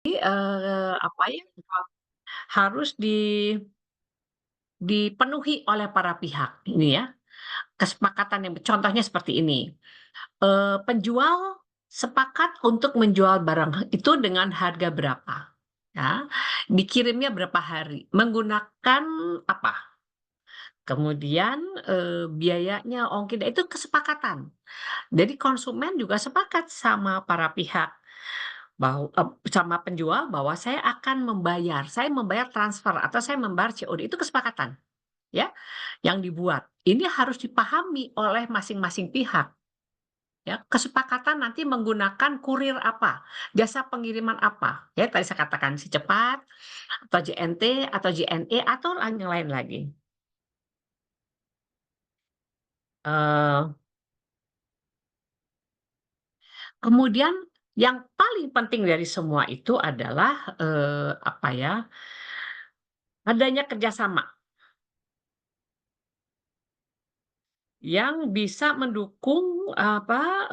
Apa ya, harus dipenuhi oleh para pihak ini ya, kesepakatan yang contohnya seperti ini, penjual sepakat untuk menjual barang itu dengan harga berapa, ya, dikirimnya berapa hari, menggunakan apa, kemudian, biayanya, ongkir itu kesepakatan. Jadi konsumen juga sepakat sama para pihak sama penjual bahwa saya membayar transfer atau saya membayar COD, itu kesepakatan, ya, yang dibuat. Ini harus dipahami oleh masing-masing pihak, ya. Kesepakatan nanti menggunakan kurir apa, jasa pengiriman apa, ya tadi saya katakan si cepat, atau JNT, atau JNE, atau yang lain lagi. Eee, Kemudian yang paling penting dari semua itu adalah, apa ya, adanya kerjasama yang bisa mendukung apa,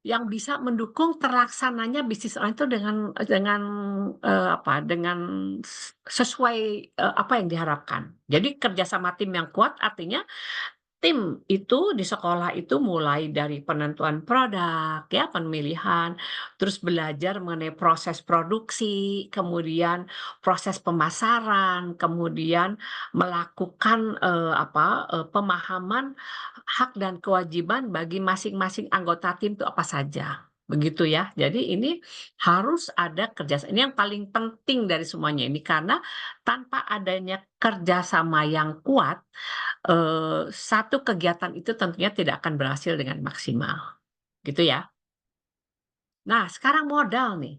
yang bisa mendukung terlaksananya bisnis online itu dengan, apa, dengan sesuai, apa yang diharapkan. Jadi kerjasama tim yang kuat artinya tim itu di sekolah itu mulai dari penentuan produk, ya, pemilihan, terus belajar mengenai proses produksi, kemudian proses pemasaran, kemudian melakukan, apa, pemahaman hak dan kewajiban bagi masing-masing anggota tim itu apa saja, begitu ya. Jadi ini harus ada ini yang paling penting dari semuanya ini, karena tanpa adanya kerjasama yang kuat, satu kegiatan itu tentunya tidak akan berhasil dengan maksimal, gitu ya. Nah, sekarang modal nih.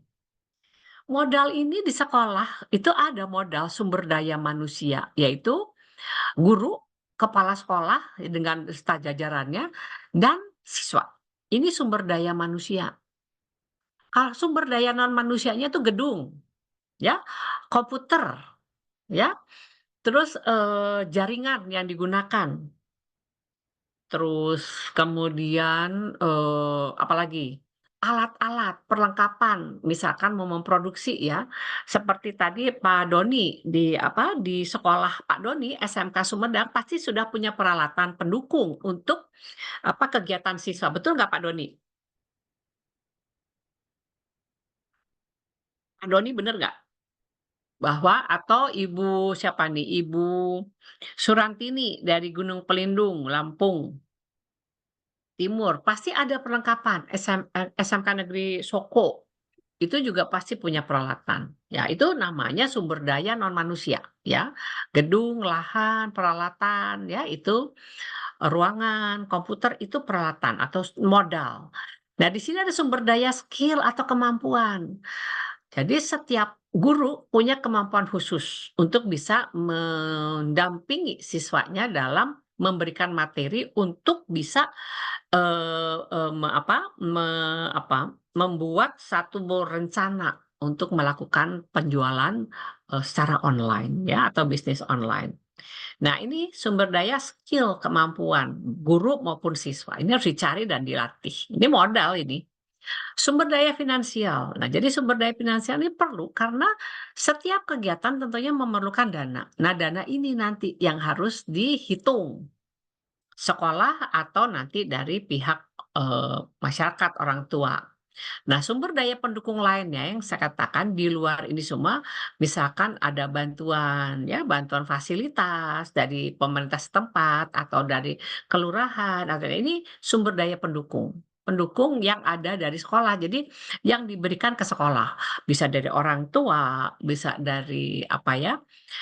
Modal ini di sekolah itu ada modal sumber daya manusia, yaitu guru, kepala sekolah dengan staf jajarannya, dan siswa. Ini sumber daya manusia. Kalau sumber daya non manusianya itu gedung, ya, komputer, ya, terus, jaringan yang digunakan. Terus kemudian, apalagi, alat-alat, perlengkapan, misalkan mau memproduksi ya, seperti tadi Pak Doni di apa, di sekolah Pak Doni SMK Sumedang pasti sudah punya peralatan pendukung untuk apa, kegiatan siswa, betul nggak Pak Doni? Pak Doni bener nggak? Bahwa atau Ibu siapa nih, Ibu Surantini dari Gunung Pelindung, Lampung Timur, pasti ada perlengkapan, SMK Negeri Soko. Itu juga pasti punya peralatan. Ya, itu namanya sumber daya non manusia, ya. Gedung, lahan, peralatan, ya, itu ruangan, komputer, itu peralatan atau modal. Nah, di sini ada sumber daya skill atau kemampuan. Jadi setiap guru punya kemampuan khusus untuk bisa mendampingi siswanya dalam memberikan materi untuk bisa, eee eee, me apa me apa, membuat satu rencana untuk melakukan penjualan, secara online ya atau bisnis online. Nah ini sumber daya skill, kemampuan guru maupun siswa, ini harus dicari dan dilatih, ini modal ini. Sumber daya finansial. Nah, jadi sumber daya finansial ini perlu karena setiap kegiatan tentunya memerlukan dana. Nah, dana ini nanti yang harus dihitung sekolah atau nanti dari pihak, masyarakat, orang tua. Nah, sumber daya pendukung lainnya yang saya katakan di luar ini semua, misalkan ada bantuan ya, bantuan fasilitas dari pemerintah setempat atau dari kelurahan atau ini sumber daya pendukung. Pendukung yang ada dari sekolah. Jadi yang diberikan ke sekolah, bisa dari orang tua, bisa dari apa ya,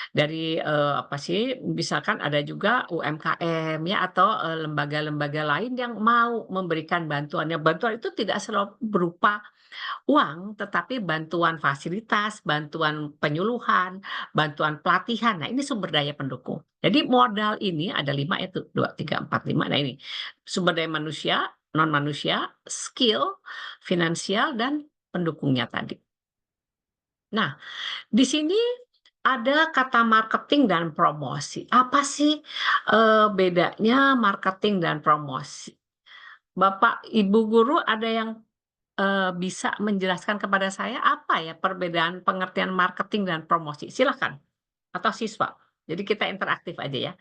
dari, apa sih, misalkan ada juga UMKM ya atau, lembaga-lembaga lain yang mau memberikan bantuannya. Bantuan itu tidak selalu berupa uang, tetapi bantuan fasilitas, bantuan penyuluhan, bantuan pelatihan. Nah, ini sumber daya pendukung. Jadi modal ini ada 5 itu, 2, 3, 4, 5. Nah ini, sumber daya manusia, non manusia, skill, finansial, dan pendukungnya tadi. Nah, di sini ada kata marketing dan promosi. Apa sih, bedanya marketing dan promosi? Bapak, Ibu guru ada yang bisa menjelaskan kepada saya apa ya perbedaan pengertian marketing dan promosi? Silakan, atau siswa. Jadi kita interaktif aja ya.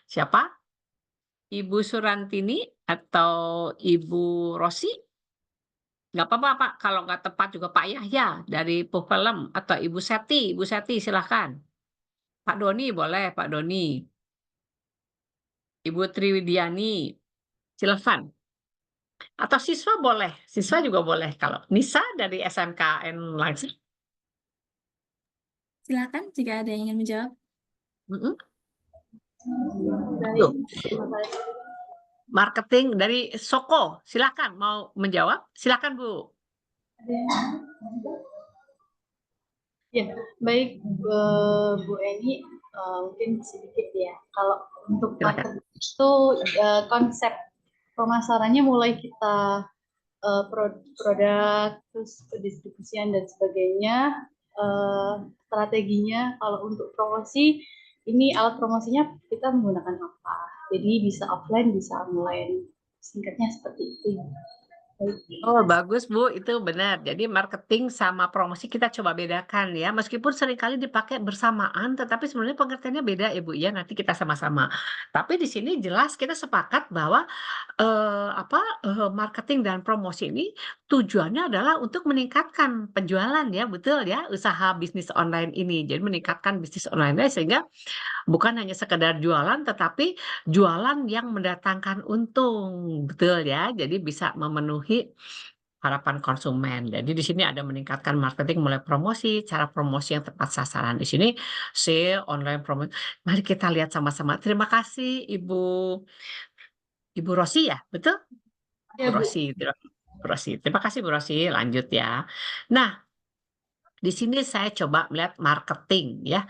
Siapa? Ibu Surantini atau Ibu Rosi? Nggak apa-apa Pak, kalau nggak tepat juga Pak Yahya dari Pupelem atau Ibu Seti silahkan. Pak Doni boleh, Pak Doni. Ibu Triwidiani, silahkan. Atau siswa boleh, siswa juga boleh kalau Nisa dari SMKN langsung. Silakan jika ada yang ingin menjawab. Mhm. Baik, Tuh, terima kasih. marketing dari Soko, silakan mau menjawab? Silakan Bu, Ya, baik, Bu Eni, mungkin sedikit ya. Kalau untuk silakan. marketing itu konsep pemasarannya mulai kita produk, terus pendistribusian dan sebagainya, strateginya. Kalau untuk promosi, ini alat promosinya kita menggunakan apa? Jadi bisa offline, bisa online. Singkatnya seperti itu. Baik. Oh, bagus Bu, itu benar. Jadi marketing sama promosi kita coba bedakan ya. Meskipun seringkali dipakai bersamaan, tetapi sebenarnya pengertiannya beda ya Bu ya. Nanti kita sama-sama. Tapi di sini jelas kita sepakat bahwa marketing dan promosi ini tujuannya adalah untuk meningkatkan penjualan ya, betul ya, usaha bisnis online ini. Jadi meningkatkan bisnis online sehingga bukan hanya sekedar jualan, tetapi jualan yang mendatangkan untung, betul ya. Jadi bisa memenuhi harapan konsumen. Jadi di sini ada meningkatkan marketing mulai promosi, cara promosi yang tepat sasaran. Di sini sale, online promosi. Mari kita lihat sama-sama. Terima kasih Ibu Rosi ya, betul? Bu Ya, Bu. Rosi, Bu Rosi. Terima kasih Bu Rosi. Lanjut ya. Nah, di sini saya coba melihat marketing ya.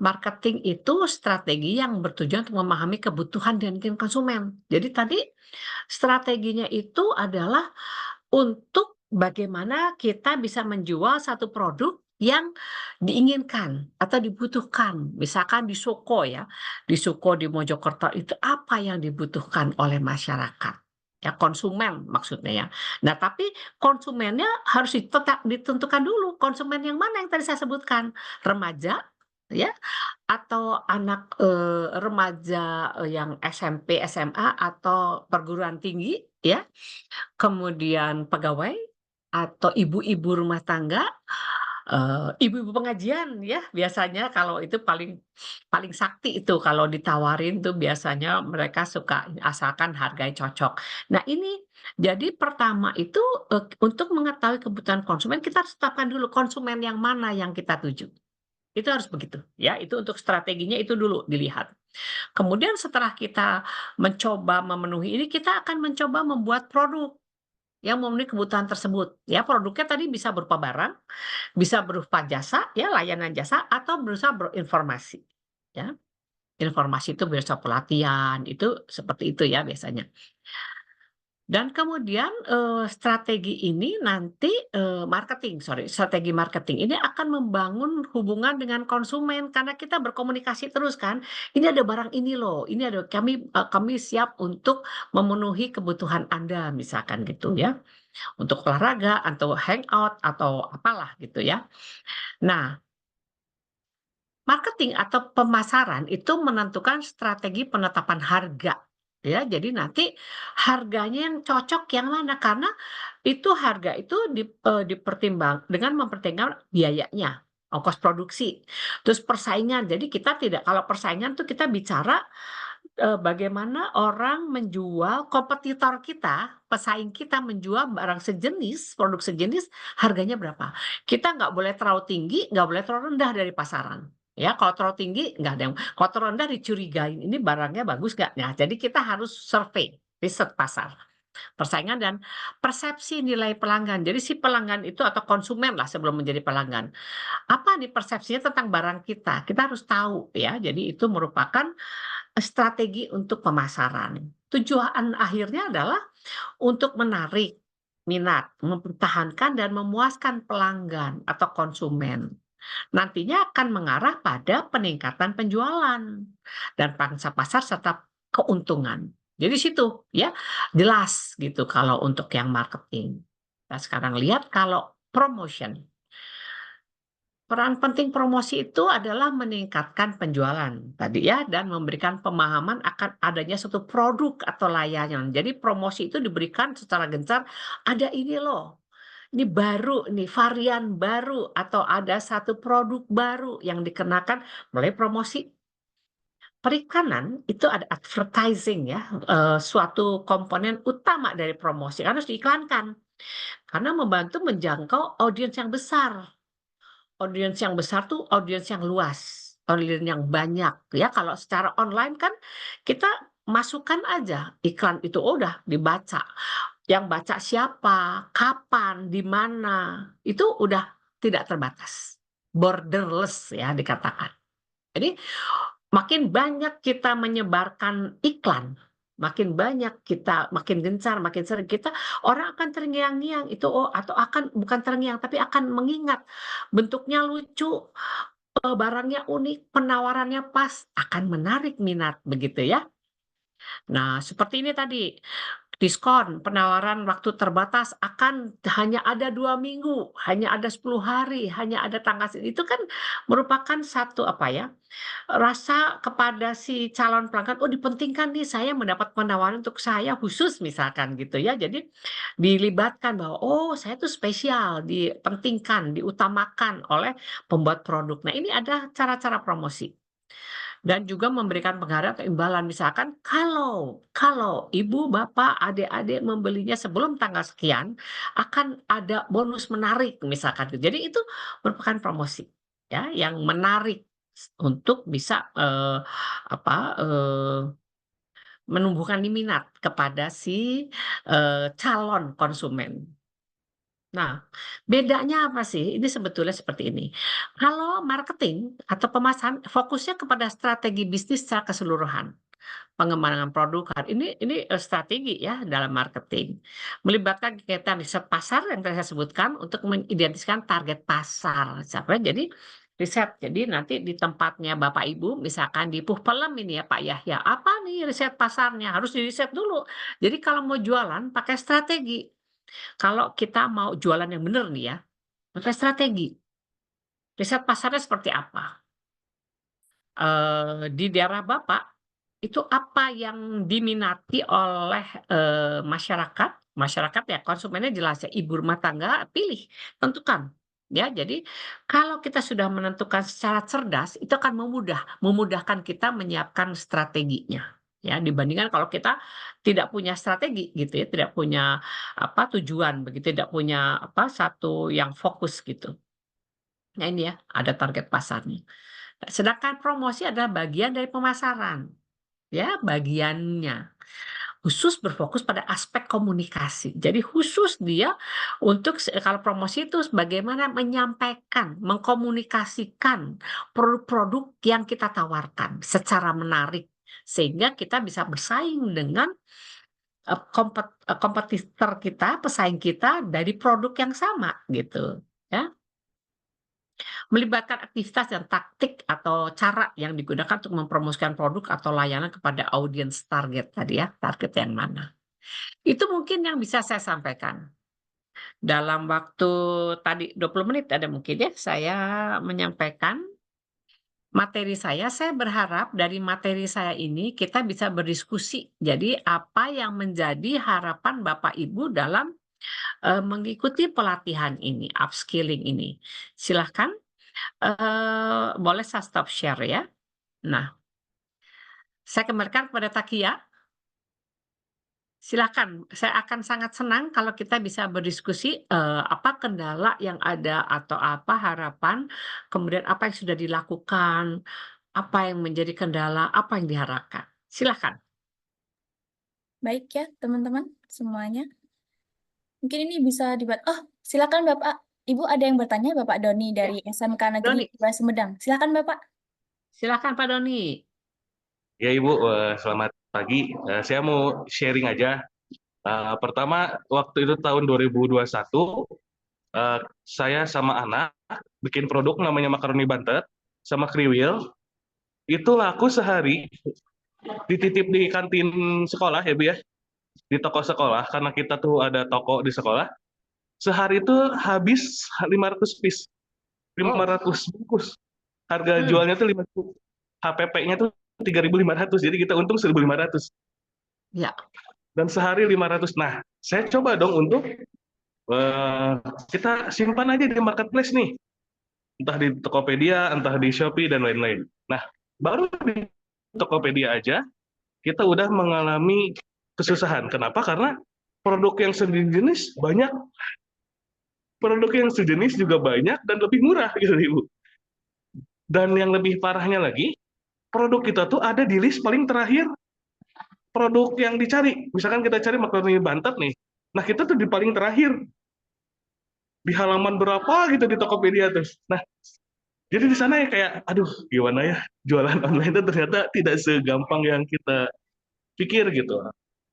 Marketing itu strategi yang bertujuan untuk memahami kebutuhan dan keinginan konsumen. Jadi tadi strateginya itu adalah untuk bagaimana kita bisa menjual satu produk yang diinginkan atau dibutuhkan. Misalkan di Soko ya, di Soko di Mojokerto itu apa yang dibutuhkan oleh masyarakat. Ya, konsumen maksudnya ya. Nah, tapi konsumennya harus ditentukan dulu konsumen yang mana yang tadi saya sebutkan. Remaja ya atau anak remaja yang SMP, SMA atau perguruan tinggi ya. Kemudian pegawai atau ibu-ibu rumah tangga, ibu-ibu pengajian ya biasanya kalau itu paling paling sakti itu kalau ditawarin tuh biasanya mereka suka asalkan harganya cocok. Nah ini jadi pertama itu, untuk mengetahui kebutuhan konsumen kita harus tetapkan dulu konsumen yang mana yang kita tuju. Itu harus begitu ya, itu untuk strateginya itu dulu dilihat. Kemudian setelah kita mencoba memenuhi ini kita akan mencoba membuat produk yang memenuhi kebutuhan tersebut. Ya, produknya tadi bisa berupa barang, bisa berupa jasa, ya layanan jasa, atau berusaha berinformasi. Ya, informasi itu biasa pelatihan, itu seperti itu ya biasanya. Dan kemudian strategi ini nanti strategi marketing ini akan membangun hubungan dengan konsumen karena kita berkomunikasi terus kan. Ini ada barang ini loh, ini ada kami siap untuk memenuhi kebutuhan Anda misalkan gitu ya. Untuk olahraga atau hangout atau apalah gitu ya. Nah, marketing atau pemasaran itu menentukan strategi penetapan harga. Ya, jadi nanti harganya yang cocok yang mana karena itu harga itu dipertimbang dengan mempertimbangkan biayanya, ongkos produksi, terus persaingan. Jadi kita tidak kalau persaingan tuh kita bicara bagaimana orang menjual kompetitor kita, pesaing kita menjual barang sejenis, produk sejenis, harganya berapa. Kita nggak boleh terlalu tinggi, nggak boleh terlalu rendah dari pasaran. Ya, kalau terlalu tinggi nggak ada yang kalau terlalu rendah dicurigain, ini barangnya bagus nggak? Nah, jadi kita harus survei, riset pasar, persaingan dan persepsi nilai pelanggan. Jadi si pelanggan itu atau konsumen lah sebelum menjadi pelanggan. Apa nih persepsinya tentang barang kita? Kita harus tahu ya. Jadi itu merupakan strategi untuk pemasaran. Tujuan akhirnya adalah untuk menarik minat, mempertahankan dan memuaskan pelanggan atau konsumen. Nantinya akan mengarah pada peningkatan penjualan dan pangsa pasar serta keuntungan. Jadi situ ya jelas gitu kalau untuk yang marketing. Nah, sekarang lihat kalau promotion. Peran penting promosi itu adalah meningkatkan penjualan tadi ya dan memberikan pemahaman akan adanya suatu produk atau layanan. Jadi promosi itu diberikan secara gencar, ada ini loh. Ini baru nih, varian baru atau ada satu produk baru yang dikenakan melalui promosi. Perikanan itu ada advertising ya, suatu komponen utama dari promosi harus diiklankan karena membantu menjangkau audiens yang besar. Audiens yang besar tuh audiens yang luas, audiens yang banyak ya. Kalau secara online kan kita masukkan aja iklan itu, oh, udah dibaca. Yang baca siapa, kapan, di mana, itu udah tidak terbatas. Borderless ya dikatakan. Jadi makin banyak kita menyebarkan iklan, makin banyak kita, makin gencar, makin sering kita, orang akan terngiang-ngiang itu, oh, atau akan bukan terngiang tapi akan mengingat bentuknya lucu, barangnya unik, penawarannya pas, akan menarik minat begitu ya. Nah, seperti ini tadi, diskon, penawaran waktu terbatas akan hanya ada 2 minggu, hanya ada 10 hari, hanya ada tanggal itu kan merupakan satu apa ya, rasa kepada si calon pelanggan, oh, dipentingkan nih saya mendapat penawaran untuk saya khusus misalkan gitu ya. Jadi dilibatkan bahwa, oh, saya tuh spesial, dipentingkan, diutamakan oleh pembuat produk. Nah, ini ada cara-cara promosi. Dan juga memberikan penghargaan atau imbalan. Misalkan kalau ibu, bapak, adik-adik membelinya sebelum tanggal sekian, akan ada bonus menarik misalkan gitu. Jadi itu merupakan promosi ya yang menarik untuk bisa, menumbuhkan minat kepada si, calon konsumen. Nah, bedanya apa sih? Ini sebetulnya seperti ini. Kalau marketing atau pemasaran fokusnya kepada strategi bisnis secara keseluruhan. Pengembangan produk ini, strategi ya dalam marketing. Melibatkan kegiatan riset pasar yang tadi saya sebutkan untuk mengidentifikasikan target pasar. Siapa jadi riset. Jadi nanti di tempatnya Bapak Ibu, misalkan di Puh-Pelem ini ya Pak Yahya, apa nih riset pasarnya? Harus diriset dulu. Jadi kalau mau jualan pakai strategi. Kalau kita mau jualan yang benar nih ya, pakai strategi. Riset pasarnya seperti apa? Di daerah Bapak, itu apa yang diminati oleh, masyarakat masyarakat ya konsumennya jelas ya, ibu rumah tangga pilih, tentukan. Ya, jadi kalau kita sudah menentukan secara cerdas, itu akan memudahkan kita menyiapkan strateginya, ya, dibandingkan kalau kita tidak punya strategi gitu ya, tidak punya apa, tujuan begitu, tidak punya apa, satu yang fokus gitu. Nah ini ya, ada target pasarnya. Sedangkan promosi adalah bagian dari pemasaran, ya bagiannya. Khusus berfokus pada aspek komunikasi. Jadi khusus dia untuk kalau promosi itu bagaimana menyampaikan, mengkomunikasikan produk-produk yang kita tawarkan secara menarik sehingga kita bisa bersaing dengan kompetitor kita, pesaing kita dari produk yang sama gitu, ya. Melibatkan aktivitas dan taktik atau cara yang digunakan untuk mempromosikan produk atau layanan kepada audiens target tadi ya, target yang mana. Itu mungkin yang bisa saya sampaikan. Dalam waktu tadi 20 menit ada mungkin ya, saya menyampaikan materi saya berharap dari materi saya ini kita bisa berdiskusi. Jadi apa yang menjadi harapan Bapak Ibu dalam, mengikuti pelatihan ini, upskilling ini. Silahkan, boleh saya stop share ya. Nah, saya kembalikan kepada Takia. Silakan, saya akan sangat senang kalau kita bisa berdiskusi, apa kendala yang ada atau apa harapan, kemudian apa yang sudah dilakukan, apa yang menjadi kendala, apa yang diharapkan. Silakan. Baik ya, teman-teman semuanya. Mungkin ini bisa dibuat. Oh, silakan Bapak. Ibu ada yang bertanya, Bapak Doni Ya, dari SMK Doni, Negeri 2 Sumedang. Silakan Bapak. silakan Pak Doni. Ya Ibu, selamat pagi. Saya mau sharing aja. Pertama, waktu itu tahun 2021, saya sama anak bikin produk namanya makaroni bantet sama kriwil. Itu laku sehari, dititip di kantin sekolah ya Bu ya, di toko sekolah, karena kita tuh ada toko di sekolah. sehari itu habis 500 piece, Oh, 500 bungkus. Harga hmm, jualnya tuh 5.000. HPP-nya tuh 3.500. Jadi kita untung 1.500. ya, Dan sehari 500. Nah, saya coba dong untuk eh, kita simpan aja di marketplace nih. Entah di Tokopedia, entah di Shopee, dan lain-lain. Nah, baru di Tokopedia aja, kita udah mengalami kesusahan. Kenapa? Karena produk yang sejenis banyak, produk yang sejenis juga banyak, dan lebih murah gitu, Ibu. Dan yang lebih parahnya lagi, produk kita tuh ada di list paling terakhir produk yang dicari. Misalkan kita cari makaroni Bantet nih, nah kita tuh di paling terakhir, di halaman berapa gitu di Tokopedia tuh. Nah, jadi di sana ya kayak, aduh gimana ya, jualan online itu ternyata tidak segampang yang kita pikir gitu.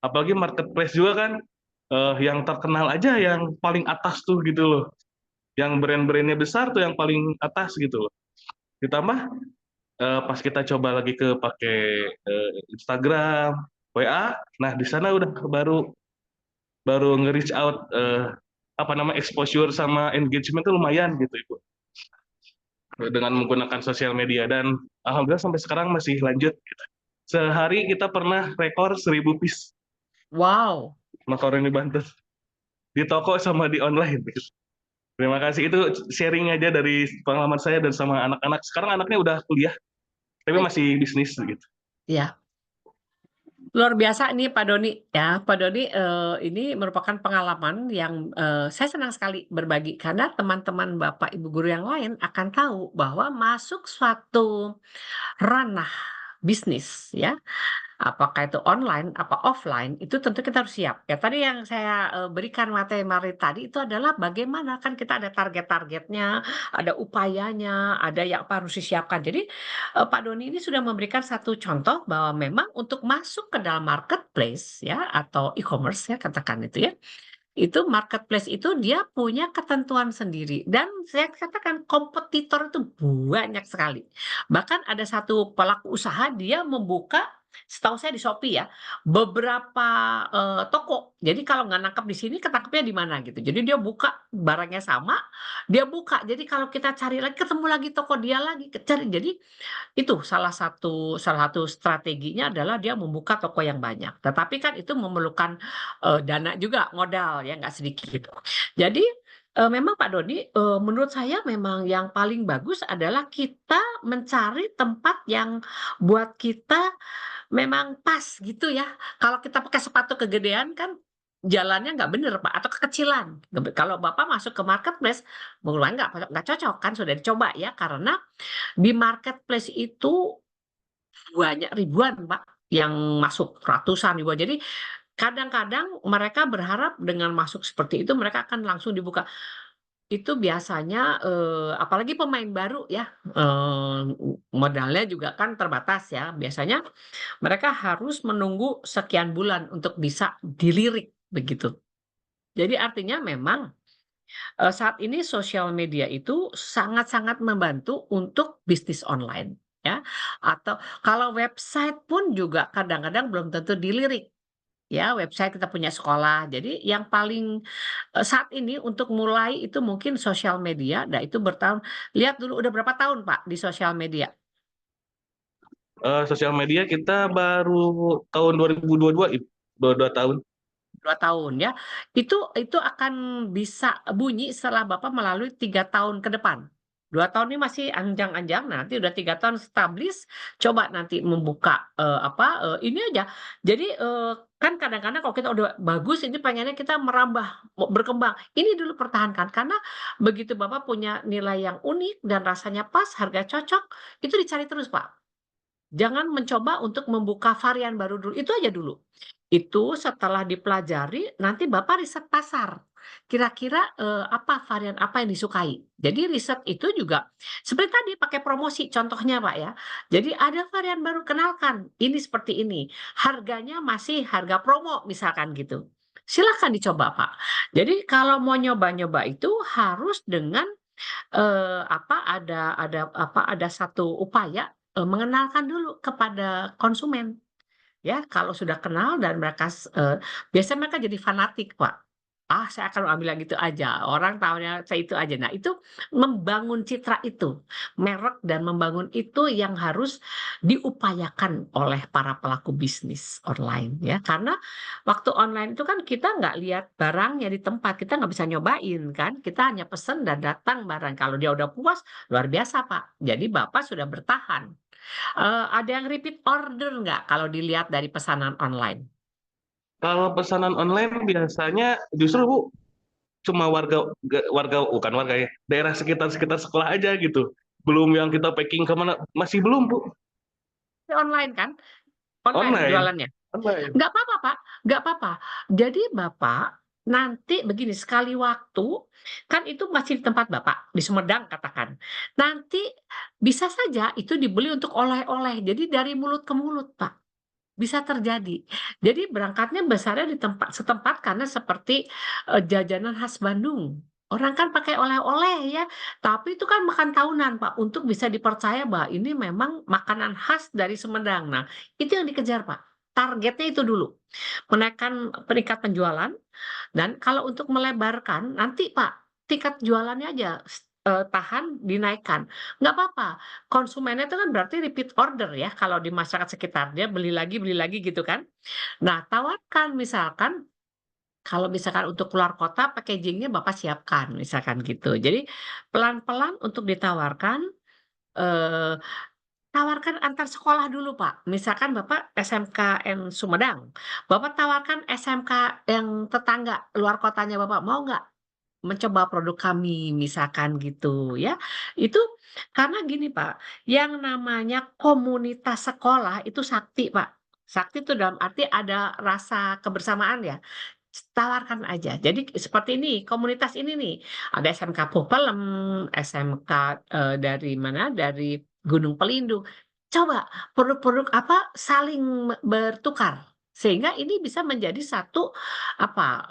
Apalagi marketplace juga kan, yang terkenal aja yang paling atas tuh gitu loh. Yang brand-brandnya besar tuh yang paling atas gitu loh. Ditambah pas kita coba lagi ke pakai Instagram, WA, nah di sana udah baru baru nge-reach out apa nama exposure sama engagement tuh lumayan gitu Ibu. Dengan menggunakan sosial media dan alhamdulillah sampai sekarang masih lanjut gitu. Sehari kita pernah rekor 1.000 piece wow. makaroni Banten di toko sama di online gitu. Terima kasih, itu sharing aja dari pengalaman saya dan sama anak-anak. Sekarang anaknya udah kuliah tapi Baik, masih bisnis gitu. ya. Luar biasa nih Pak Doni ya. Pak Doni ini merupakan pengalaman yang saya senang sekali berbagi karena teman-teman Bapak Ibu guru yang lain akan tahu bahwa masuk suatu ranah bisnis ya, apakah itu online, apa offline, itu tentu kita harus siap. Ya tadi yang saya berikan materi tadi itu adalah bagaimana kan kita ada target-targetnya, ada upayanya, ada yang apa harus disiapkan. Jadi Pak Doni ini sudah memberikan satu contoh bahwa memang untuk masuk ke dalam marketplace ya atau e-commerce ya katakan itu ya, itu marketplace itu dia punya ketentuan sendiri dan saya katakan kompetitor itu banyak sekali. Bahkan ada satu pelaku usaha dia membuka, setahu saya di Shopee ya, beberapa toko. Jadi kalau nggak nangkep di sini, ketangkepnya di mana gitu. Jadi dia buka barangnya sama, dia buka. Jadi kalau kita cari lagi, ketemu lagi toko dia lagi, cari. Jadi itu salah satu strateginya adalah dia membuka toko yang banyak. Tetapi kan itu memerlukan dana juga, modal ya nggak sedikit. Jadi memang Pak Doni, menurut saya memang yang paling bagus adalah kita mencari tempat yang buat kita memang pas gitu ya. Kalau kita pakai sepatu kegedean kan jalannya nggak bener Pak, atau kekecilan. Kalau Bapak masuk ke marketplace, mulai nggak cocok kan, sudah dicoba ya, karena di marketplace itu banyak ribuan, Pak, yang masuk, ratusan ribuan. Jadi kadang-kadang mereka berharap dengan masuk seperti itu mereka akan langsung dibuka. Itu biasanya, apalagi pemain baru ya, modalnya juga kan terbatas ya. Biasanya mereka harus menunggu sekian bulan untuk bisa dilirik, begitu. Jadi artinya memang saat ini sosial media itu sangat-sangat membantu untuk bisnis online, ya. Atau kalau website pun juga kadang-kadang belum tentu dilirik, ya, website kita punya sekolah. Jadi yang paling, saat ini untuk mulai itu mungkin sosial media, nah itu bertahun lihat dulu udah berapa tahun, Pak, di sosial media? Sosial media kita baru tahun 2022 Ibu. 2 tahun. 2 tahun ya. Itu akan bisa bunyi setelah Bapak melalui 3 tahun ke depan. 2 tahun ini masih anjang-anjang, nanti udah 3 tahun establis, coba nanti membuka, ini aja. Jadi, kan kadang-kadang kalau kita udah bagus ini pengennya kita merambah, berkembang. Ini dulu pertahankan, karena begitu Bapak punya nilai yang unik dan rasanya pas, harga cocok, itu dicari terus, Pak. Jangan mencoba untuk membuka varian baru dulu, itu aja dulu. Itu setelah dipelajari, nanti Bapak riset pasar. Kira-kira, apa varian apa yang disukai. Jadi riset itu juga seperti tadi pakai promosi contohnya, Pak, ya. Jadi ada varian baru, kenalkan, ini seperti ini, harganya masih harga promo misalkan gitu. Silakan dicoba, Pak. Jadi kalau mau nyoba-nyoba itu harus dengan ada satu upaya, mengenalkan dulu kepada konsumen, ya. Kalau sudah kenal dan mereka biasanya mereka jadi fanatik, Pak. Ah, saya akan ambil yang itu aja, orang tahunya saya itu aja. Nah, itu membangun citra itu, merek dan membangun itu yang harus diupayakan oleh para pelaku bisnis online ya. Karena waktu online itu kan kita nggak lihat barangnya di tempat, kita nggak bisa nyobain kan, kita hanya pesen dan datang barang. Kalau dia udah puas, luar biasa Pak. Jadi Bapak sudah bertahan. Ada yang repeat order nggak kalau dilihat dari pesanan online? Kalau pesanan online biasanya justru Bu cuma warga warga bukan warga ya, daerah sekitar sekolah aja gitu. Belum yang kita packing kemana, masih belum Bu. Online kan? Online Online. jualannya? Online. Nggak apa-apa, Pak, nggak apa-apa. Jadi Bapak nanti begini, sekali waktu, kan itu masih di tempat Bapak, di Sumedang katakan. Nanti bisa saja itu dibeli untuk oleh-oleh, jadi dari mulut ke mulut, Pak, bisa terjadi. Jadi berangkatnya besarnya di tempat setempat karena seperti, jajanan khas Bandung. Orang kan pakai oleh-oleh ya, tapi itu kan makan tahunan, Pak, untuk bisa dipercaya bahwa ini memang makanan khas dari Sumedang. Nah, itu yang dikejar, Pak. Targetnya itu dulu. Menaikkan peningkat penjualan dan kalau untuk melebarkan nanti Pak, tingkat jualannya aja tahan dinaikkan. Nggak apa-apa, konsumennya itu kan berarti repeat order ya kalau di masyarakat sekitar, dia beli lagi gitu kan. Nah, tawarkan misalkan kalau misalkan untuk keluar kota packaging-nya Bapak siapkan, misalkan gitu. Jadi pelan-pelan untuk ditawarkan, eee tawarkan antar sekolah dulu, Pak. Misalkan Bapak SMKN Sumedang, Bapak tawarkan SMK yang tetangga, luar kotanya Bapak, mau nggak mencoba produk kami, misalkan gitu ya. Itu karena gini, Pak, yang namanya komunitas sekolah itu sakti, Pak. Sakti itu dalam arti ada rasa kebersamaan ya. Tawarkan aja. Jadi seperti ini, komunitas ini nih, ada SMK Pupelem, SMK, dari mana, dari Gunung Pelindung. Coba produk-produk apa, saling bertukar. Sehingga ini bisa menjadi satu apa,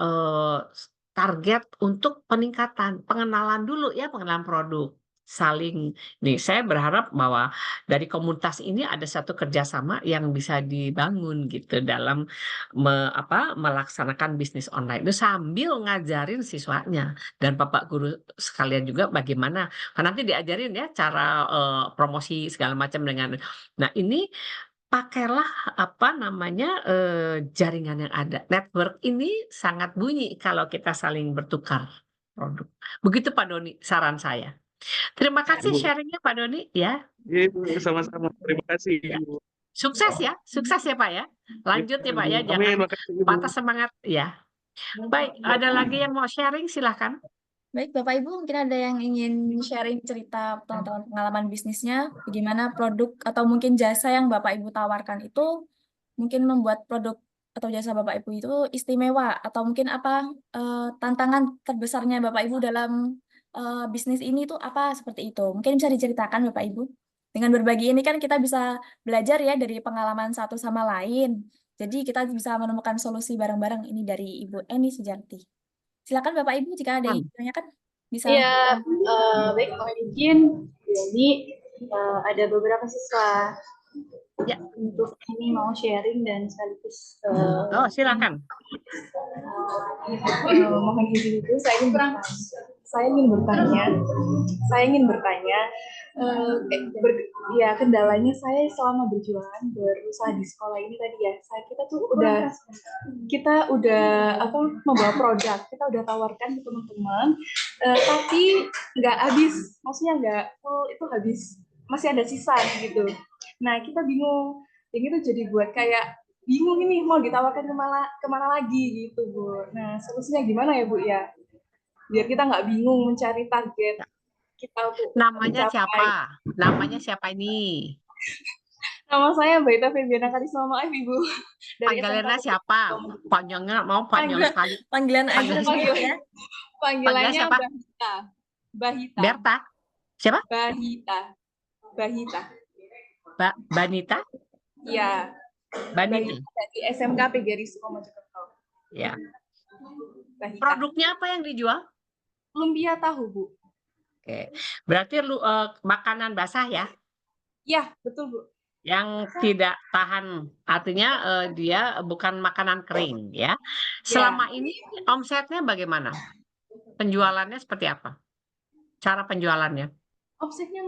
target untuk peningkatan, pengenalan dulu ya, pengenalan produk. Saling nih, saya berharap bahwa dari komunitas ini ada satu kerjasama yang bisa dibangun gitu dalam melaksanakan bisnis online itu sambil ngajarin siswanya dan Bapak guru sekalian juga bagaimana kan nanti diajarin ya cara, promosi segala macam dengan nah ini pakailah apa namanya, jaringan yang ada. Network ini sangat bunyi kalau kita saling bertukar produk. Begitu Pak Doni saran saya. Terima kasih Ibu. sharing-nya Pak Doni ya. Iya, Ibu, sama-sama. Terima kasih Ya. Ibu. Sukses ya Pak ya. Ya, Lanjut ya Pak ya, amin, jangan makasih Ibu. patah semangat ya. Baik, ada lagi yang mau sharing silahkan. Baik, Bapak Ibu, mungkin ada yang ingin sharing cerita teman-teman pengalaman bisnisnya, bagaimana produk atau mungkin jasa yang Bapak Ibu tawarkan itu mungkin membuat produk atau jasa Bapak Ibu itu istimewa, atau mungkin apa tantangan terbesarnya Bapak Ibu dalam bisnis ini tuh apa seperti itu. Mungkin bisa diceritakan Bapak Ibu. Dengan berbagi ini kan kita bisa belajar ya dari pengalaman satu sama lain. Jadi kita bisa menemukan solusi bareng-bareng ini dari Ibu Eni Sujarti. Silakan Bapak Ibu jika ada yang ditanyakan bisa. Iya, baik mohon izin. Jadi ada beberapa siswa Ya. untuk ini mau sharing dan sekaligus Oh, silakan. mohon izin itu saya ingin bertanya ya kendalanya saya selama berjualan berusaha di sekolah ini tadi ya kita udah apa membawa produk, kita udah tawarkan ke teman-teman, tapi nggak habis, maksudnya nggak full, itu habis, masih ada sisa gitu. Nah kita bingung, yang itu jadi buat kayak bingung ini mau ditawarkan kemana lagi gitu Bu. Nah solusinya gimana ya Bu ya, biar kita nggak bingung mencari target kita untuk Namanya mencapai. siapa ini? Nama saya Mbak Ita Febiana Karisma, maaf Ibu. Dari Panggilannya SMK siapa? Panjangnya mau panjang sekali. Panggilan aja ya. Panggilannya siapa? Bahita. Berta? Siapa? Bahita. Banita? Iya. Banita. Dari SMK PGRI Mojokerto. Ya. Bahita. Produknya apa yang dijual? Lumpia tahu, Bu. Oke. Berarti makanan basah ya? Iya, betul, Bu. yang tidak tahan, artinya dia bukan makanan kering ya. Ya, Selama ini omsetnya bagaimana? Penjualannya seperti apa? Cara penjualannya? omsetnya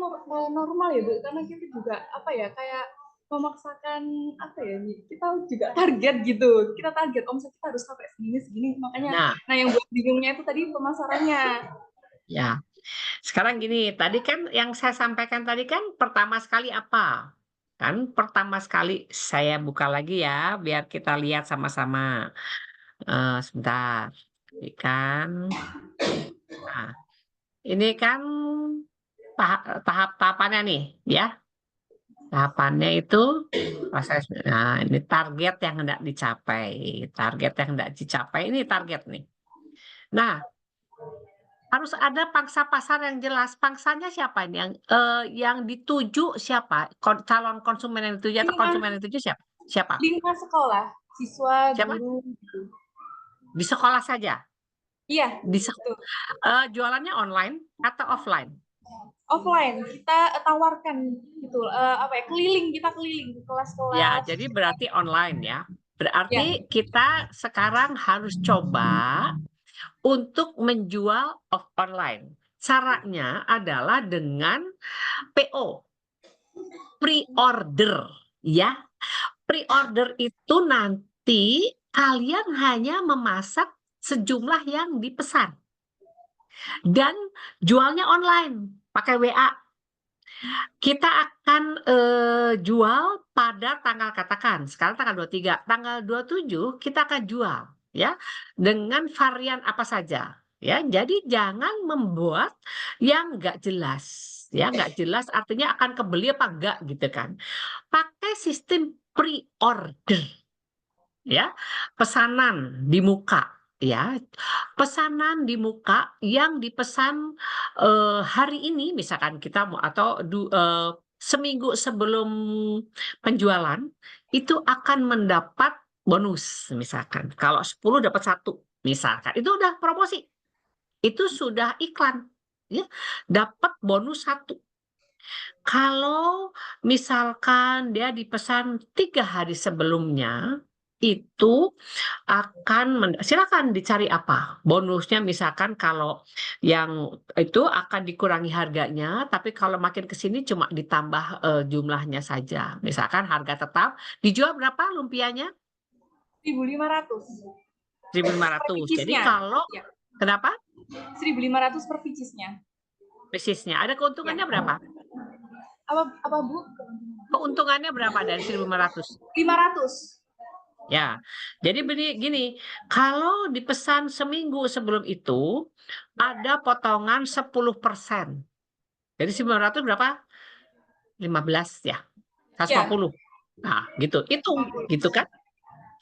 normal ya Bu, karena kita juga apa ya, kayak memaksakan apa ya, kita juga target gitu. Kita target omset kita harus sampai segini, makanya Nah, yang buat bingungnya itu tadi pemasarannya. ya. Sekarang gini, tadi kan yang saya sampaikan tadi kan pertama sekali apa? Kan pertama sekali saya buka lagi ya, biar kita lihat sama-sama. Sebentar. Ini kan, nah, ini kan tahap-tahapannya nih, ya. Tahapannya itu proses. Nah, ini target yang hendak dicapai. Target yang hendak dicapai ini target nih. Nah, harus ada pangsa pasar yang jelas. Pangsanya siapa ini? Yang dituju siapa? Calon konsumen yang dituju atau konsumen yang dituju siapa? Siapa? Lingkungan sekolah, siswa, Siapa? guru gitu. Di sekolah saja. Iya, Di betul. jualannya online atau offline? Offline kita tawarkan gitu, apa ya, kita keliling ke Ya, kelas-kelas. jadi berarti online ya. Ya, Berarti kita sekarang harus coba untuk menjual online. Caranya adalah dengan PO, pre-order ya. Pre-order itu nanti kalian hanya memasak sejumlah yang dipesan dan jualnya online pakai WA. Kita akan jual pada tanggal, katakan sekarang tanggal 23, tanggal 27 kita akan jual ya dengan varian apa saja ya. Jadi jangan membuat yang nggak jelas ya, nggak jelas artinya akan kebeli apa enggak gitu kan. Pakai sistem pre-order ya, pesanan di muka ya. Pesanan di muka yang dipesan hari ini misalkan kita mau atau seminggu sebelum penjualan itu akan mendapat bonus misalkan. Kalau 10 dapat 1 misalkan. Itu udah promosi. Itu sudah iklan ya. Dapat bonus 1. Kalau misalkan dia dipesan 3 hari sebelumnya, itu akan silakan dicari apa bonusnya. Misalkan kalau yang itu akan dikurangi harganya, tapi kalau makin ke sini cuma ditambah jumlahnya saja. Misalkan harga tetap dijual berapa lumpianya? 1.500 per 1.500. Jadi piecesnya. kalau Ya, kenapa? 1.500 per piecesnya. Bisnisnya ada keuntungannya Ya. berapa? Apa Bu? Keuntungannya berapa dari 1.500? 500. Ya, jadi gini, kalau dipesan seminggu sebelum itu ada potongan 10%. Jadi 900 berapa? 15 ya, Ya, 150. Nah, gitu. Hitung 50. gitu kan?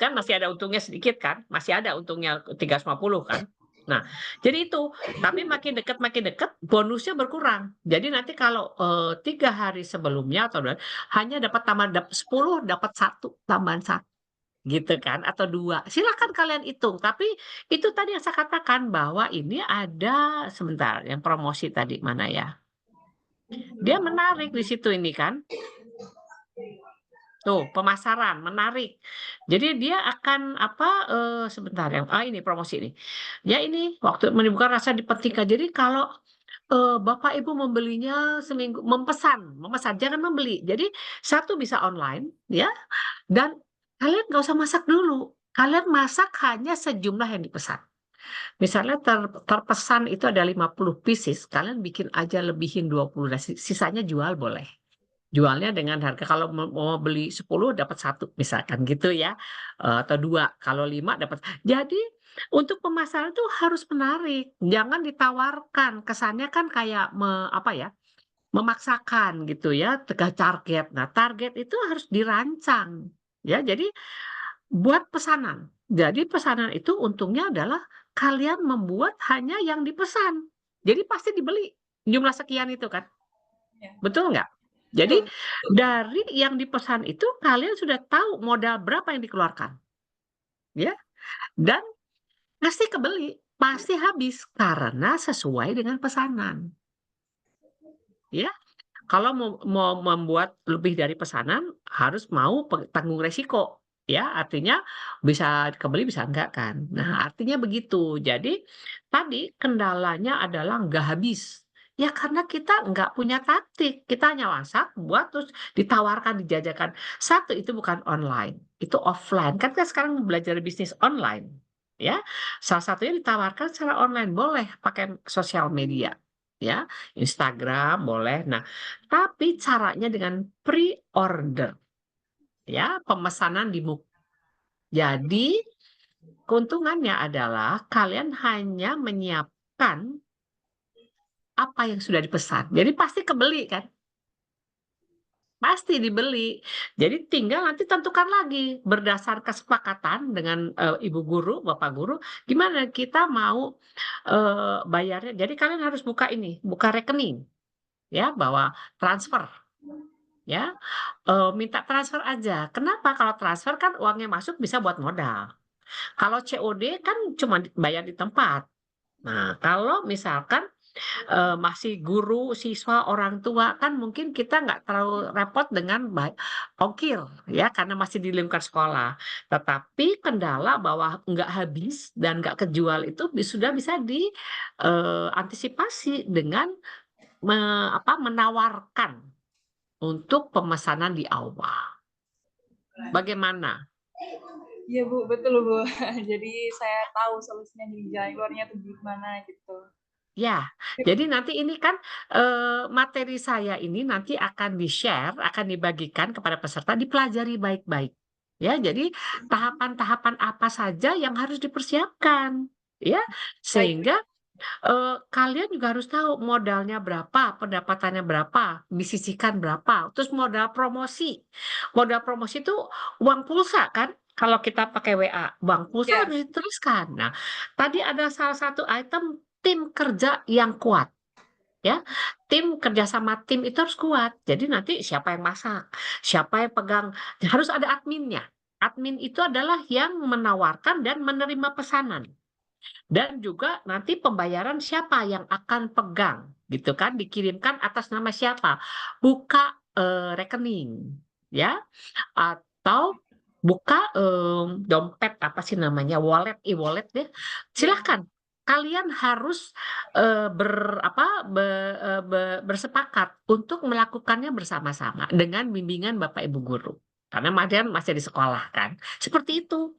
Kan masih ada untungnya sedikit kan? Masih ada untungnya 350 kan? Nah, jadi itu. Tapi makin dekat bonusnya berkurang. Jadi nanti kalau 3 hari sebelumnya atau hanya dapat tambah 10 dapat 1 tambahan 1 gitu kan atau 2. Silakan kalian hitung. Tapi itu tadi yang saya katakan bahwa ini ada sebentar yang promosi tadi mana ya? Dia menarik di situ ini kan. Tuh, pemasaran menarik. Jadi dia akan apa sebentar yang ini promosi ini. Ya ini waktu menimbulkan rasa dipertikah. Jadi kalau Bapak Ibu membelinya seminggu, memesan jangan membeli. Jadi satu bisa online ya, dan kalian nggak usah masak dulu. Kalian masak hanya sejumlah yang dipesan. Misalnya terpesan itu ada 50 pieces, kalian bikin aja lebihin 20, sisanya jual boleh. Jualnya dengan harga kalau mau beli 10 dapat 1 misalkan gitu ya, atau 2, kalau 5 dapat. Jadi untuk pemasaran itu harus menarik, jangan ditawarkan, kesannya kan kayak apa ya, memaksakan gitu ya, target. Nah, target itu harus dirancang ya, jadi buat pesanan. Jadi pesanan itu untungnya adalah kalian membuat hanya yang dipesan. Jadi pasti dibeli jumlah sekian itu kan. Ya. Betul nggak? Jadi Betul. dari yang dipesan itu kalian sudah tahu modal berapa yang dikeluarkan. Ya. Dan pasti kebeli, pasti habis karena sesuai dengan pesanan. Ya. Kalau mau membuat lebih dari pesanan, harus mau tanggung resiko, ya. Artinya bisa kebeli, bisa enggak kan. Nah, artinya begitu. Jadi, tadi kendalanya adalah nggak habis. Ya karena kita nggak punya taktik, kita hanya masak, buat, terus ditawarkan, dijajakan. Satu, itu bukan online, itu offline. Kan kita sekarang belajar bisnis online, ya. Salah satunya ditawarkan secara online, boleh pakai sosial media, ya. Instagram boleh. Nah, tapi caranya dengan pre-order, ya, pemesanan jadi keuntungannya adalah kalian hanya menyiapkan apa yang sudah dipesan. Jadi pasti kebeli kan? Pasti dibeli. Jadi tinggal nanti tentukan lagi berdasar kesepakatan dengan ibu guru, bapak guru, gimana kita mau bayarnya. Jadi kalian harus buka rekening, ya, bahwa transfer, ya. Minta transfer aja. Kenapa? Kalau transfer kan uangnya masuk bisa buat modal. Kalau COD kan cuma bayar di tempat. Nah, kalau misalkan masih guru, siswa, orang tua kan mungkin kita nggak terlalu repot dengan ongkir, ya, karena masih di lingkungan sekolah. Tetapi kendala bahwa nggak habis dan nggak kejual itu sudah bisa diantisipasi dengan menawarkan untuk pemesanan di awal. Bagaimana? Iya Bu, betul Bu. Jadi saya tahu solusinya di jalan keluarnya tuh gimana gitu. Ya, jadi nanti ini kan materi saya ini nanti akan di-share, akan dibagikan kepada peserta, dipelajari baik-baik. Ya, jadi tahapan-tahapan apa saja yang harus dipersiapkan, ya, Baik. sehingga kalian juga harus tahu modalnya berapa, pendapatannya berapa, disisihkan berapa, terus modal promosi. Modal promosi itu uang pulsa kan, kalau kita pakai WA, uang pulsa Ya, harus diteruskan. Nah, tadi ada salah satu item tim kerja yang kuat, ya. Kerjasama tim itu harus kuat. Jadi nanti siapa yang masak, siapa yang pegang, harus ada adminnya. Admin itu adalah yang menawarkan dan menerima pesanan. Dan juga nanti pembayaran siapa yang akan pegang, gitu kan, dikirimkan atas nama siapa. Buka rekening, ya, atau buka dompet, apa sih namanya, e-wallet deh. Silahkan, kalian harus bersepakat untuk melakukannya bersama-sama dengan bimbingan Bapak Ibu guru. Karena kalian masih di sekolah kan. Seperti itu.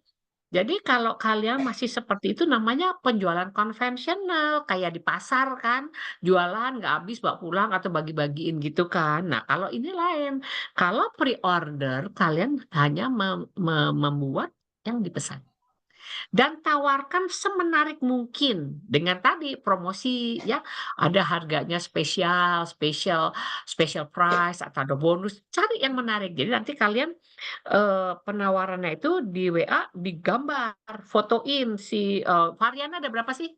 Jadi kalau kalian masih seperti itu namanya penjualan konvensional, kayak di pasar kan, jualan nggak habis bawa pulang atau bagi-bagiin gitu kan. Nah kalau ini lain, kalau pre-order kalian hanya membuat yang dipesan. Dan tawarkan semenarik mungkin dengan tadi promosi, ya, ada harganya special price atau ada bonus, cari yang menarik. Jadi nanti kalian penawarannya itu di WA digambar, fotoin variannya ada berapa sih?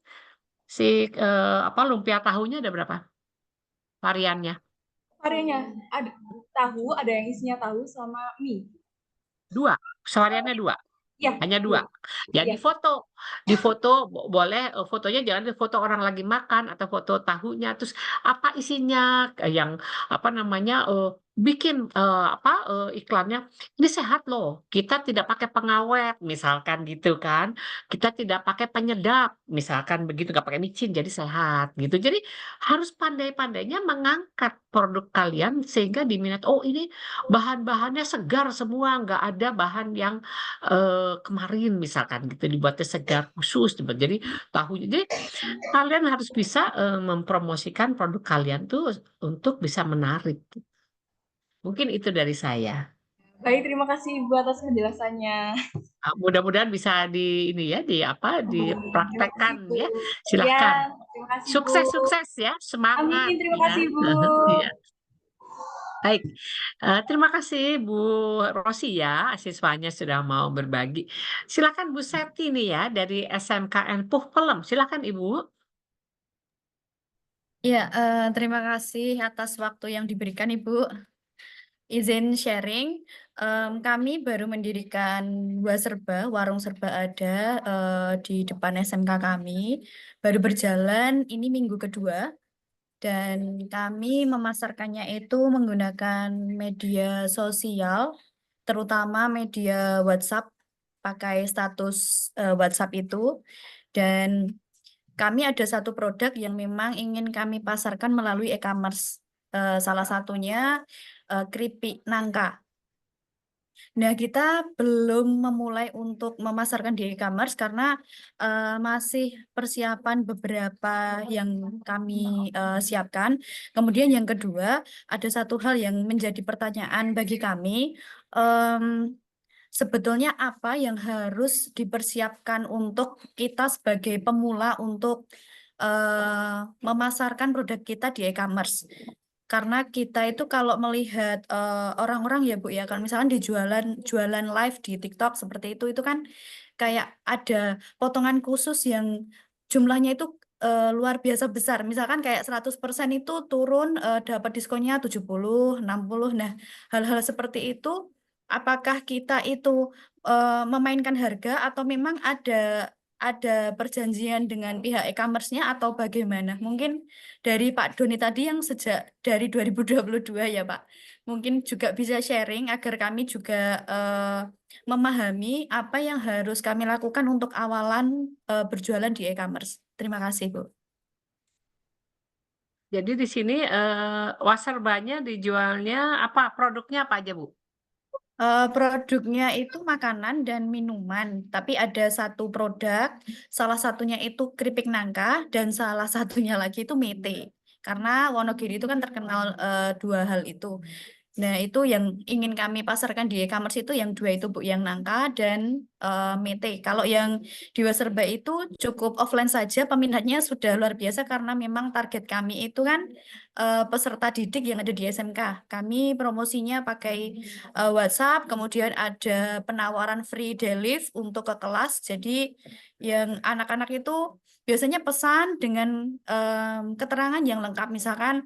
Lumpia tahunya ada berapa variannya? variannya ada tahu, ada yang isinya tahu sama mie. 2, variannya 2. Iya, Hanya 2. Ya iya. difoto boleh, fotonya jangan foto orang lagi makan atau foto tahunya, terus apa isinya, yang apa namanya, bikin iklannya, "Ini sehat loh, kita tidak pakai pengawet," misalkan gitu kan. "Kita tidak pakai penyedap," misalkan begitu, nggak pakai micin, jadi sehat gitu. Jadi harus pandai-pandainya mengangkat produk kalian sehingga diminati, "Oh ini bahan-bahannya segar semua, nggak ada bahan yang kemarin," misalkan gitu, dibuatnya segar khusus dibuat. Jadi jadi kalian harus bisa mempromosikan produk kalian tuh untuk bisa menarik. Mungkin itu dari saya. Baik, terima kasih Ibu atas penjelasannya. Mudah-mudahan bisa Terima kasih dipraktekkan Bu. ya. Ya, Silahkan. terima kasih Bu. Sukses ya, semangat Amin, terima ya. kasih Bu. Iya. Baik, terima kasih Bu Rosi ya, siswanya sudah mau berbagi. Silakan Bu Seti nih ya, dari SMKN Puh Pelem, silakan Ibu. Ya, terima kasih atas waktu yang diberikan Ibu. Izin sharing, kami baru mendirikan warung serba ada di depan SMK kami. Baru berjalan ini minggu kedua. Dan kami memasarkannya itu menggunakan media sosial, terutama media WhatsApp, pakai status WhatsApp itu. Dan kami ada satu produk yang memang ingin kami pasarkan melalui e-commerce. Salah satunya keripik nangka. Nah, kita belum memulai untuk memasarkan di e-commerce karena masih persiapan beberapa yang kami siapkan. Kemudian yang kedua, ada satu hal yang menjadi pertanyaan bagi kami. Sebetulnya apa yang harus dipersiapkan untuk kita sebagai pemula untuk memasarkan produk kita di e-commerce? Karena kita itu kalau melihat orang-orang ya Bu ya, kalau misalkan di jualan live di TikTok seperti itu kan kayak ada potongan khusus yang jumlahnya itu luar biasa besar. Misalkan kayak 100% itu turun dapat diskonnya 70, 60. Nah, hal-hal seperti itu apakah kita itu memainkan harga atau memang ada perjanjian dengan pihak e-commerce-nya atau bagaimana? Mungkin dari Pak Doni tadi yang sejak dari 2022 ya Pak, mungkin juga bisa sharing agar kami juga memahami apa yang harus kami lakukan untuk awalan berjualan di e-commerce. Terima kasih Bu. Jadi di sini Wasserba-nya dijualnya apa? Produknya apa aja, Bu? Produknya itu makanan dan minuman, tapi ada satu produk, salah satunya itu keripik nangka dan salah satunya lagi itu mete. Karena Wonogiri itu kan terkenal dua hal itu. Nah, itu yang ingin kami pasarkan di e-commerce itu yang dua itu Bu, yang nangka dan mete. Kalau yang di Wasserba itu cukup offline saja, peminatnya sudah luar biasa karena memang target kami itu kan peserta didik yang ada di SMK. Kami promosinya pakai WhatsApp, kemudian ada penawaran free delivery untuk ke kelas. Jadi yang anak-anak itu biasanya pesan dengan keterangan yang lengkap, misalkan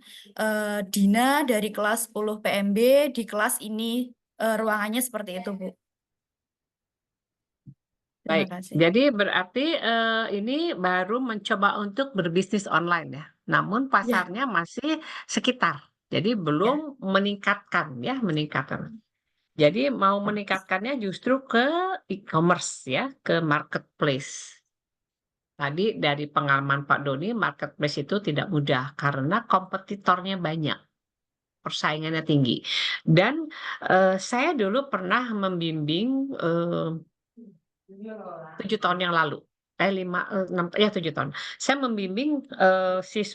Dina dari kelas 10 PMB di kelas ini ruangannya seperti itu, Bu. Terima Baik, kasih. jadi berarti ini baru mencoba untuk berbisnis online ya. Namun Ya, pasarnya masih sekitar. Jadi ya. belum meningkatkan ya, meningkatkan. Jadi mau meningkatkannya justru ke e-commerce ya, ke marketplace. Tadi dari pengalaman Pak Doni, marketplace itu tidak mudah karena kompetitornya banyak, persaingannya tinggi. Dan saya dulu pernah membimbing 7 tahun yang lalu. 7 tahun. Saya membimbing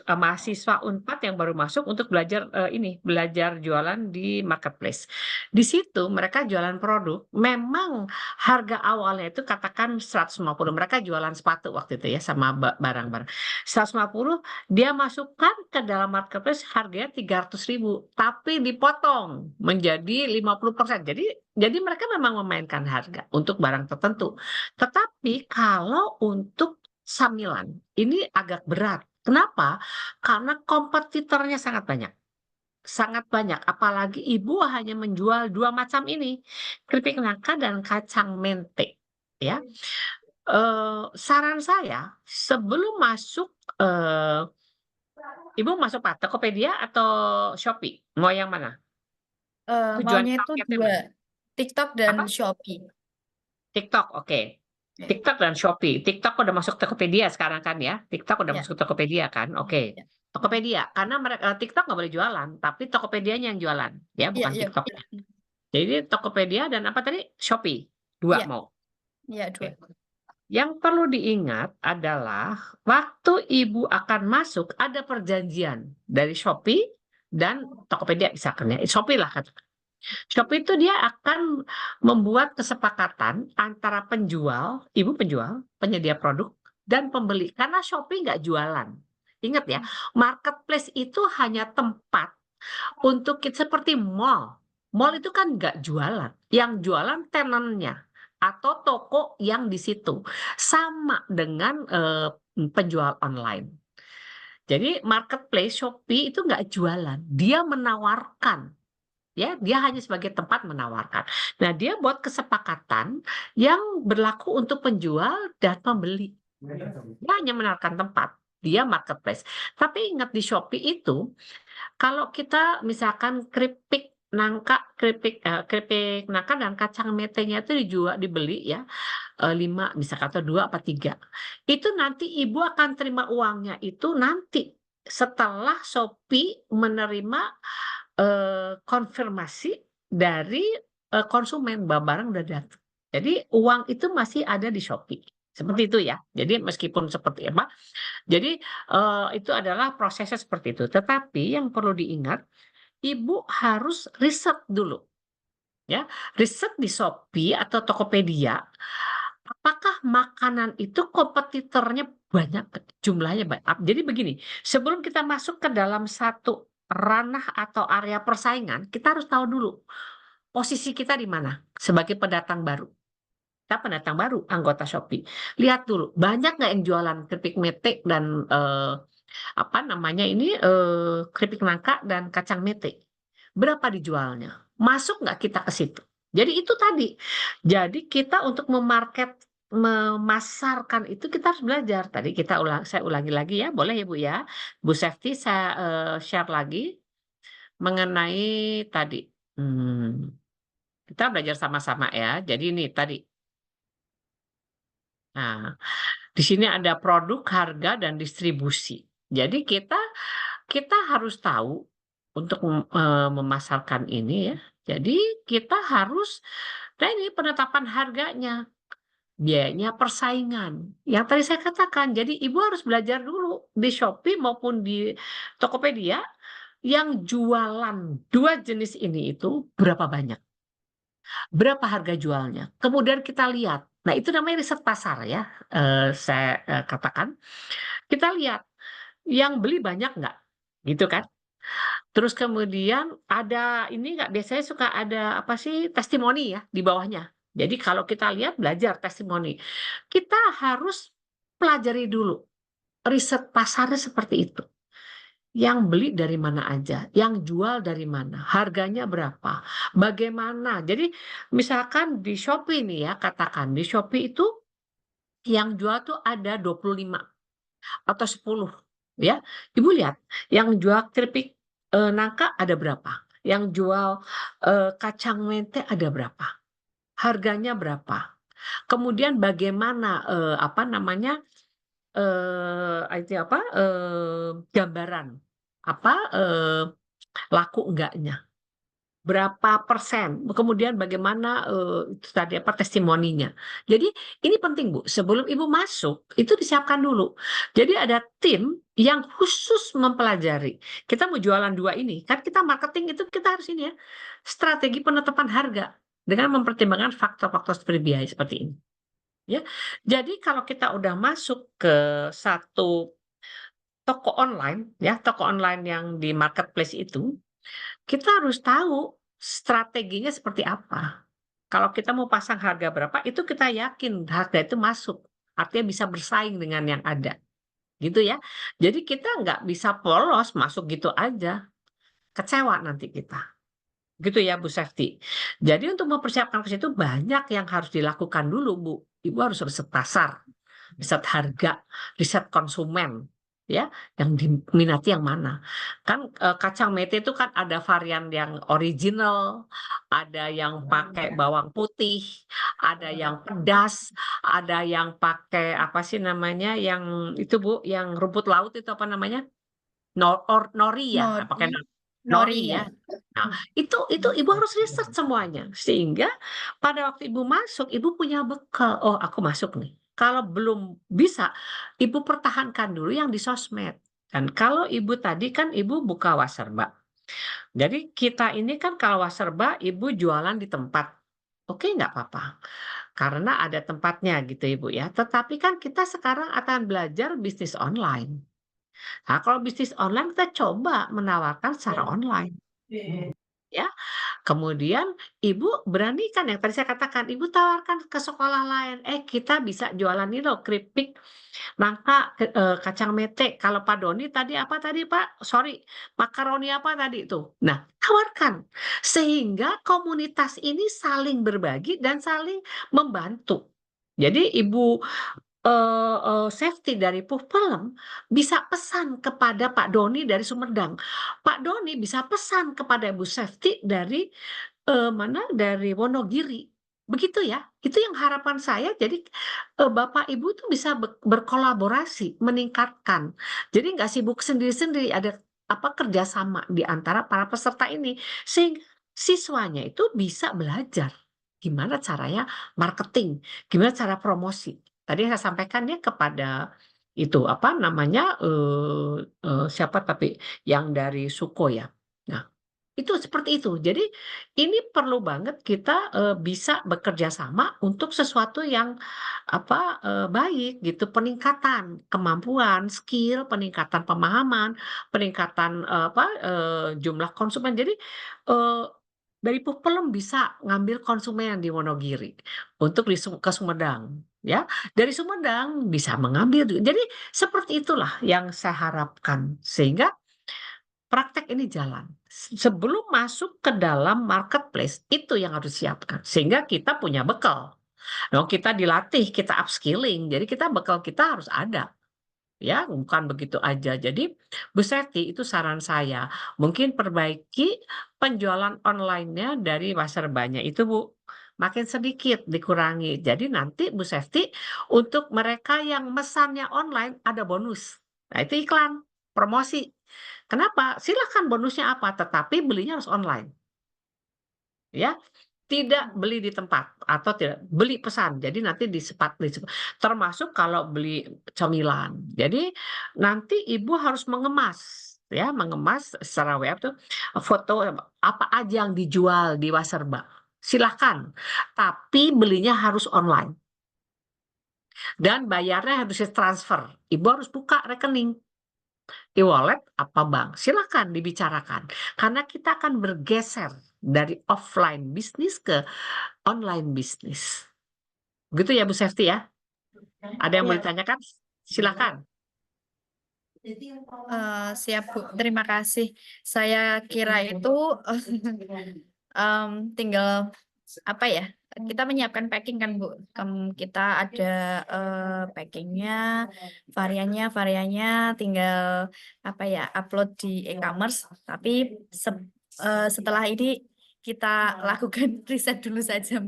mahasiswa Unpad yang baru masuk untuk belajar belajar jualan di marketplace. Di situ mereka jualan produk, memang harga awalnya itu katakan 150. Mereka jualan sepatu waktu itu ya sama barang-barang. 150 dia masukkan ke dalam marketplace harganya 300.000, tapi dipotong menjadi 50%. Jadi mereka memang memainkan harga untuk barang tertentu. Tetapi kalau untuk samilan ini agak berat. Kenapa? Karena kompetitornya sangat banyak. Sangat banyak, apalagi ibu hanya menjual 2 macam ini, keripik nangka dan kacang mente, ya. Saran saya sebelum masuk, ibu masuk apa? Tokopedia atau Shopee? Mau yang mana? Tujuan Maunya itu targetnya dua, mana? TikTok dan Apa? Shopee. TikTok, oke. Ya, TikTok dan Shopee. TikTok udah masuk Tokopedia sekarang kan ya? TikTok udah ya, masuk Tokopedia kan? Oke. ya. Tokopedia, karena mereka TikTok nggak boleh jualan, tapi Tokopedianya yang jualan, ya Iya, bukan iya, TikTok. Jadi Tokopedia dan apa tadi? Shopee. 2 iya, mau. iya, dua. Oke. Yang perlu diingat adalah waktu ibu akan masuk ada perjanjian dari Shopee dan Tokopedia misalkan ya. Shopee lah katakan. Shopee itu dia akan membuat kesepakatan antara penjual, ibu penjual, penyedia produk, dan pembeli. Karena Shopee nggak jualan. Ingat ya, marketplace itu hanya tempat untuk seperti mall. Mall itu kan nggak jualan. Yang jualan tenannya atau toko yang di situ. Sama dengan penjual online. Jadi marketplace Shopee itu nggak jualan. Dia menawarkan. Ya, dia hanya sebagai tempat menawarkan. Nah, dia buat kesepakatan yang berlaku untuk penjual dan pembeli. Dia hanya menawarkan tempat. dia marketplace. Tapi ingat di Shopee itu, kalau kita misalkan keripik nangka dan kacang metenya itu dibeli ya, 5 misalkan atau 2 apa 3. Itu nanti ibu akan terima uangnya itu nanti setelah Shopee menerima konfirmasi dari konsumen bahwa barang udah datang. Jadi uang itu masih ada di Shopee. Seperti itu ya. Jadi meskipun seperti apa, jadi itu adalah prosesnya seperti itu. Tetapi yang perlu diingat, ibu harus riset dulu. Ya, riset di Shopee atau Tokopedia, apakah makanan itu kompetitornya banyak, jumlahnya banyak. Jadi begini, sebelum kita masuk ke dalam satu ranah atau area persaingan, kita harus tahu dulu posisi kita di mana sebagai pendatang baru. Kita pendatang baru, anggota Shopee. Lihat dulu, banyak nggak yang jualan keripik mete dan apa namanya ini keripik nangka dan kacang mete? Berapa dijualnya? Masuk nggak kita ke situ? Jadi itu tadi. Jadi kita untuk memasarkan itu kita harus belajar. Tadi saya ulangi lagi ya, boleh ya Bu ya. Bu Safety saya share lagi mengenai tadi. Kita belajar sama-sama ya. Jadi ini tadi. Nah, di sini ada produk, harga, dan distribusi. Jadi kita harus tahu untuk memasarkan ini ya. Jadi kita harus, nah ini penetapan harganya, biayanya persaingan. Yang tadi saya katakan, jadi ibu harus belajar dulu di Shopee maupun di Tokopedia yang jualan 2 jenis ini itu berapa banyak. Berapa harga jualnya. Kemudian kita lihat, nah itu namanya riset pasar ya, saya katakan. Kita lihat, yang beli banyak nggak? Gitu kan. Terus kemudian ada ini nggak, biasanya suka ada apa sih, testimoni ya di bawahnya. Jadi kalau kita lihat belajar testimoni, kita harus pelajari dulu riset pasarnya seperti itu. Yang beli dari mana aja, yang jual dari mana, harganya berapa, bagaimana. Jadi misalkan di Shopee nih ya, katakan di Shopee itu yang jual tuh ada 25 atau 10 ya. Ibu lihat, yang jual keripik nangka ada berapa, yang jual kacang mente ada berapa, harganya berapa, kemudian bagaimana apa namanya itu apa gambaran apa laku enggaknya, berapa persen, kemudian bagaimana itu tadi apa testimoninya. Jadi ini penting Bu, sebelum ibu masuk itu disiapkan dulu. Jadi ada tim yang khusus mempelajari. Kita mau jualan 2 ini, kan kita marketing itu kita harus ini ya, strategi penetapan harga dengan mempertimbangkan faktor-faktor seperti biaya seperti ini. Ya, jadi kalau kita udah masuk ke satu toko online, ya toko online yang di marketplace itu, kita harus tahu strateginya seperti apa. Kalau kita mau pasang harga berapa, itu kita yakin harga itu masuk, artinya bisa bersaing dengan yang ada, gitu ya. Jadi kita nggak bisa polos masuk gitu aja, kecewa nanti kita. Gitu ya Bu Safety. Jadi untuk mempersiapkan ke situ banyak yang harus dilakukan dulu Bu. Ibu harus riset pasar, riset harga, riset konsumen, ya, yang diminati yang mana. Kan kacang mete itu kan ada varian yang original, ada yang pakai bawang putih, ada yang pedas, ada yang pakai apa sih namanya yang itu Bu, yang rumput laut itu apa namanya? Nori ya, Nori, pakai nori nori ya. ya. Nah, itu ibu harus riset semuanya sehingga pada waktu ibu masuk ibu punya bekal. Oh, aku masuk nih. Kalau belum bisa, ibu pertahankan dulu yang di sosmed. Dan kalau ibu tadi kan ibu buka Waserba. Jadi kita ini kan kalau Waserba ibu jualan di tempat. Oke, nggak apa-apa. Karena ada tempatnya gitu ibu ya. Tetapi kan kita sekarang akan belajar bisnis online. Nah, kalau bisnis online kita coba menawarkan secara online. Ya, kemudian ibu beranikan yang tadi saya katakan, ibu tawarkan ke sekolah lain, kita bisa jualan ini loh keripik nangka kacang mete. Kalau Pak Doni tadi apa tadi Pak? Sorry, makaroni apa tadi itu? Nah, tawarkan sehingga komunitas ini saling berbagi dan saling membantu. Jadi ibu Safety dari Pupelem bisa pesan kepada Pak Doni dari Sumedang. Pak Doni bisa pesan kepada Ibu Safety dari dari Wonogiri. Begitu ya. Itu yang harapan saya. Jadi Bapak Ibu tuh bisa berkolaborasi, meningkatkan. Jadi nggak sibuk sendiri-sendiri. Ada kerjasama di antara para peserta ini sehingga siswanya itu bisa belajar gimana caranya marketing, gimana cara promosi. Tadi saya sampaikan ya kepada itu siapa tapi yang dari Suko ya. Nah, itu seperti itu. Jadi ini perlu banget kita bisa bekerja sama untuk sesuatu yang baik gitu, peningkatan kemampuan, skill, peningkatan pemahaman, peningkatan jumlah konsumen. Jadi eh, dari Pupelem bisa ngambil konsumen di Wonogiri untuk ke Sumedang, ya. Dari Sumedang bisa mengambil. Jadi seperti itulah yang saya harapkan sehingga praktek ini jalan. Sebelum masuk ke dalam marketplace, itu yang harus disiapkan. Sehingga kita punya bekal. Nah, kita dilatih, kita upskilling. Jadi bekal kita harus ada. Ya, bukan begitu aja. Jadi, Bu Seti, itu saran saya. Mungkin perbaiki penjualan online-nya dari Wasserbanya itu, Bu. Makin sedikit dikurangi. Jadi nanti Bu Seti, untuk mereka yang mesannya online ada bonus. Nah, itu iklan, promosi. Kenapa? Silahkan bonusnya apa, tetapi belinya harus online. Ya, tidak beli di tempat atau tidak beli pesan. Jadi nanti termasuk kalau beli cemilan. Jadi nanti Ibu harus mengemas secara web tuh foto apa aja yang dijual di Wasserba. Silahkan, tapi belinya harus online. Dan bayarnya harus transfer. Ibu harus buka rekening. E-wallet apa bank? Silakan dibicarakan. Karena kita akan bergeser dari offline bisnis ke online bisnis. Begitu ya Bu Sefti ya? Ada yang mau ditanyakan? Silakan. Siap Bu, terima kasih. Saya kira itu tinggal apa ya? Kita menyiapkan packing kan Bu. Kita ada packingnya, variannya, tinggal upload di e-commerce. Tapi setelah ini kita lakukan riset dulu saja.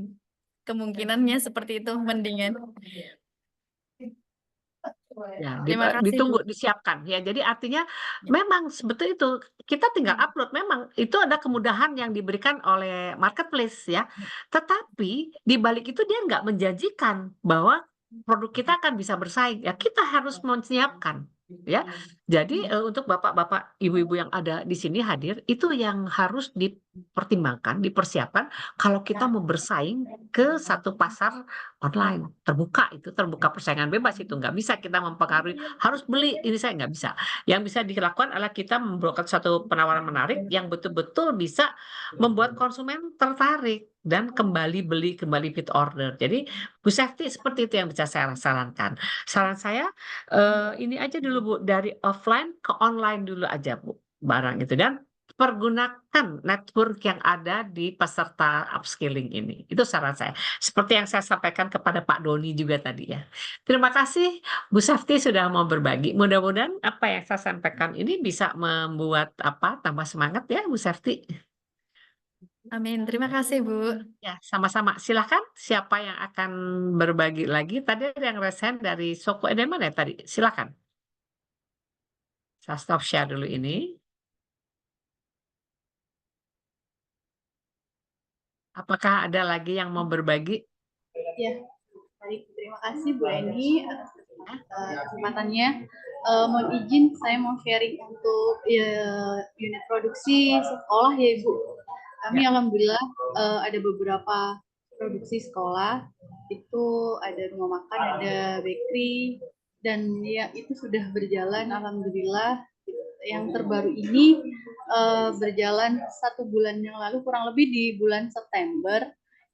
Kemungkinannya seperti itu mendingan. Ya, Terima kasih, ditunggu, Bu. disiapkan ya. Jadi artinya memang sebetulnya itu kita tinggal upload. Memang itu ada kemudahan yang diberikan oleh marketplace ya. Tetapi di balik itu dia nggak menjanjikan bahwa produk kita akan bisa bersaing. Ya kita harus menyiapkan ya. Jadi untuk bapak-bapak, ibu-ibu yang ada di sini hadir itu yang harus dipertimbangkan, dipersiapkan kalau kita mau bersaing ke satu pasar online terbuka persaingan bebas itu nggak bisa kita mempengaruhi harus beli ini saya nggak bisa. Yang bisa dilakukan adalah kita memberikan satu penawaran menarik yang betul-betul bisa membuat konsumen tertarik dan kembali beli, kembali fit order. Jadi Bu Sefti seperti itu yang bisa saya sarankan. Saran saya ini aja dulu Bu, dari offline ke online dulu aja Bu barang itu, dan pergunakan network yang ada di peserta upskilling ini. Itu saran saya. Seperti yang saya sampaikan kepada Pak Doni juga tadi ya. Terima kasih Bu Safti sudah mau berbagi. Mudah-mudahan apa yang saya sampaikan ini bisa membuat tambah semangat ya Bu Safti. Amin. Terima kasih, Bu. Ya, sama-sama. Silahkan siapa yang akan berbagi lagi. Tadi ada yang resen dari Soko Edeman ya tadi. Silahkan. Saya stop share dulu ini. Apakah ada lagi yang mau berbagi? Ya, baik. Terima kasih Bu Eni atas kesempatannya. Mohon izin saya mau sharing untuk unit produksi sekolah ya Ibu. Kami alhamdulillah ada beberapa produksi sekolah. Itu ada rumah makan, ada bakery, dan ya itu sudah berjalan alhamdulillah. Yang terbaru ini berjalan 1 bulan yang lalu, kurang lebih di bulan September.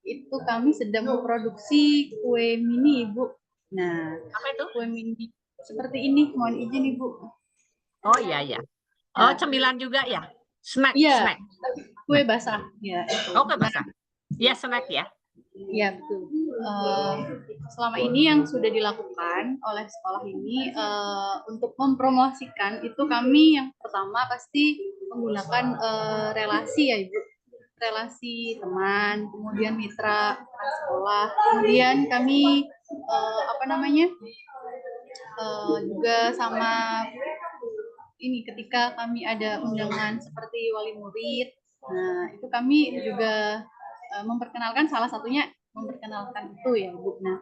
Itu kami sedang memproduksi kue mini, Ibu. Nah, Apa itu? kue mini seperti ini, mohon izin Ibu. Oh iya ya. Oh, cemilan juga ya? Snack, Iya, snack. kue basah. Ya, Oh, kue basah. Iya, snack ya. Iya, betul. eh, selama ini yang sudah dilakukan oleh sekolah ini untuk mempromosikan itu kami yang pertama pasti menggunakan relasi ya Ibu, relasi teman, kemudian mitra sekolah, kemudian kami juga sama ini ketika kami ada undangan seperti wali murid, nah itu kami juga memperkenalkan salah satunya memperkenalkan itu ya Bu. Nah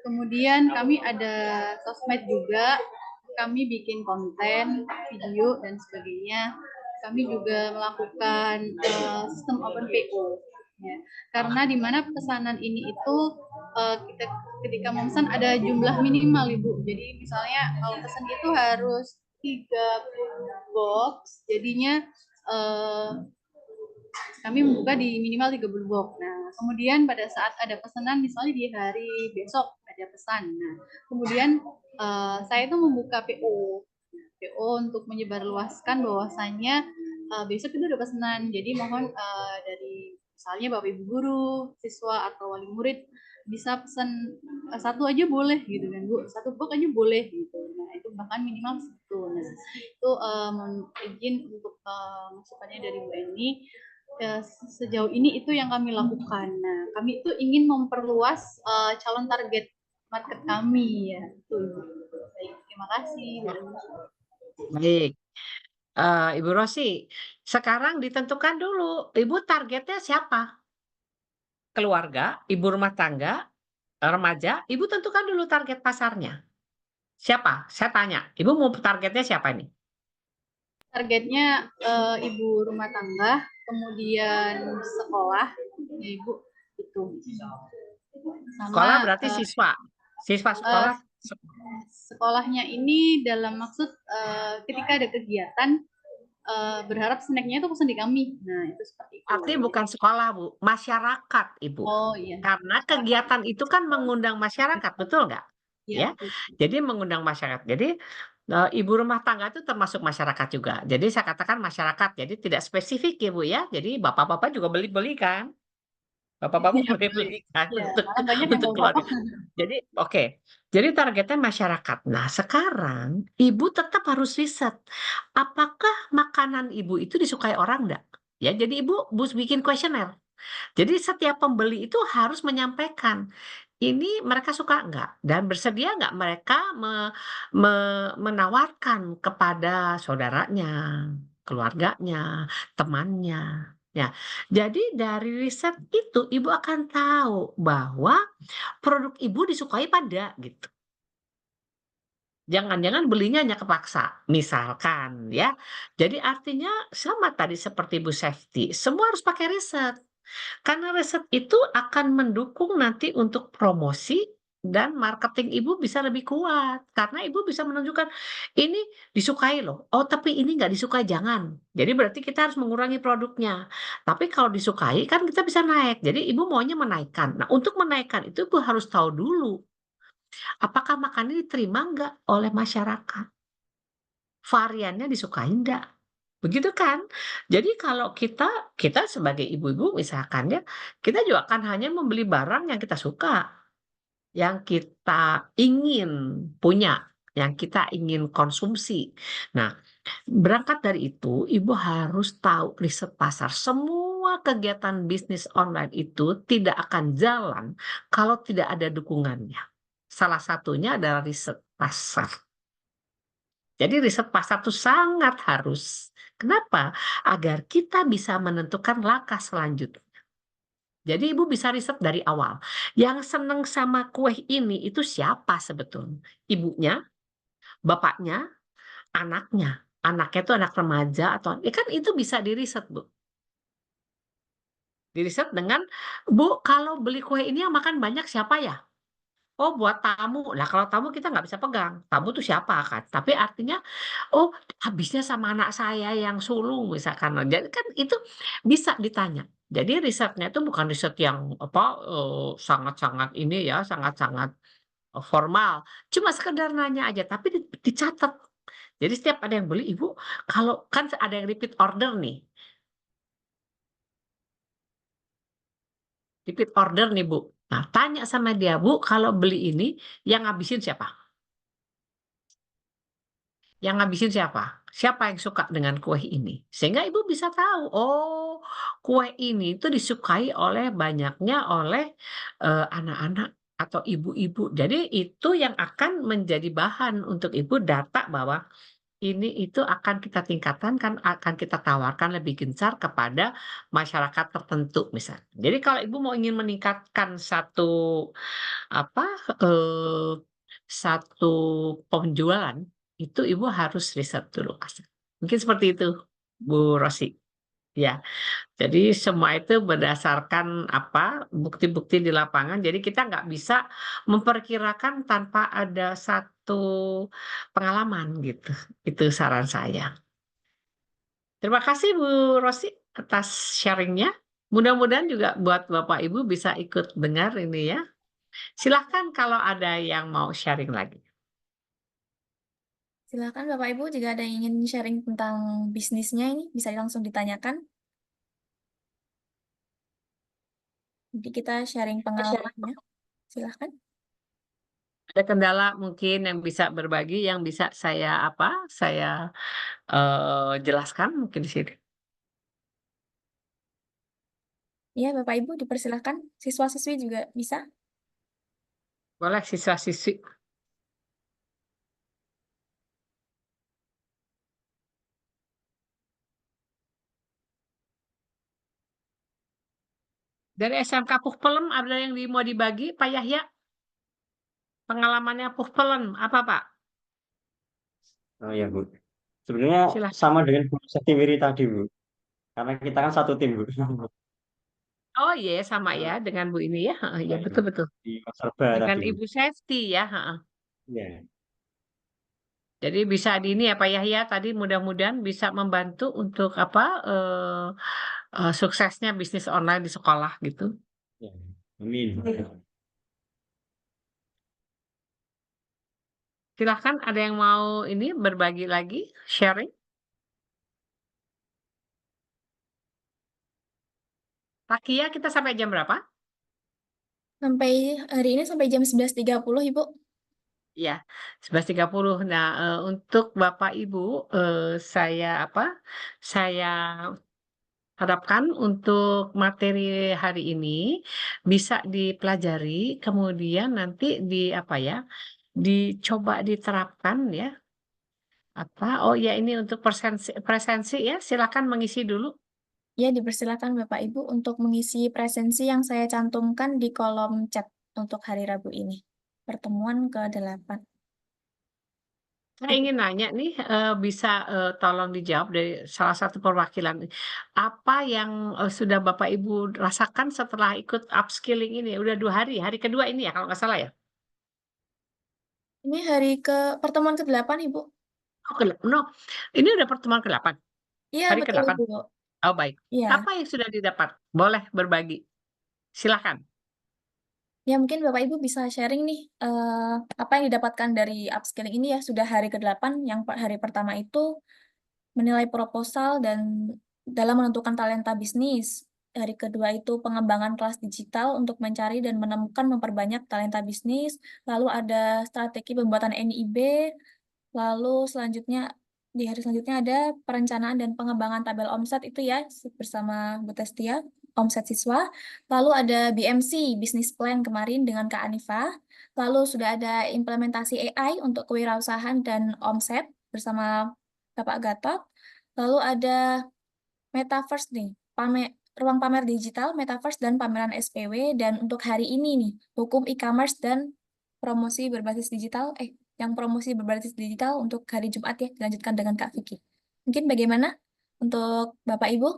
kemudian kami ada sosmed juga, kami bikin konten, video dan sebagainya. Kami juga melakukan sistem open PO. Ya. Karena di mana pesanan ini itu kita ketika memesan ada jumlah minimal Ibu. Jadi misalnya kalau pesan itu harus 30 box, jadinya kami membuka di minimal 30 box. Nah, kemudian pada saat ada pesanan, misalnya di hari besok ada pesan. Nah, kemudian saya itu membuka PO untuk menyebarluaskan bahwasannya besok itu ada pesanan. Jadi mohon dari misalnya Bapak Ibu guru, siswa atau wali murid bisa pesan satu aja boleh gitu kan Bu, satu box aja boleh gitu. Nah itu bahkan minimal segitu. Nah itu mohon izin untuk masukannya dari Bu Eni. Sejauh ini itu yang kami lakukan. Nah kami itu ingin memperluas calon target market kami ya. Itu Ibu. Baik, terima kasih Bu Eni. Baik. Ibu Rosi, sekarang ditentukan dulu, Ibu targetnya siapa? Keluarga, ibu rumah tangga, remaja, Ibu tentukan dulu target pasarnya. Siapa? Saya tanya, Ibu mau targetnya siapa nih? Targetnya ibu rumah tangga, kemudian sekolah, ya Ibu, itu. Sekolah Sama berarti siswa. Siswa sekolah. sekolahnya ini dalam maksud ketika ada kegiatan berharap snacknya itu pesan di kami. Nah, itu seperti itu. Artinya bukan sekolah, Bu, masyarakat, Ibu. Oh iya. Karena kegiatan itu kan mengundang masyarakat, betul nggak? Ya. Jadi mengundang masyarakat. Jadi ibu rumah tangga itu termasuk masyarakat juga. Jadi saya katakan masyarakat. Jadi tidak spesifik ya Bu ya. Jadi bapak-bapak juga beli-beli kan? Bapak-bapak Ya, beli-beli kan ya, untuk, banyak yang untuk keluarga. Jadi oke. Jadi targetnya masyarakat. Nah sekarang ibu tetap harus riset. Apakah makanan ibu itu disukai orang enggak? Ya, jadi ibu bikin kuesioner. Jadi setiap pembeli itu harus menyampaikan, ini mereka suka enggak dan bersedia enggak mereka menawarkan kepada saudaranya, keluarganya, temannya. Ya, jadi dari riset itu ibu akan tahu bahwa produk ibu disukai pada gitu. Jangan-jangan belinya hanya kepaksa, misalkan ya. Jadi artinya sama tadi seperti Bu Safety, semua harus pakai riset. Karena riset itu akan mendukung nanti untuk promosi dan marketing ibu bisa lebih kuat. Karena ibu bisa menunjukkan, ini disukai loh, oh tapi ini nggak disukai jangan. Jadi berarti kita harus mengurangi produknya. Tapi kalau disukai kan kita bisa naik. Jadi ibu maunya menaikkan. Nah untuk menaikkan itu ibu harus tahu dulu, apakah makan ini diterima nggak oleh masyarakat? Variannya disukai nggak? Begitu kan? Jadi kalau kita sebagai ibu-ibu misalkan ya, kita juga akan hanya membeli barang yang kita suka, yang kita ingin punya, yang kita ingin konsumsi. Nah, berangkat dari itu, ibu harus tahu riset pasar. Semua kegiatan bisnis online itu tidak akan jalan kalau tidak ada dukungannya. Salah satunya adalah riset pasar. Jadi riset pasar itu sangat harus. Kenapa? Agar kita bisa menentukan langkah selanjutnya. Jadi ibu bisa riset dari awal. Yang seneng sama kue ini itu siapa sebetulnya? Ibunya, bapaknya, anaknya. Anaknya itu anak remaja atau ya kan itu bisa diriset, Bu. Diriset dengan, Bu, kalau beli kue ini yang makan banyak siapa ya? Oh buat tamu. Lah kalau tamu kita nggak bisa pegang, tamu tuh siapa kan. Tapi artinya, oh habisnya sama anak saya yang sulung misalkan. Nah, jadi kan itu bisa ditanya. Jadi risetnya itu bukan riset yang apa, sangat-sangat ini ya, sangat-sangat, formal. Cuma sekedar nanya aja, tapi dicatat. Jadi setiap ada yang beli, "Ibu kalau" kan ada yang repeat order nih. Repeat order nih Bu. Nah, tanya sama dia, Bu, kalau beli ini yang ngabisin siapa? Yang ngabisin siapa? Siapa yang suka dengan kue ini? Sehingga ibu bisa tahu, oh, kue ini itu disukai oleh banyaknya oleh anak-anak atau ibu-ibu. Jadi itu yang akan menjadi bahan untuk ibu data bahwa ini itu akan kita tingkatkan, kan akan kita tawarkan lebih gencar kepada masyarakat tertentu misalnya. Jadi kalau ibu mau ingin meningkatkan apa, eee, satu penjualan, itu ibu harus riset dulu, mungkin seperti itu, Bu Rosi. Ya, jadi semua itu berdasarkan apa, bukti-bukti di lapangan, jadi kita nggak bisa memperkirakan tanpa ada satu pengalaman gitu, itu saran saya. Terima kasih Bu Rosi atas sharing-nya. Mudah-mudahan juga buat Bapak Ibu bisa ikut dengar ini ya. Silahkan kalau ada yang mau sharing lagi. Silakan Bapak Ibu jika ada yang ingin sharing tentang bisnisnya ini bisa langsung ditanyakan. Jadi kita sharing pengalamannya. Silakan. Ada kendala mungkin yang bisa berbagi, yang bisa saya jelaskan mungkin di sini. Iya, Bapak Ibu dipersilakan. Siswa-siswi juga bisa. Boleh siswa-siswi. Dari SMK Puhpelem ada yang mau dibagi, Pak Yahya? Pengalamannya Puhpelem, apa Pak? Oh ya Bu, sebenarnya Silahkan. sama dengan Bu Setiwiri tadi Bu, karena kita kan satu tim Bu. Oh iya, sama ya dengan Bu ini ya. Heeh, ya betul-betul. Di Serba Dengan tadi Bu. Ibu Sesti ya. Heeh. Ya, Jadi bisa di ini ya Pak Yahya tadi mudah-mudahan bisa membantu untuk suksesnya bisnis online di sekolah gitu. ya. Amin. Silahkan ada yang mau ini berbagi lagi, sharing. Takia kita sampai jam berapa? Sampai hari ini sampai jam 11.30, Ibu. Ya, 11.30. Nah, untuk Bapak Ibu, saya harapkan untuk materi hari ini bisa dipelajari, kemudian nanti dicoba diterapkan ya. Oh ya ini untuk presensi ya, silakan mengisi dulu. Ya, dipersilakan Bapak Ibu untuk mengisi presensi yang saya cantumkan di kolom chat untuk hari Rabu ini. Pertemuan ke-8. Saya ingin nanya nih, bisa tolong dijawab dari salah satu perwakilan. Apa yang sudah Bapak Ibu rasakan setelah ikut upskilling ini? Udah 2 hari, hari kedua ini ya kalau nggak salah ya? Ini pertemuan ke-8, Ibu. Oh, no, ini udah pertemuan ke-8, Iya, hari betul, ke-8. Ibu. Oh baik. Iya. Apa yang sudah didapat? Boleh berbagi. Silakan. Ya, mungkin Bapak Ibu bisa sharing nih, apa yang didapatkan dari upskilling ini ya, sudah hari ke-8, yang hari pertama itu menilai proposal dan dalam menentukan talenta bisnis. Hari kedua itu pengembangan kelas digital untuk mencari dan menemukan memperbanyak talenta bisnis. Lalu ada strategi pembuatan NIB. Lalu di hari selanjutnya ada perencanaan dan pengembangan tabel omset itu ya bersama Bu Testia, omset siswa. Lalu ada BMC, Business Plan kemarin dengan Kak Anifa. Lalu sudah ada implementasi AI untuk kewirausahaan dan omset bersama Bapak Gatot. Lalu ada Metaverse nih, ruang pamer digital, Metaverse, dan pameran SPW. Dan untuk hari ini nih, hukum e-commerce dan promosi berbasis digital, yang promosi berbasis digital untuk hari Jumat ya, dilanjutkan dengan Kak Vicky. Mungkin bagaimana untuk Bapak Ibu?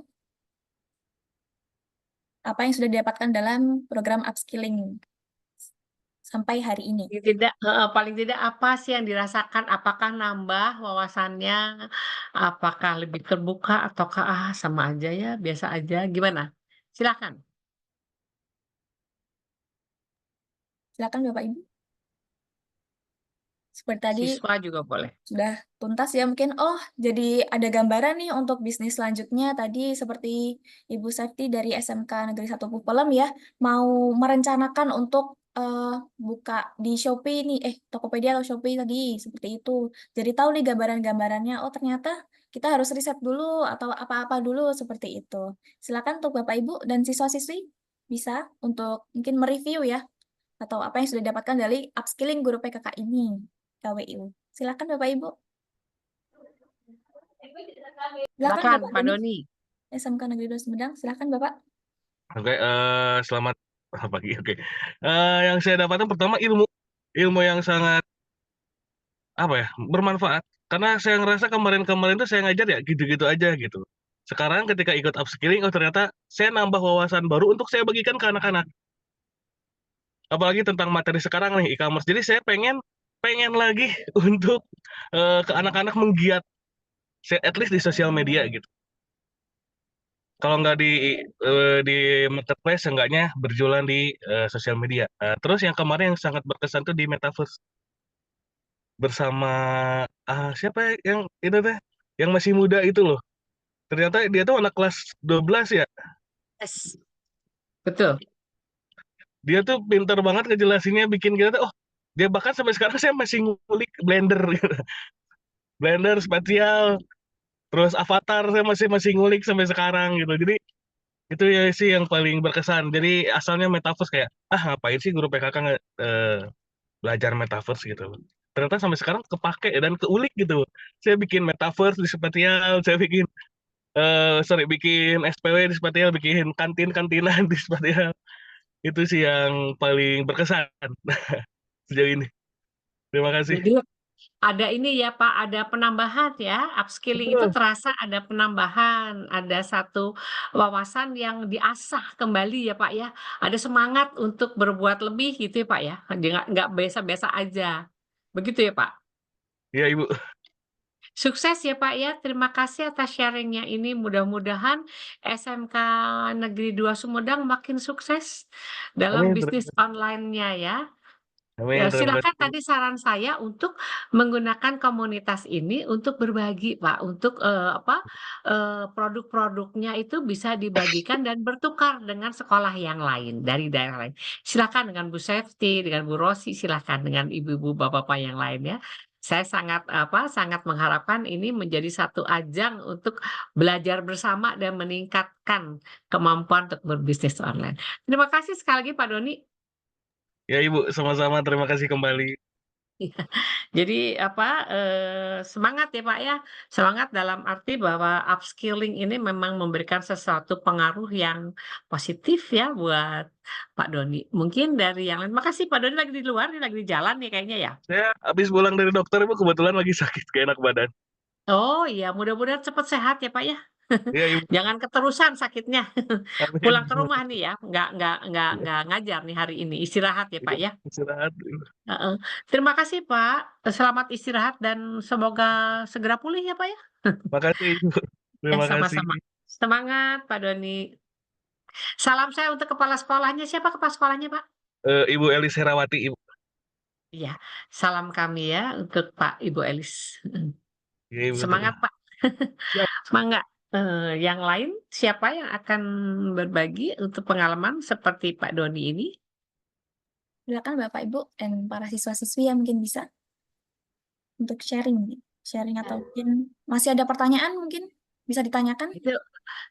Apa yang sudah didapatkan dalam program upskilling sampai hari ini? Paling tidak apa sih yang dirasakan? Apakah nambah wawasannya? Apakah lebih terbuka ataukah sama aja ya, biasa aja? Gimana? Silakan. Silakan Bapak Ibu. Seperti tadi Siswa juga boleh. sudah tuntas ya mungkin. Oh, jadi ada gambaran nih untuk bisnis selanjutnya. Tadi seperti Ibu Septi dari SMK Negeri 1 Pupelem ya, mau merencanakan untuk buka di Shopee nih, Tokopedia atau Shopee tadi, seperti itu. Jadi tahu nih gambaran-gambarannya, oh ternyata kita harus riset dulu atau apa-apa dulu seperti itu. Silakan untuk Bapak Ibu dan siswa-siswi bisa untuk mungkin mereview ya, atau apa yang sudah didapatkan dari upskilling guru PKK ini, KWU. Silakan Bapak Ibu. Silakan Silakan Bapak Pak Doni, Doni. SMK Negeri 2 Sumedang. Silakan Bapak. Oke, selamat pagi. Oke. Yang saya dapatkan pertama ilmu yang sangat apa ya, bermanfaat. Karena saya ngerasa kemarin-kemarin tuh saya ngajar ya gitu-gitu aja gitu. Sekarang ketika ikut upskilling, oh ternyata saya nambah wawasan baru untuk saya bagikan ke anak-anak. Apalagi tentang materi sekarang nih e-commerce. Jadi saya pengen pengen lagi untuk ke anak-anak menggiat, at least di sosial media gitu. Kalau nggak di marketplace, seenggaknya berjualan di sosial media. Terus yang kemarin yang sangat berkesan tuh di Metaverse bersama siapa ya yang itu teh yang masih muda itu loh. Ternyata dia tuh anak kelas 12 ya. Yes. Betul. Dia tuh pinter banget ngejelasinnya, bikin kita tuh, oh dia bahkan sampai sekarang saya masih ngulik Blender gitu. Blender spasial, terus Avatar saya masih masih ngulik sampai sekarang gitu. Jadi itu ya sih yang paling berkesan. Jadi asalnya Metaverse kayak ngapain sih guru PKK belajar Metaverse gitu. Ternyata sampai sekarang kepake dan keulik gitu. Saya bikin Metaverse di spasial, saya bikin bikin SPW di spasial, bikin kantin-kantinan di spasial. Itu sih yang paling berkesan sejauh ini. Terima kasih. Jadi ada ini ya Pak, ada penambahan ya, upskilling itu Betul. terasa ada penambahan, ada satu wawasan yang diasah kembali ya Pak ya, ada semangat untuk berbuat lebih gitu ya Pak ya, nggak biasa-biasa aja, begitu ya Pak? Iya Ibu. Sukses ya Pak ya, terima kasih atas sharing-nya ini, mudah-mudahan SMK Negeri 2 Sumedang makin sukses dalam Amin. bisnis online-nya ya. Amin. Terima Silakan kasih. tadi saran saya untuk menggunakan komunitas ini untuk berbagi, Pak, untuk, produk-produknya itu bisa dibagikan dan bertukar dengan sekolah yang lain, dari daerah lain. Silakan dengan Bu Safety, dengan Bu Rosi, silakan dengan ibu-ibu, bapak-bapak yang lain ya. Saya sangat, sangat mengharapkan ini menjadi satu ajang untuk belajar bersama dan meningkatkan kemampuan untuk berbisnis online. Terima kasih sekali lagi Pak Doni. Ya Ibu, sama-sama terima kasih kembali. Jadi semangat ya Pak ya, semangat dalam arti bahwa upskilling ini memang memberikan sesuatu pengaruh yang positif ya buat Pak Doni. Mungkin dari yang lain, makasih Pak Doni lagi di luar nih, lagi di jalan nih kayaknya ya? Saya habis pulang dari dokter Ibu, kebetulan lagi sakit, gak enak badan. Oh iya, mudah-mudahan cepat sehat ya Pak ya. Iya Ibu. Jangan keterusan sakitnya. Amin. Pulang ke rumah nih ya, nggak ngajar nih hari ini, istirahat ya Pak ya? Istirahat. Heeh. Terima kasih Pak, selamat istirahat dan semoga segera pulih ya Pak ya? Makasih Ibu. Ya, Terima kasih. sama-sama. Semangat Pak Doni. Salam saya untuk kepala sekolahnya. Siapa kepala sekolahnya, Pak? Ibu Elis Herawati Ibu. Iya, salam kami ya untuk Pak Ibu Elis. Iya Ibu. Semangat, Pak. Siap. Semangat. Yang lain siapa yang akan berbagi untuk pengalaman seperti Pak Doni ini? Silakan Bapak Ibu dan para siswa-siswi yang mungkin bisa untuk sharing atau mungkin masih ada pertanyaan mungkin bisa ditanyakan. Itu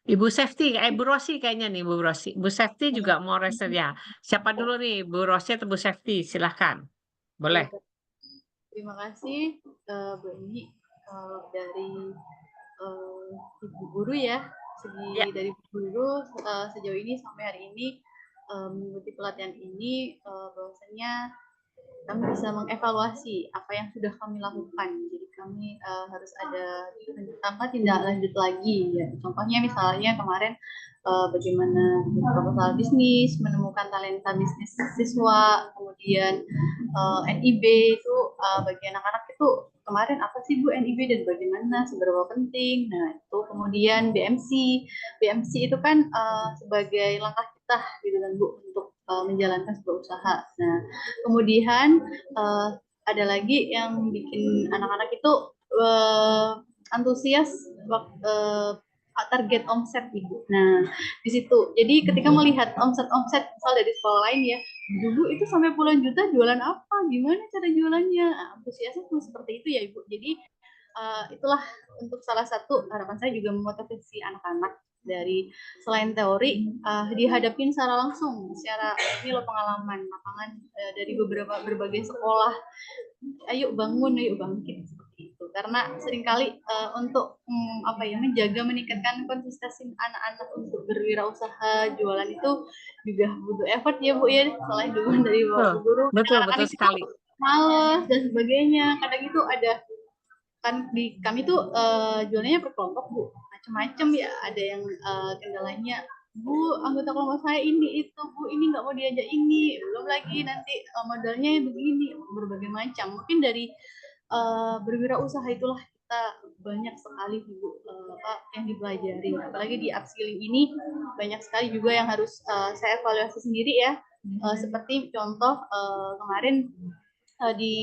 Ibu Safety, Bu Rosi kayaknya nih Bu Rosi. Bu Safety juga mau reset ya. Siapa dulu nih, Bu Rosi atau Bu Safety? Silahkan. Boleh. Terima kasih Bu Eni dari Ibu Guru ya. Dari Ibu Guru sejauh ini sampai hari ini mengikuti pelatihan ini bahwasanya kami bisa mengevaluasi apa yang sudah kami lakukan. Jadi kami harus ada tindak lanjut lagi. Ya. Contohnya misalnya kemarin bagaimana proposal bisnis, menemukan talenta bisnis siswa, kemudian NIB itu bagi anak-anak itu kemarin apa sih Bu NIB dan bagaimana, seberapa penting. Nah itu kemudian BMC itu kan sebagai langkah kita gitu kan Bu untuk menjalankan sebuah usaha. Nah kemudian ada lagi yang bikin anak-anak itu antusias target omset Ibu. Nah, di situ. Jadi ketika melihat omset-omset misal dari sekolah lain ya, dulu itu sampai puluhan juta jualan apa? Gimana cara jualannya? Antusiasnya cuma seperti itu ya Ibu. Jadi itulah untuk salah satu harapan saya juga memotivasi anak-anak dari selain teori dihadapin secara langsung, secara ini loh pengalaman lapangan dari berbagai sekolah. Ayo bangun, ayo bangkit seperti itu. Karena seringkali untuk menjaga meningkatkan konsistensi anak-anak untuk berwirausaha jualan itu juga butuh effort ya Bu ya, selain dukungan dari Bapak Guru. Betul Anak-anak itu sekali. males dan sebagainya. Kadang itu ada kan di kami tuh jualannya per kelompok Bu, macam-macam ya. Ada yang kendalanya, Bu, anggota kelompok saya ini itu, Bu, ini nggak mau diajak ini, belum lagi nanti modalnya begini, berbagai macam. Mungkin dari berwirausaha itulah kita banyak sekali Bu yang dipelajari. Apalagi di upskilling ini banyak sekali juga yang harus saya evaluasi sendiri ya. Seperti contoh kemarin di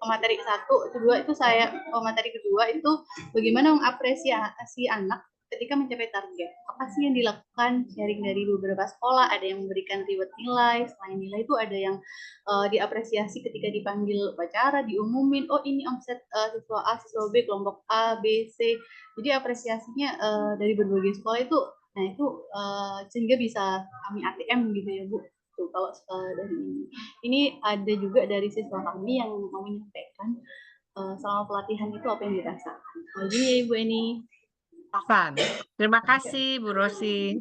pemateri 1, kedua itu saya pemateri kedua itu bagaimana mengapresiasi anak ketika mencapai target. Apa sih yang dilakukan? Sharing dari beberapa sekolah, ada yang memberikan reward nilai, selain nilai itu ada yang diapresiasi ketika dipanggil upacara, diumumin, oh ini omset siswa A, siswa B, kelompok A, B, C. Jadi apresiasinya dari berbagai sekolah itu, nah itu sehingga bisa kami ATM gitu ya Bu. Tuh, kalau dari ini ada juga dari siswa kami yang mau menyampaikan selama pelatihan itu apa yang dirasakan. Gini ya Ibu Eni. Terima kasih Bu Rosi.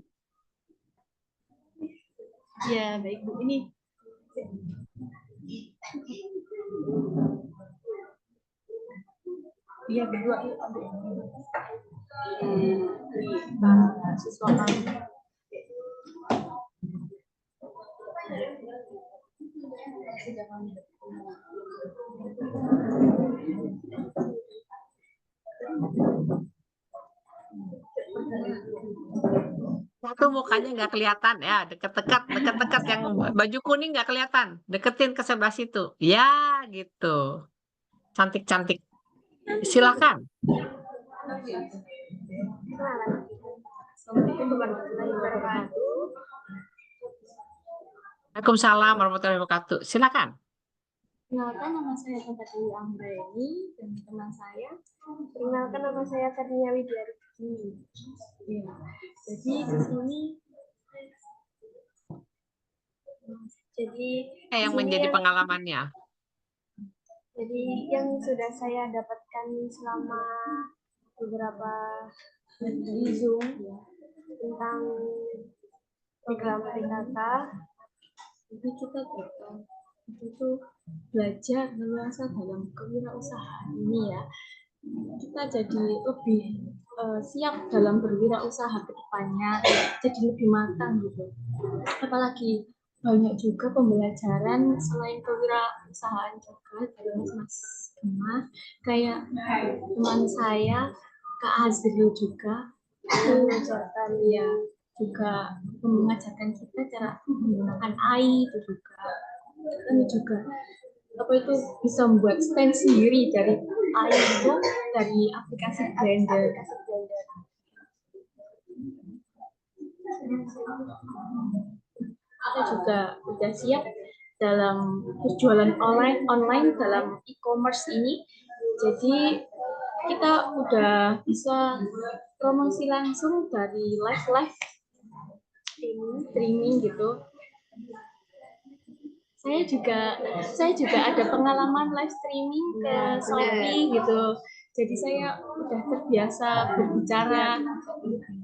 Ya baik Bu, ini iya berdua di siswa kami. Satu mukanya nggak kelihatan ya, deket-deket yang baju kuning nggak kelihatan, deketin ke sebelah situ, ya gitu, cantik-cantik. Silakan. Assalamualaikum warahmatullahi wabarakatuh. Waalaikumsalam warahmatullahi wabarakatuh. Silakan. Perkenalkan, nama saya Dewi Anggraini dan teman saya. Perkenalkan, nama saya Karnia Widyarti. Ya, jadi di sini Yang menjadi pengalamannya. Jadi yang sudah saya dapatkan selama beberapa di Zoom ya, tentang program PKK, jadi kita itu belajar leluasa dalam kewirausahaan ini ya. Kita jadi lebih siap dalam berwirausaha ke depannya, jadi lebih matang gitu. Apalagi banyak juga pembelajaran selain kewirausahaan juga dari Mas Gemma, kayak teman saya Kak Azril juga mengajarkan ya, juga mengajarkan kita cara menggunakan AI itu juga. Kami juga bisa membuat stand sendiri dari AI itu, dari aplikasi Blender. Kita juga sudah siap dalam berjualan online dalam e-commerce ini. Jadi kita udah bisa promosi langsung dari live streaming gitu. Saya juga ada pengalaman live streaming ke Shopee gitu. Jadi saya udah terbiasa berbicara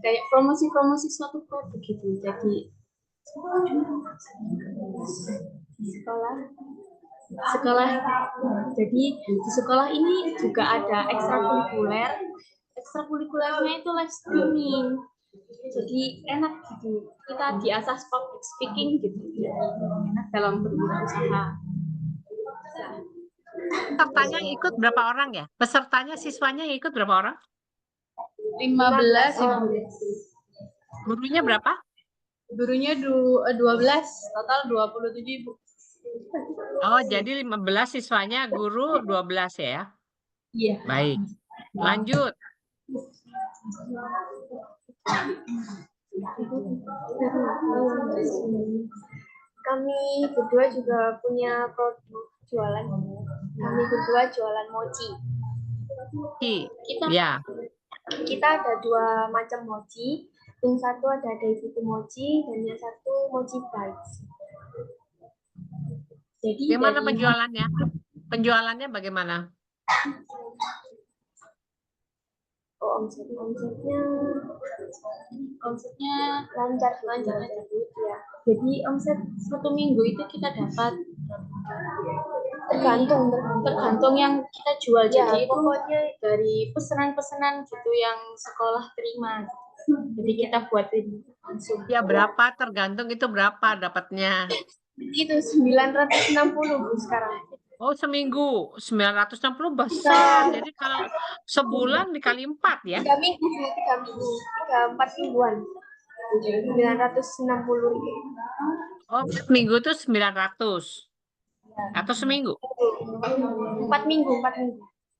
kayak promosi suatu produk gitu. Jadi sekolah jadi di sekolah ini juga ada ekstrakurikulernya itu live streaming, jadi enak gitu, kita diasah public speaking gitu, enak dalam berwirausaha. Pesertanya ikut berapa orang ya? Pesertanya, siswanya ikut berapa orang? 15 Ibu. Gurunya berapa? Gurunya 12, total 27 Ibu. Oh, jadi 15 siswanya, guru 12 ya? Iya. Baik. Lanjut. Kami berdua juga punya produk jualan. Kami berdua jualan mochi. Kita Ya. kita ada 2 macam mochi. Yang satu ada Daifuku mochi dan yang satu mochi bites. Jadi Bagaimana dari penjualannya? Penjualannya bagaimana? omsetnya lancar ya. Jadi omset 1 minggu itu kita dapat tergantung yang kita jual. Jadi itu dari pesanan-pesanan gitu yang sekolah terima. Jadi kita buatin langsung. Ya berapa tergantung itu berapa dapatnya? Itu 960 Bu sekarang. Oh, seminggu 960 besar. Jadi kalau sebulan dikali 4 ya? 3 minggu, 4 mingguan. 960 ribu. Oh, minggu tuh 900 atau seminggu? 4 minggu.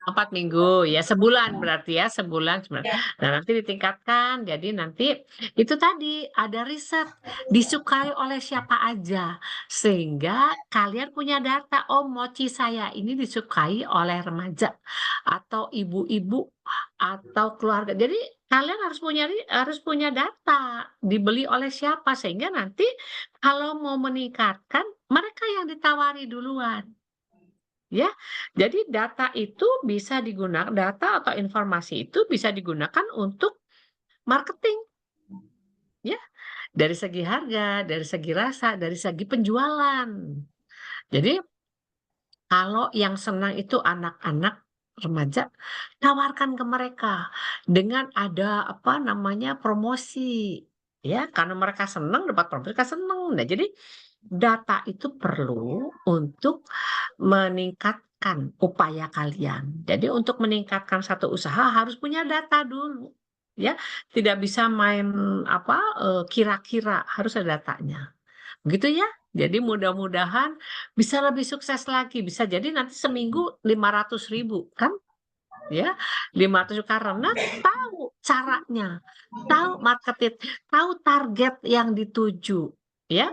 4 minggu ya, sebulan berarti ya, sebulan. Nah, nanti ditingkatkan. Jadi nanti itu tadi ada riset disukai oleh siapa aja, sehingga kalian punya data. Oh, mochi saya ini disukai oleh remaja atau ibu-ibu atau keluarga. Jadi kalian harus punya data dibeli oleh siapa, sehingga nanti kalau mau meningkatkan mereka yang ditawari duluan. Ya, jadi data itu bisa digunakan, data atau informasi itu bisa digunakan untuk marketing, ya, dari segi harga, dari segi rasa, dari segi penjualan. Jadi kalau yang senang itu anak-anak remaja, tawarkan ke mereka dengan ada apa namanya promosi, ya, karena mereka senang dapat promosi, mereka senang. Nah, jadi data itu perlu untuk meningkatkan upaya kalian. Jadi untuk meningkatkan satu usaha harus punya data dulu, ya. Tidak bisa main apa kira-kira, harus ada datanya. Begitu ya. Jadi mudah-mudahan bisa lebih sukses lagi. Bisa jadi nanti seminggu 500.000 kan? Ya, 500 karena tahu caranya, tahu market, tahu target yang dituju, ya,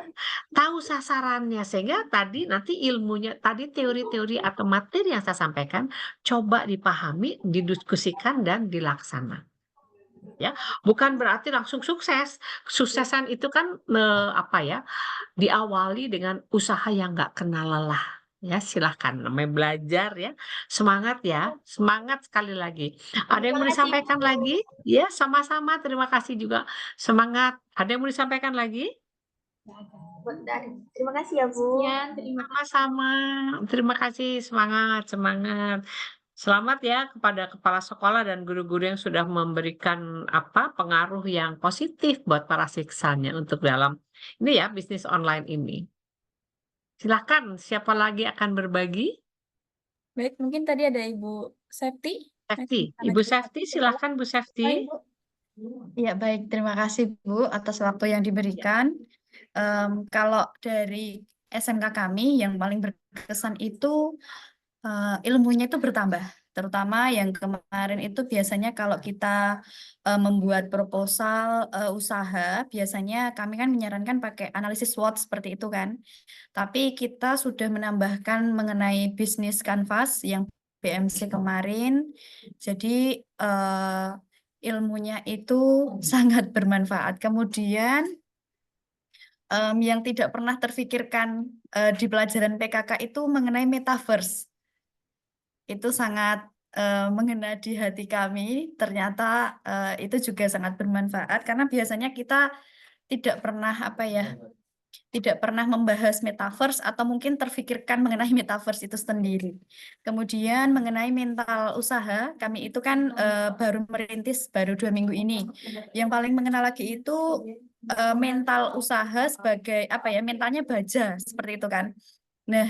tahu sasarannya, sehingga tadi nanti ilmunya, tadi teori-teori atau materi yang saya sampaikan coba dipahami, didiskusikan dan dilaksanakan. Ya, bukan berarti langsung sukses. Kesuksesan itu kan apa ya? Diawali dengan usaha yang nggak kenal lelah. Ya, silahkan namanya belajar ya. Semangat ya, semangat sekali lagi. Ada yang mau disampaikan lagi? Ya, sama-sama. Terima kasih juga. Semangat. Ada yang mau disampaikan lagi? Terima kasih ya Bu. Sama-sama. Terima kasih. Semangat, semangat. Selamat ya kepada kepala sekolah dan guru-guru yang sudah memberikan apa pengaruh yang positif buat para siswanya untuk dalam ini ya bisnis online ini. Silahkan, siapa lagi akan berbagi? Baik, mungkin tadi ada Ibu Septi. Safety, Ibu Safety, silahkan Bu Safety. Ya, baik. Terima kasih, Bu, atas waktu yang diberikan. Kalau dari SMK kami, yang paling berkesan itu ilmunya itu bertambah. Terutama yang kemarin itu biasanya kalau kita membuat proposal usaha, biasanya kami kan menyarankan pakai analisis SWOT seperti itu kan. Tapi kita sudah menambahkan mengenai bisnis canvas yang BMC kemarin. Jadi ilmunya itu sangat bermanfaat. Kemudian yang tidak pernah terfikirkan di pelajaran PKK itu mengenai metaverse. Itu sangat mengena di hati kami. Ternyata itu juga sangat bermanfaat karena biasanya kita tidak pernah tidak pernah membahas metaverse atau mungkin terfikirkan mengenai metaverse itu sendiri. Kemudian mengenai mental usaha, kami itu kan baru merintis baru 2 minggu ini. Yang paling mengenal lagi itu mental usaha sebagai mentalnya baja seperti itu kan. Nah,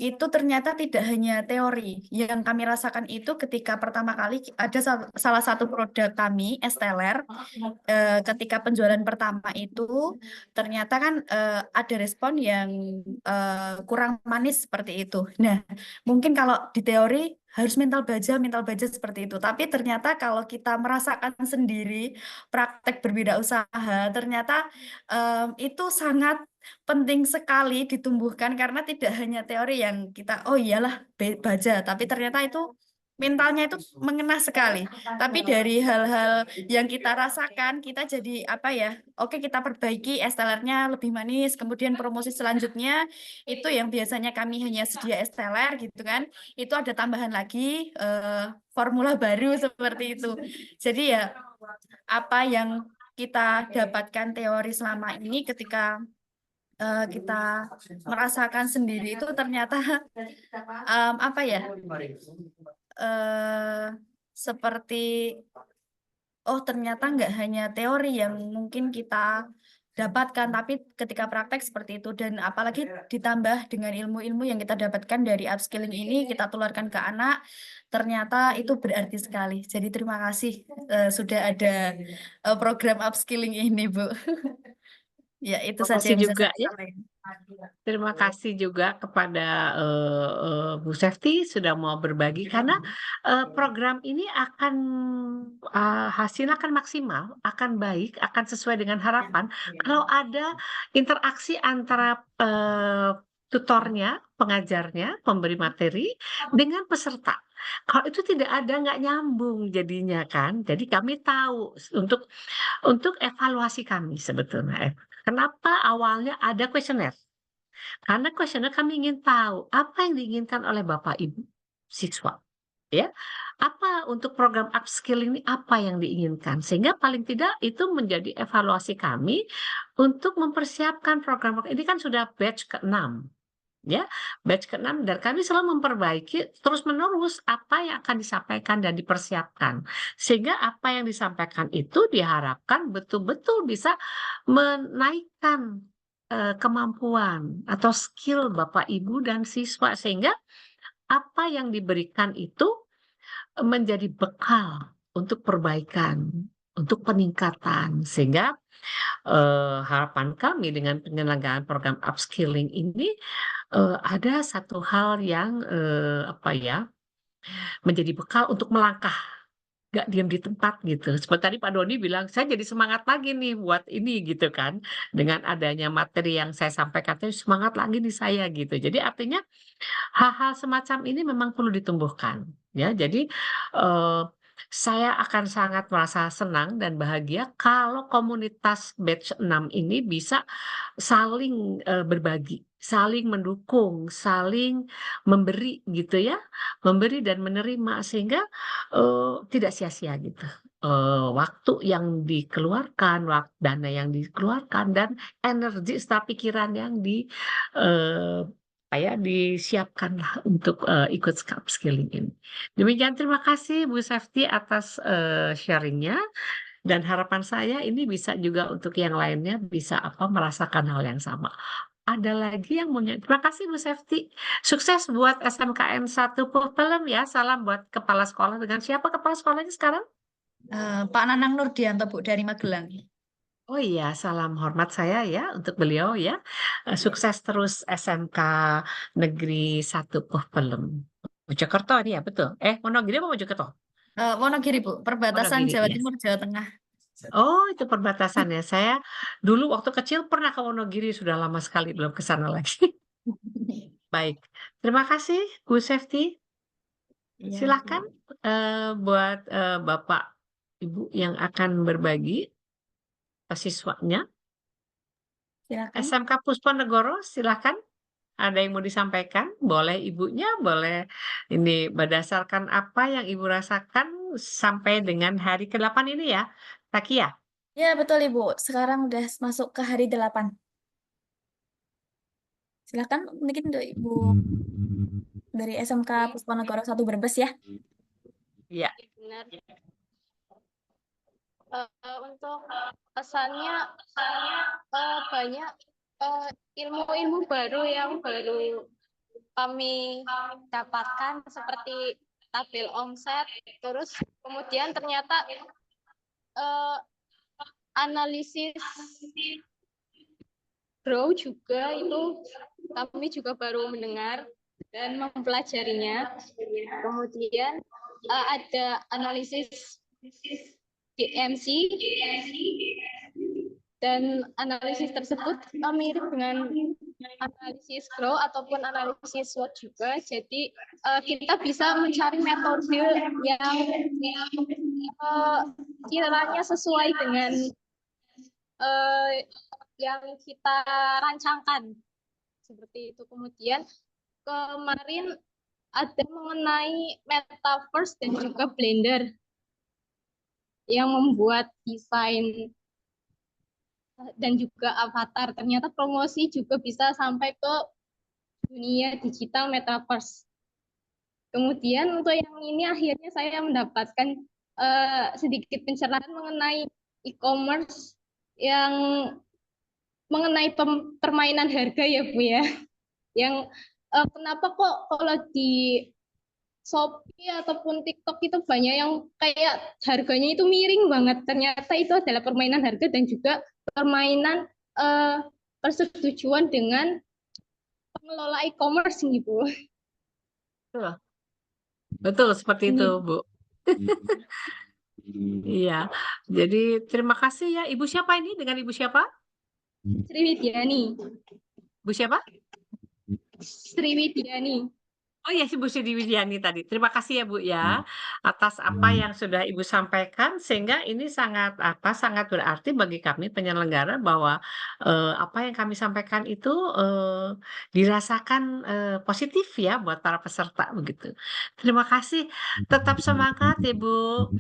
itu ternyata tidak hanya teori. Yang kami rasakan itu ketika pertama kali ada salah satu produk kami, Esteller, ketika penjualan pertama itu ternyata kan ada respon yang kurang manis seperti itu. Nah, mungkin kalau di teori harus mental baja seperti itu. Tapi ternyata kalau kita merasakan sendiri praktek berwirausaha, ternyata itu sangat penting sekali ditumbuhkan karena tidak hanya teori yang kita oh iyalah baja, tapi ternyata itu mentalnya itu mengena sekali. Tapi dari hal-hal yang kita rasakan, kita jadi apa ya? Oke, kita perbaiki estelernya lebih manis. Kemudian promosi selanjutnya itu yang biasanya kami hanya sedia esteler gitu kan, itu ada tambahan lagi formula baru seperti itu. Jadi ya apa yang kita dapatkan teori selama ini ketika kita merasakan sendiri itu ternyata apa ya seperti oh ternyata nggak hanya teori yang mungkin kita dapatkan, tapi ketika praktek seperti itu dan apalagi ditambah dengan ilmu-ilmu yang kita dapatkan dari upskilling ini kita tularkan ke anak, ternyata itu berarti sekali. Jadi terima kasih sudah ada program upskilling ini, Bu. Ya, itu Terima saja kasih yang bisa juga saya ya. sampaikan. Terima kasih juga kepada Bu Sefti sudah mau berbagi karena program ini akan hasilnya akan maksimal, akan baik, akan sesuai dengan harapan kalau ada interaksi antara tutornya, pengajarnya, pemberi materi dengan peserta. Kalau itu tidak ada nggak nyambung jadinya kan. Jadi kami tahu untuk evaluasi kami sebetulnya. Kenapa awalnya ada kuesioner? Karena kuesioner kami ingin tahu apa yang diinginkan oleh Bapak Ibu siswa, ya. Apa untuk program upskilling ini apa yang diinginkan? Sehingga paling tidak itu menjadi evaluasi kami untuk mempersiapkan program ini kan sudah batch ke-6, ya. Batch ke-6 dan kami selalu memperbaiki terus-menerus apa yang akan disampaikan dan dipersiapkan. Sehingga apa yang disampaikan itu diharapkan betul-betul bisa menaikkan kemampuan atau skill Bapak Ibu dan siswa sehingga apa yang diberikan itu menjadi bekal untuk perbaikan, untuk peningkatan sehingga harapan kami dengan penyelenggaraan program upskilling ini ada satu hal yang apa ya menjadi bekal untuk melangkah. Nggak diam di tempat gitu. Seperti tadi Pak Doni bilang, saya jadi semangat lagi nih buat ini gitu kan. Dengan adanya materi yang saya sampaikan tadi semangat lagi nih saya gitu. Jadi artinya hal-hal semacam ini memang perlu ditumbuhkan ya. Jadi saya akan sangat merasa senang dan bahagia kalau komunitas batch 6 ini bisa saling berbagi, saling mendukung, saling memberi gitu ya, memberi dan menerima sehingga tidak sia-sia gitu. Waktu yang dikeluarkan, dana yang dikeluarkan dan energi serta pikiran yang disiapkanlah untuk ikut upskilling ini. Demikian terima kasih Bu Sefti atas sharing-nya dan harapan saya ini bisa juga untuk yang lainnya bisa merasakan hal yang sama. Ada lagi yang mau terima kasih Bu Sefti. Sukses buat SMKN 1 Purpelem ya. Salam buat kepala sekolah. Dengan siapa kepala sekolahnya sekarang? Pak Nanang Nurdianto, Bu, dari Magelang. Oh iya, salam hormat saya ya untuk beliau ya. Sukses terus SMK Negeri 1 Purpelem. Mojokerto ini ya, betul. Wonogiri apa Mojokerto? Wonogiri, Bu, perbatasan Wonogiri Jawa ya. Timur, Jawa Tengah. Oh, itu perbatasan ya. Saya dulu waktu kecil pernah ke Wonogiri, sudah lama sekali belum ke sana lagi. Baik, terima kasih Bu Sefti. Iya, Silahkan buat Bapak Ibu yang akan berbagi ke siswanya. Silakan. SMK Pusponegoro, silahkan. Ada yang mau disampaikan? Boleh ibunya, boleh ini berdasarkan apa yang ibu rasakan sampai dengan hari ke-8 ini ya, Takia. Ya, betul Ibu. Sekarang udah masuk ke hari 8. Silakan mungkin untuk Ibu dari SMK Pusponegoro 1 Brebes ya. Iya. Benar. Untuk pesannya banyak ilmu-ilmu baru yang baru kami dapatkan seperti tabel omset, terus kemudian ternyata analisis grow juga itu kami juga baru mendengar dan mempelajarinya. Kemudian ada analisis DMC dan analisis tersebut mirip dengan analisis grow ataupun analisis SWOT juga. Jadi kita bisa mencari metode yang kiranya sesuai dengan yang kita rancangkan. Seperti itu. Kemudian kemarin ada mengenai Metaverse dan juga Blender yang membuat desain dan juga avatar. Ternyata promosi juga bisa sampai ke dunia digital Metaverse. Kemudian untuk yang ini akhirnya saya mendapatkan sedikit pencerahan mengenai e-commerce yang mengenai permainan harga ya Bu ya. Yang kenapa kok kalau di Shopee ataupun TikTok itu banyak yang kayak harganya itu miring banget. Ternyata itu adalah permainan harga dan juga permainan persetujuan dengan pengelola e-commerce gitu. Betul seperti itu, Bu. Iya. Jadi terima kasih ya. Ibu siapa ini? Dengan Ibu siapa? Sriwidiani. Bu siapa? Sriwidiani. Oh ya, Bu Siti Widiani tadi. Terima kasih ya Bu ya atas apa yang sudah Ibu sampaikan sehingga ini sangat sangat berarti bagi kami penyelenggara bahwa apa yang kami sampaikan itu dirasakan positif ya buat para peserta begitu. Terima kasih. Tetap semangat Ibu.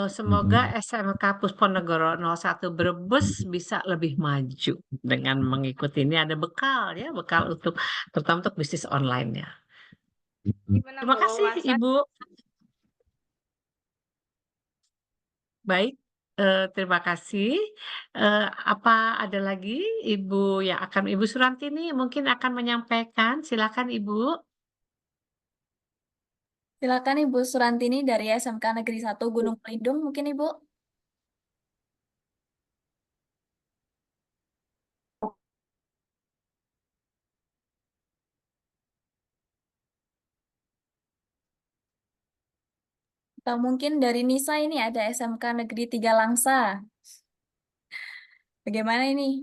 Semoga SMK Pusponegoro 01 Brebes bisa lebih maju dengan mengikuti ini ada bekal ya, bekal untuk terutama untuk bisnis online-nya. Terima kasih Ibu. Baik, terima kasih. Apa ada lagi Ibu yang akan Ibu Surantini mungkin akan menyampaikan? Silakan Ibu. Silakan Ibu Surantini dari SMK Negeri 1 Gunung Pelindung mungkin Ibu. Atau mungkin dari Nisa ini ada SMK Negeri 3 Langsa. Bagaimana ini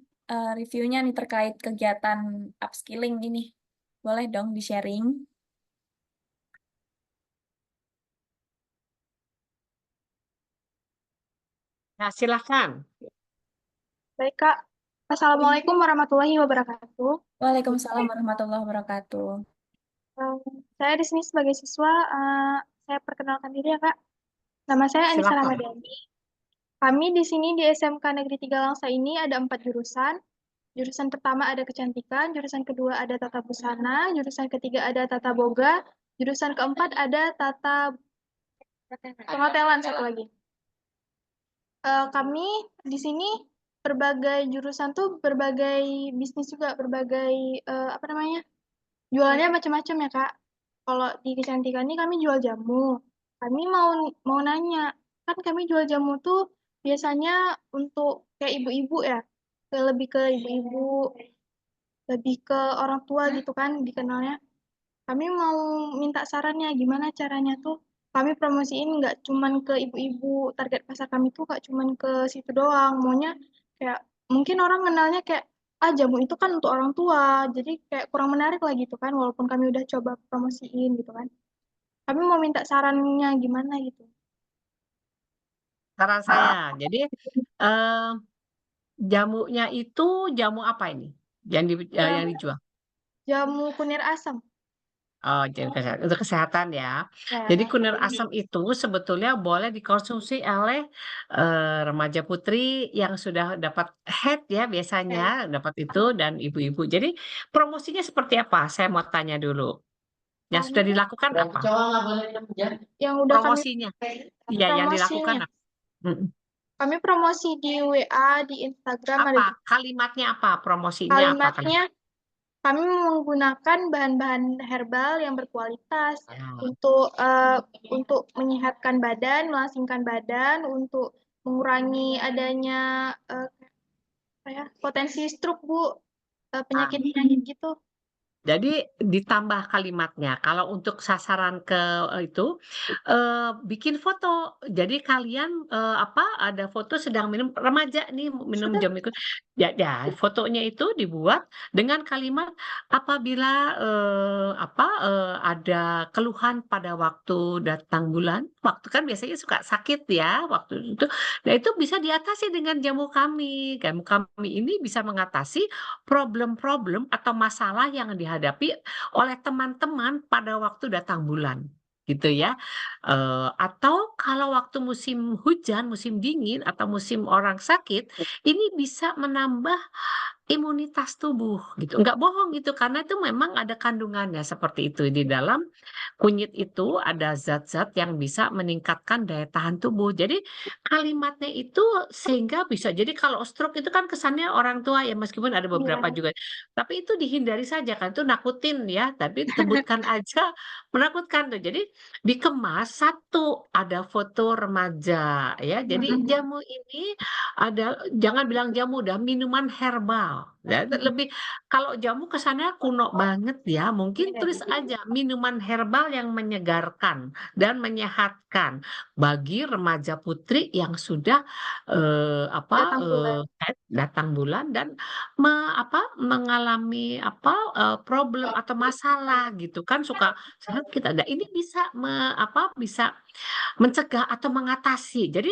reviewnya nih terkait kegiatan upskilling ini? Boleh dong di-sharing? Nah, silakan. Baik, Kak. Assalamualaikum warahmatullahi wabarakatuh. Waalaikumsalam warahmatullahi wabarakatuh. Saya di sini sebagai siswa, saya perkenalkan diri ya, Kak. Nama saya Anissa Silakan. Ramadhani. Kami di sini di SMK Negeri 3 Langsa ini ada 4 jurusan. Jurusan pertama ada kecantikan, jurusan kedua ada tata busana, jurusan ketiga ada tata boga, jurusan keempat ada tata perhotelan satu lagi. Kami di sini berbagai jurusan tuh berbagai bisnis juga, berbagai jualannya macam-macam ya Kak. Kalau di kecantikan ini kami jual jamu. Kami mau nanya, kan kami jual jamu tuh biasanya untuk kayak ibu-ibu ya, lebih ke ibu-ibu, lebih ke orang tua gitu kan dikenalnya. Kami mau minta sarannya gimana caranya tuh kami promosiin nggak cuman ke ibu-ibu, target pasar kami tuh nggak cuman ke situ doang, maunya kayak mungkin orang kenalnya kayak jamu itu kan untuk orang tua, jadi kayak kurang menarik lah gitu kan, walaupun kami udah coba promosiin gitu kan. Kami mau minta sarannya gimana gitu. Saran saya. Jadi jamunya itu jamu apa ini? Yang dijual? Jamu kunir asam. Oh, jadi untuk kesehatan ya. Jadi kunir asam itu sebetulnya boleh dikonsumsi oleh remaja putri yang sudah dapat head ya biasanya dapat itu dan ibu-ibu. Jadi promosinya seperti apa? Saya mau tanya dulu. Yang sudah dilakukan apa? Yang udah Promosinya. Iya, yang dilakukan promosinya. apa? Mm-mm. Kami promosi di WA, di Instagram ada Apa? Kalimatnya apa? Promosinya apa? kalimatnya kami menggunakan bahan-bahan herbal yang berkualitas Ah. untuk menyehatkan badan, melangsingkan badan, untuk mengurangi adanya potensi stroke, Bu, penyakit-penyakit gitu. Jadi ditambah kalimatnya, kalau untuk sasaran ke itu, bikin foto. Jadi kalian, ada foto sedang minum remaja nih minum jamu itu, ya fotonya itu dibuat dengan kalimat apabila, ada keluhan pada waktu datang bulan, waktu kan biasanya suka sakit ya waktu itu, nah itu bisa diatasi dengan jamu kami. Jamu kami ini bisa mengatasi problem-problem atau masalah yang dihadapi oleh teman-teman pada waktu datang bulan, gitu ya. Atau kalau waktu musim hujan, musim dingin, atau musim orang sakit, ini bisa menambah imunitas tubuh gitu. Nggak bohong gitu, karena itu memang ada kandungannya seperti itu. Di dalam kunyit itu ada zat-zat yang bisa meningkatkan daya tahan tubuh. Jadi kalimatnya itu sehingga bisa jadi kalau stroke itu kan kesannya orang tua ya, meskipun ada beberapa Iya. juga. Tapi itu dihindari saja kan, itu nakutin ya, tapi sebutkan aja menakutkan tuh. Jadi dikemas satu, ada foto remaja ya. Jadi jamu ini ada jangan bilang jamu dah, minuman herbal. Ya, lebih kalau jamu kesannya kuno banget ya, mungkin tulis aja minuman herbal yang menyegarkan dan menyehatkan bagi remaja putri yang sudah Datang bulan. datang bulan dan mengalami problem atau masalah gitu kan suka sakit ada. Ini bisa bisa mencegah atau mengatasi. Jadi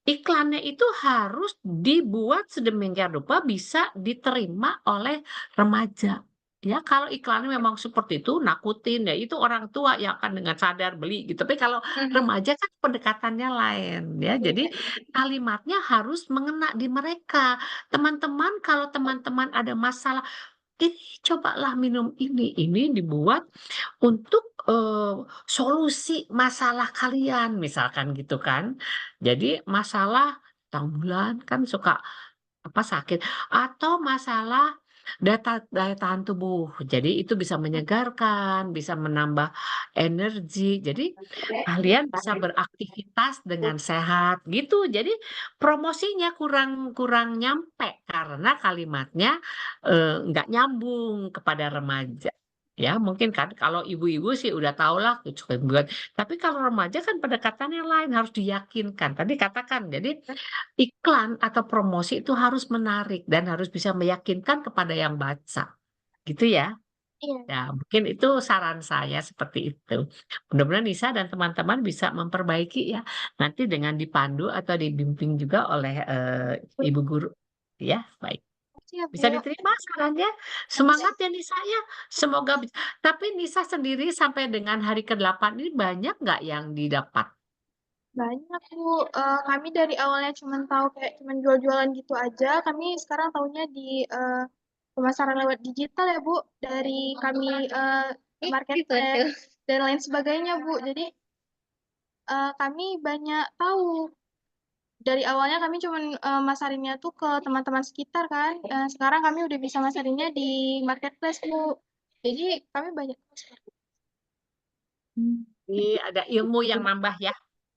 iklannya itu harus dibuat sedemikian rupa bisa diterima oleh remaja. Ya, kalau iklannya memang seperti itu, nakutin, ya itu orang tua yang akan dengan sadar beli gitu. Tapi kalau remaja kan pendekatannya lain ya. Jadi kalimatnya harus mengena di mereka. Teman-teman, kalau teman-teman ada masalah, ini cobalah minum ini dibuat untuk, solusi masalah kalian, misalkan gitu kan. Jadi masalah tanggulan kan suka, sakit, atau masalah daya tahan tubuh. Jadi itu bisa menyegarkan, bisa menambah energi, jadi kalian bisa beraktivitas dengan sehat, gitu. Jadi promosinya kurang kurang nyampe karena kalimatnya, nggak nyambung kepada remaja. Ya mungkin kan kalau ibu-ibu sih udah tahulah buat tapi kalau remaja kan pendekatannya lain, harus diyakinkan. Tadi katakan, jadi iklan atau promosi itu harus menarik dan harus bisa meyakinkan kepada yang baca, gitu ya. Iya. Ya mungkin itu saran saya seperti itu. Mudah-mudahan Nisa dan teman-teman bisa memperbaiki ya, nanti dengan dipandu atau dibimbing juga oleh, ibu guru, ya, baik. Siap, Bisa Bu. diterima sarannya? Semangat ya Nisa ya, semoga tapi Nisa sendiri sampai dengan hari ke-8 ini banyak nggak yang didapat? Banyak, Bu. Kami dari awalnya cuma tahu kayak cuma jual-jualan gitu aja. Kami sekarang tahunya di pemasaran lewat digital ya, Bu. Dari kami marketplace dan lain sebagainya, Bu. Jadi kami banyak tahu. Dari awalnya kami cuma masarinnya tuh ke teman-teman sekitar kan. Sekarang kami udah bisa masarinnya di marketplace, Bu. Jadi kami banyak tahu sekarang. Jadi ada ilmu yang nambah ya,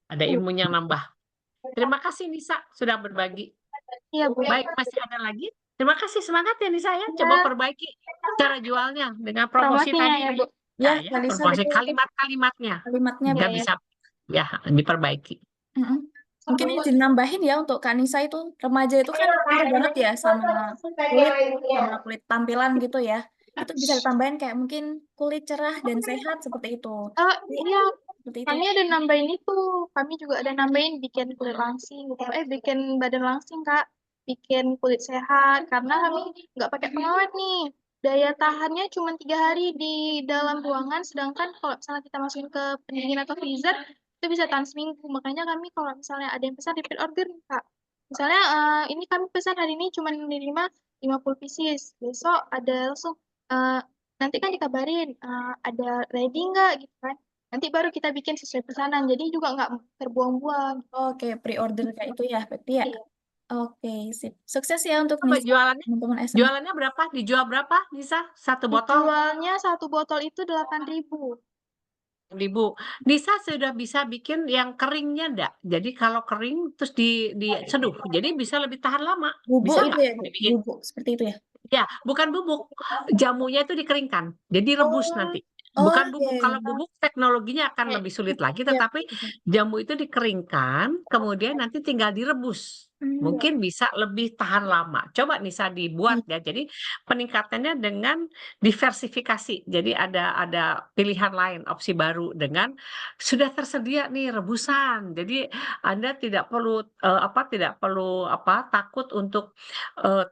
ada ilmunya yang nambah. Terima kasih Nisa sudah berbagi. Iya, Bu. Baik, masih ada lagi? Terima kasih, semangat ya Nisa ya, coba perbaiki cara jualnya dengan promosi Promosinya tadi. ya, Bu. Ya, Ya, Kak Lisa, promosi betul. kalimat-kalimatnya Kalimatnya biar baik. bisa ya diperbaiki. Mungkin izin nambahin ya untuk Kak Nisa itu remaja itu kan ngaruh banget ya sama kulit tampilan gitu ya. Itu bisa ditambahin kayak mungkin kulit cerah dan sehat seperti itu. Iya, Seperti itu. kami ada nambahin itu. Kami juga ada nambahin bikin kulit langsing gitu. Bikin badan langsing, Kak. Bikin kulit sehat. Karena kami nggak pakai pengawet nih. Daya tahannya cuma 3 hari di dalam ruangan. Sedangkan kalau misalnya kita masukin ke pendingin atau freezer, itu bisa tahan seminggu. Makanya kami kalau misalnya ada yang pesan repeat order nih, Kak. Misalnya ini kami pesan hari ini cuma menerima 50 pieces. Besok ada langsung, nanti kan dikabarin ada ready nggak gitu kan. Nanti baru kita bikin sesuai pesanan, jadi juga nggak terbuang-buang. Oke, pre-order kayak itu ya, berarti ya. Iya. Oke, sip. Sukses ya untuk Coba Nisa, jualannya, teman-teman SMK. jualannya berapa? Dijual berapa, Nisa? Satu botol? Dijualnya satu botol itu 8.000. Ribu. Nisa sudah bisa bikin yang keringnya enggak? Jadi kalau kering terus diseduh, jadi bisa lebih tahan lama. Bubuk Bisa itu nggak ya, Bu? dibikin? Bubuk seperti itu ya? Ya, bukan bubuk. Jamunya itu dikeringkan. Jadi rebus Oh, nanti. oh Bukan iya. bubuk. Kalau bubuk teknologinya akan lebih sulit lagi, Iya. tetapi jamu itu dikeringkan, kemudian nanti tinggal direbus. Mungkin bisa lebih tahan lama. Coba Nisa dibuat ya. Jadi peningkatannya dengan diversifikasi. Jadi ada pilihan lain, opsi baru dengan sudah tersedia nih rebusan. Jadi Anda tidak perlu takut untuk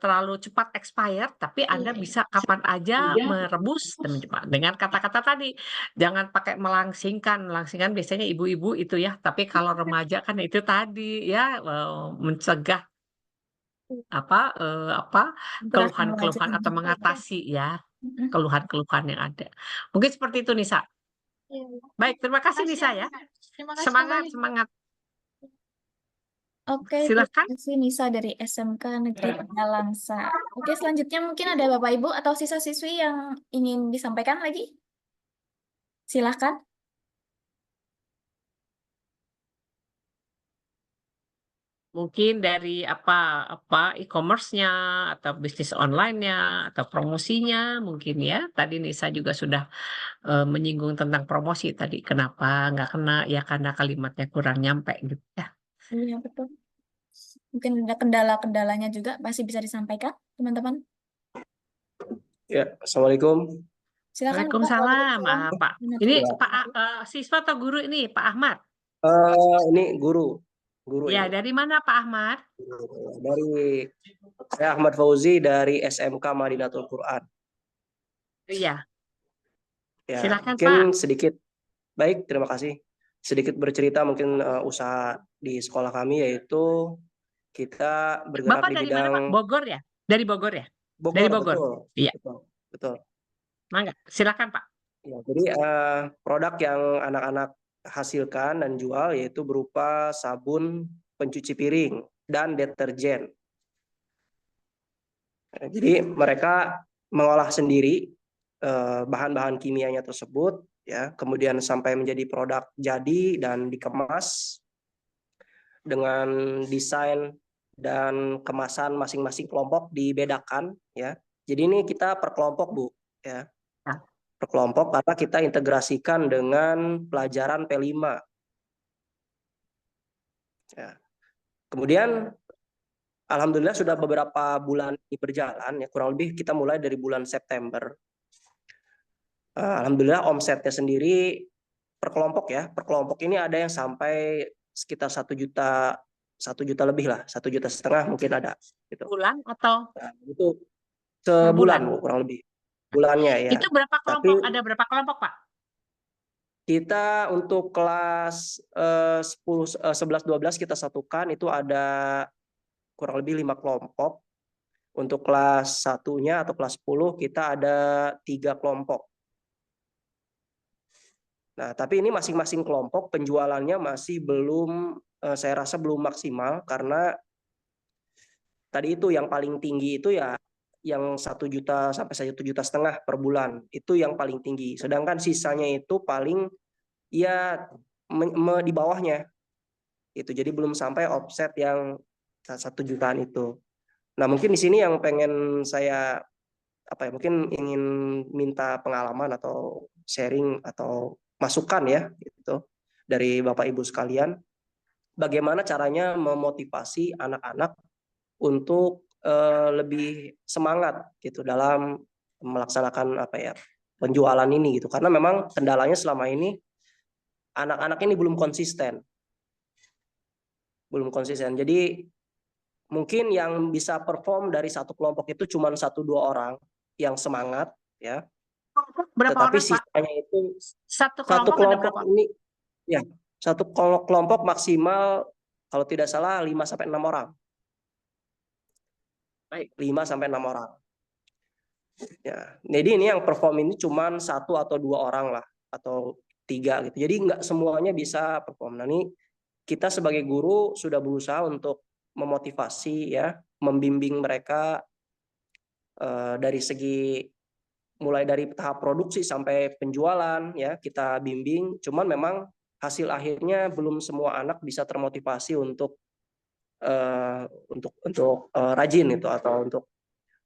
terlalu cepat expired, tapi Anda bisa kapan aja merebus dengan kata-kata tadi. Jangan pakai melangsingkan. Melangsingkan biasanya ibu-ibu itu ya, tapi kalau remaja kan itu tadi ya mencegah Interaksi keluhan-keluhan atau mengatasi ya keluhan-keluhan yang ada. Mungkin seperti itu Nisa. Iya. Baik, terima kasih Nisa ya. Terima kasih Semangat, kembali. semangat. Oke, Silakan. terima kasih Nisa dari SMK Negeri Pegalangsa. Oke, selanjutnya mungkin ada Bapak Ibu atau siswa siswi yang ingin disampaikan lagi. Silakan. Mungkin dari e-commerce-nya atau bisnis online-nya atau promosinya mungkin ya. Tadi Nisa juga sudah menyinggung tentang promosi tadi. Kenapa nggak kena? Ya karena kalimatnya kurang nyampe gitu ya. Iya, betul. Mungkin ada kendala-kendalanya juga masih bisa disampaikan, teman-teman. Ya, assalamualaikum. Silakan Bapak. Waalaikumsalam, Waalaikumsalam. Pak. Ini siswa atau guru ini, Pak Ahmad? Ini guru Ya, ini. dari mana Pak Ahmad? Dari saya Ahmad Fauzi dari SMK Madinatul Quran. Iya. Ya, Silakan mungkin Pak. sedikit. Baik, terima kasih. Sedikit bercerita mungkin usaha di sekolah kami, yaitu kita bergerak Bapak di dari bidang mana Pak? Bogor ya? Dari Bogor ya? Dari Bogor, Bogor. betul. Iya. Betul. Mangga, silakan Pak. Ya, jadi produk yang anak-anak hasilkan dan jual yaitu berupa sabun pencuci piring dan deterjen. Jadi mereka mengolah sendiri bahan-bahan kimianya tersebut, ya, kemudian sampai menjadi produk jadi dan dikemas dengan desain dan kemasan masing-masing kelompok dibedakan, ya. Jadi ini kita per kelompok, Bu, ya. Per kelompok karena kita integrasikan dengan pelajaran P5. Ya. Kemudian alhamdulillah sudah beberapa bulan ini berjalan, ya, kurang lebih kita mulai dari bulan September. Alhamdulillah omsetnya sendiri per kelompok, ya, per kelompok ini ada yang sampai sekitar 1 juta lebih lah, 1,5 juta mungkin ada. Gitu. Bulan atau? Nah, itu sebulan, Bu, kurang lebih. Bulannya, ya. Itu berapa kelompok? Ada berapa kelompok Pak? Kita untuk kelas 11, 12 kita satukan itu ada kurang lebih 5 kelompok. Untuk kelas 1-nya atau kelas 10 kita ada 3 kelompok. Nah, tapi ini masing-masing kelompok penjualannya masih belum, saya rasa belum maksimal karena tadi itu yang paling tinggi itu ya yang 1 juta sampai 1,5 juta per bulan, itu yang paling tinggi. Sedangkan sisanya itu paling ya di bawahnya. Itu jadi belum sampai offset yang 1 jutaan itu. Nah, mungkin di sini yang pengen saya mungkin ingin minta pengalaman atau sharing atau masukan, ya, gitu, dari Bapak Ibu sekalian, bagaimana caranya memotivasi anak-anak untuk lebih semangat gitu dalam melaksanakan penjualan ini gitu, karena memang kendalanya selama ini anak-anak ini belum konsisten. Jadi mungkin yang bisa perform dari satu kelompok itu cuma 1-2 orang yang semangat, ya. Berapa Tetapi orang, sisanya itu satu kelompok kelompok ini, ya, satu kelompok maksimal kalau tidak salah 5-6 orang. Baik, 5-6 orang. Ya, jadi ini yang perform ini cuma 1 atau 2 orang lah, atau 3 gitu. Jadi nggak semuanya bisa perform. Nah, ini kita sebagai guru sudah berusaha untuk memotivasi ya, membimbing mereka dari segi mulai dari tahap produksi sampai penjualan ya kita bimbing. Cuman memang hasil akhirnya belum semua anak bisa termotivasi untuk rajin itu atau untuk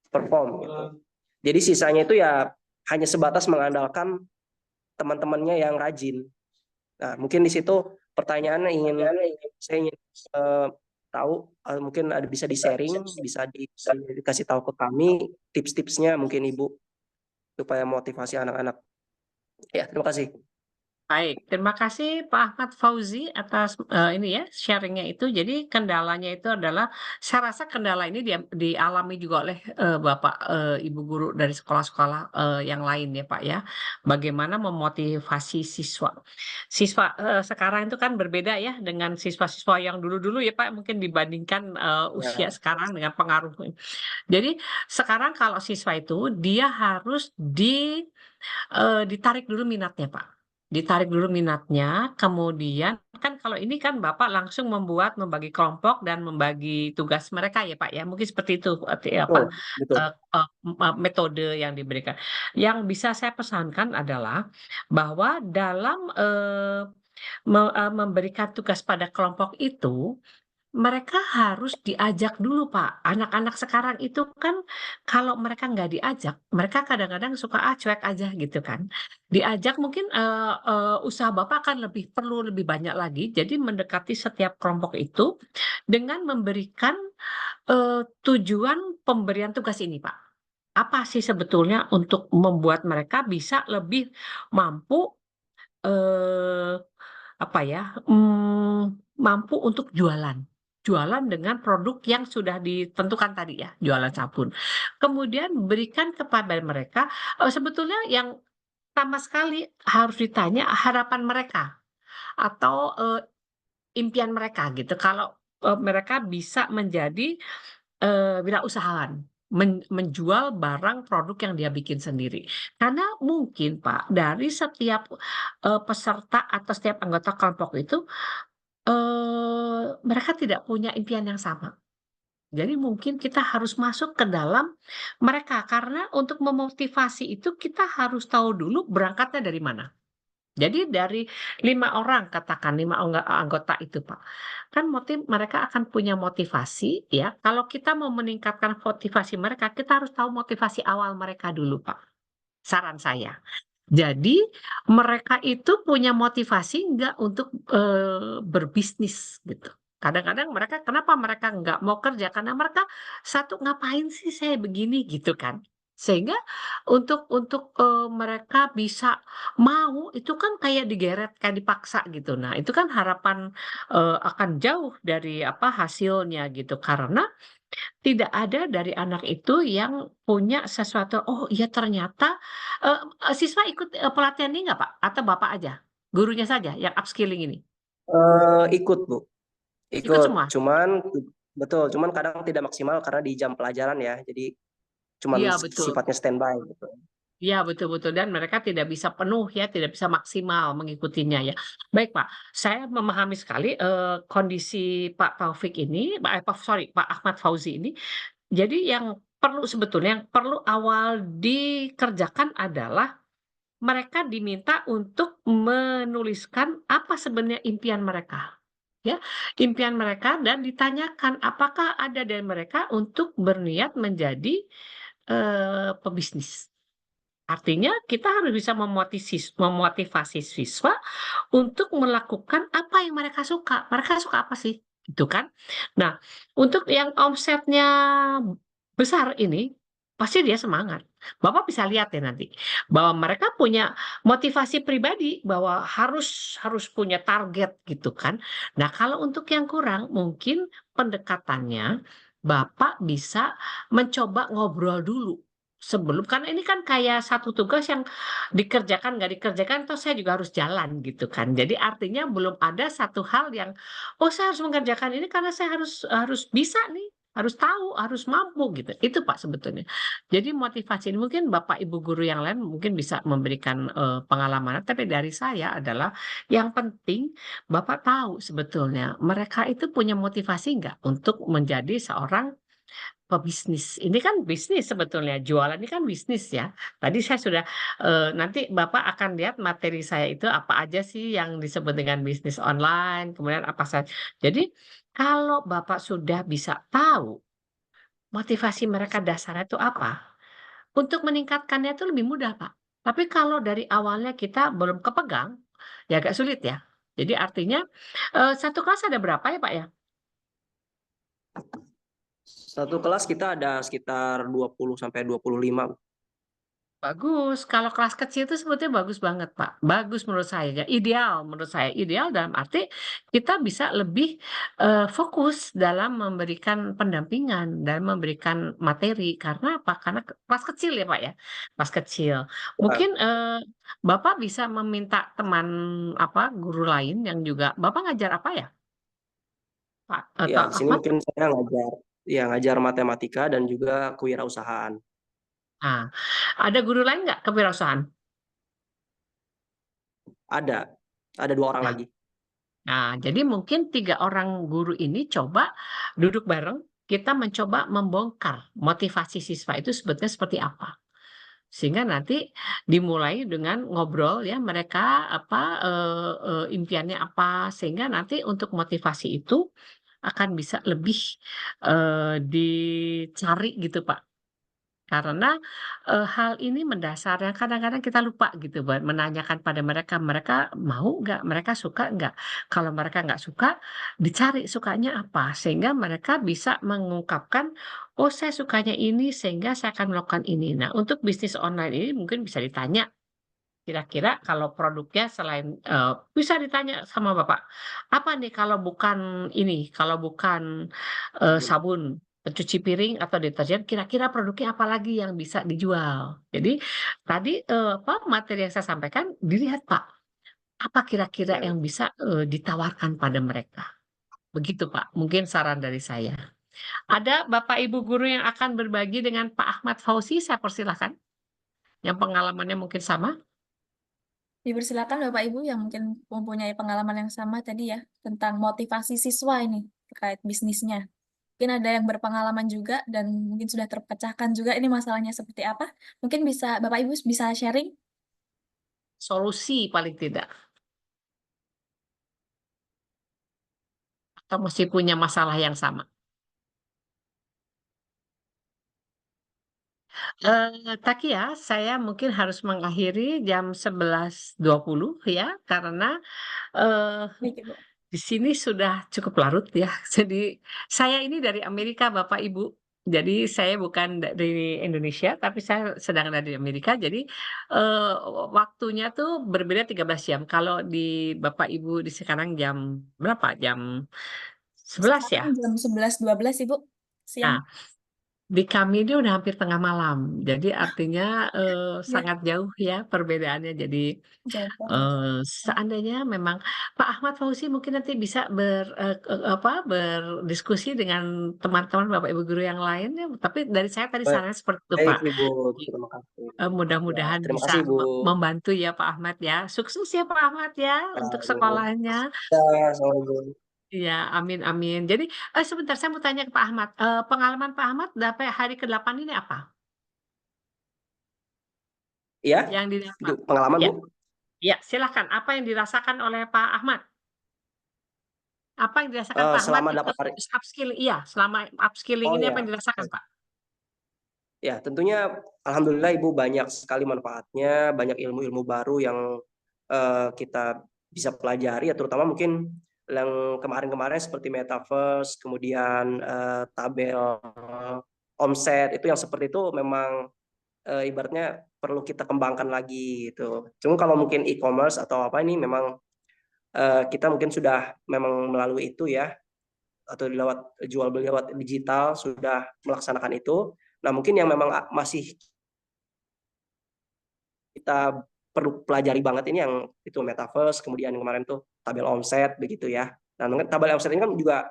perform gitu. Jadi sisanya itu ya hanya sebatas mengandalkan teman-temannya yang rajin. Nah, mungkin di situ pertanyaannya saya ingin tahu mungkin bisa di-sharing, bisa dikasih tahu ke kami tips-tipsnya mungkin Ibu supaya motivasi anak-anak. Ya, terima kasih. Baik, terima kasih Pak Ahmad Fauzi atas ini ya sharingnya itu. Jadi kendalanya itu adalah, saya rasa kendala ini dialami juga oleh Bapak Ibu guru dari sekolah-sekolah yang lain ya Pak ya. Bagaimana memotivasi siswa. Siswa sekarang itu kan berbeda ya dengan siswa-siswa yang dulu-dulu ya Pak, mungkin dibandingkan usia sekarang dengan pengaruh. Jadi sekarang kalau siswa itu dia harus ditarik dulu minatnya Pak. Ditarik dulu minatnya, kemudian kan kalau ini kan Bapak langsung membagi kelompok dan membagi tugas mereka ya Pak ya, mungkin seperti itu apa Betul. metode yang diberikan. Yang bisa saya pesankan adalah bahwa dalam memberikan tugas pada kelompok itu, mereka harus diajak dulu Pak. Anak-anak sekarang itu kan kalau mereka nggak diajak, mereka kadang-kadang suka cuek aja gitu kan. Diajak mungkin usaha Bapak akan perlu lebih banyak lagi. Jadi mendekati setiap kelompok itu dengan memberikan tujuan pemberian tugas ini Pak. Apa sih sebetulnya untuk membuat mereka bisa lebih mampu mampu untuk jualan dengan produk yang sudah ditentukan tadi ya, jualan sabun. Kemudian berikan kepada mereka sebetulnya yang pertama sekali harus ditanya harapan mereka atau impian mereka gitu. Kalau mereka bisa menjadi wirausahawan, menjual barang produk yang dia bikin sendiri. Karena mungkin Pak, dari setiap peserta atau setiap anggota kelompok itu mereka tidak punya impian yang sama. Jadi mungkin kita harus masuk ke dalam mereka, karena untuk memotivasi itu kita harus tahu dulu berangkatnya dari mana. Jadi dari 5 orang, katakan 5 anggota itu Pak, kan mereka akan punya motivasi ya, kalau kita mau meningkatkan motivasi mereka, kita harus tahu motivasi awal mereka dulu Pak, saran saya. Jadi mereka itu punya motivasi nggak untuk berbisnis gitu. Kadang-kadang kenapa mereka nggak mau kerja? Karena mereka satu, "Ngapain sih saya begini?" Gitu kan. Sehingga untuk mereka bisa mau itu kan kayak digeret, kayak dipaksa gitu. Nah itu kan harapan akan jauh dari hasilnya gitu. Karena tidak ada dari anak itu yang punya sesuatu, "Oh iya ternyata," siswa ikut pelatihan ini nggak Pak? Atau Bapak aja? Gurunya saja yang upskilling ini? Ikut Bu, Ikut semua? cuman kadang tidak maksimal karena di jam pelajaran ya, jadi cuman Iya betul. sifatnya standby gitu. Iya betul-betul, dan mereka tidak bisa penuh ya, tidak bisa maksimal mengikutinya ya. Baik Pak, saya memahami sekali kondisi Pak Taufik ini, Pak Ahmad Fauzi ini. Jadi yang perlu awal dikerjakan adalah mereka diminta untuk menuliskan apa sebenarnya impian mereka. Ya, impian mereka, dan ditanyakan apakah ada dari mereka untuk berniat menjadi pebisnis. Artinya kita harus bisa memotivasi siswa untuk melakukan apa yang mereka suka. Mereka suka apa sih? Gitu kan. Nah, untuk yang omsetnya besar ini, pasti dia semangat. Bapak bisa lihat ya nanti, bahwa mereka punya motivasi pribadi, bahwa harus punya target gitu kan. Nah, kalau untuk yang kurang, mungkin pendekatannya Bapak bisa mencoba ngobrol dulu sebelum, karena ini kan kayak satu tugas yang dikerjakan nggak dikerjakan, toh saya juga harus jalan gitu kan. Jadi artinya belum ada satu hal yang, "Oh saya harus mengerjakan ini karena saya harus bisa nih harus tahu, harus mampu gitu. Itu Pak sebetulnya. Jadi motivasi ini mungkin Bapak Ibu guru yang lain mungkin bisa memberikan pengalaman, tapi dari saya adalah yang penting Bapak tahu sebetulnya mereka itu punya motivasi nggak untuk menjadi seorang pebisnis. Ini kan bisnis sebetulnya, jualan ini kan bisnis ya. Tadi saya sudah nanti Bapak akan lihat materi saya itu apa aja sih yang disebut dengan bisnis online, kemudian apa saja. Jadi kalau Bapak sudah bisa tahu motivasi mereka dasarnya itu apa, untuk meningkatkannya itu lebih mudah, Pak. Tapi kalau dari awalnya kita belum kepegang, ya agak sulit ya. Jadi artinya satu kelas ada berapa ya, Pak ya? Satu kelas kita ada sekitar 20 sampai 25. Bagus, kalau kelas kecil itu sebetulnya bagus banget, Pak. Bagus menurut saya, ya. Ideal menurut saya. Ideal dalam arti kita bisa lebih fokus dalam memberikan pendampingan dan memberikan materi. Karena apa? Karena kelas kecil ya, Pak ya. Kelas kecil. Mungkin Bapak bisa meminta teman apa guru lain yang juga Bapak ngajar apa ya, Pak? Ya, Atau di sini apa? mungkin saya ngajar matematika dan juga kewirausahaan. Nah, ada guru lain nggak kewirausahaan? Ada 2 orang Nah, lagi. Nah, jadi mungkin 3 orang guru ini coba duduk bareng, kita mencoba membongkar motivasi siswa itu sebetulnya seperti apa. Sehingga nanti dimulai dengan ngobrol ya mereka apa impiannya apa, sehingga nanti untuk motivasi itu akan bisa lebih dicari gitu, Pak. Karena hal ini mendasar yang kadang-kadang kita lupa gitu buat menanyakan pada mereka, mereka mau nggak, mereka suka nggak. Kalau mereka nggak suka, dicari sukanya apa, sehingga mereka bisa mengungkapkan, "Oh saya sukanya ini sehingga saya akan melakukan ini." Nah untuk bisnis online ini mungkin bisa ditanya, kira-kira kalau produknya selain bisa ditanya sama Bapak, "Apa nih kalau bukan ini, kalau bukan sabun pencuci piring atau deterjen, kira-kira produknya apa lagi yang bisa dijual?" Jadi tadi apa, materi yang saya sampaikan dilihat Pak, apa kira-kira Ya, yang bisa ditawarkan pada mereka. Begitu Pak, mungkin saran dari saya. Ada Bapak Ibu guru yang akan berbagi dengan Pak Ahmad Fauzi, saya persilahkan, yang pengalamannya mungkin sama? Dipersilakan Bapak Ibu yang mungkin mempunyai pengalaman yang sama tadi ya, tentang motivasi siswa ini terkait bisnisnya. Mungkin ada yang berpengalaman juga dan mungkin sudah terpecahkan juga ini masalahnya seperti apa. Mungkin bisa Bapak Ibu bisa sharing? Solusi paling tidak, atau masih punya masalah yang sama? Takia, saya mungkin harus mengakhiri jam 11.20 ya, karena, eee, Baik Ibu. di sini sudah cukup larut ya. Jadi saya ini dari Amerika Bapak Ibu, jadi saya bukan dari Indonesia, tapi saya sedang ada di Amerika. Jadi, waktunya tuh berbeda 13 jam. Kalau di Bapak Ibu di sekarang jam berapa? Jam 11 Sekarang ya? jam 11.12 Ibu, siang. Nah, di kami ini udah hampir tengah malam, jadi artinya, Ya, sangat jauh ya perbedaannya. Jadi, jauh banget. seandainya memang Pak Ahmad Fauzi mungkin nanti bisa apa, berdiskusi dengan teman-teman Bapak Ibu guru yang lain ya, tapi dari saya tadi sarannya seperti itu, Baik Pak. Ibu, Jadi, terima kasih. Ya, mudah-mudahan terima kasih bisa Ibu. membantu ya Pak Ahmad ya. Sukses ya Pak Ahmad ya Ya, untuk Ibu. sekolahnya. Ya, sama Ibu. Iya, amin amin. Jadi, sebentar saya mau tanya ke Pak Ahmad, pengalaman Pak Ahmad sampai hari ke-8 ini apa? Iya, Yang itu didapat? pengalaman Ya, Bu. ya silakan. Apa yang dirasakan oleh Pak Ahmad? Apa yang dirasakan Pak Ahmad Selama ikut 8 hari. upskilling? Iya, selama upskilling Oh ini apa ya. yang dirasakan, Pak? Ya, tentunya alhamdulillah Ibu banyak sekali manfaatnya, banyak ilmu-ilmu baru yang kita bisa pelajari ya, terutama mungkin yang kemarin-kemarin seperti metaverse, kemudian tabel omset itu yang seperti itu memang ibaratnya perlu kita kembangkan lagi gitu. Cuma kalau mungkin e-commerce atau apa ini memang kita mungkin sudah memang melalui itu ya, atau lewat jual beli lewat digital sudah melaksanakan itu. Nah, mungkin yang memang masih kita perlu pelajari banget ini yang itu metaverse, kemudian kemarin tuh tabel omset begitu ya. Nah, mungkin tabel omset ini kan juga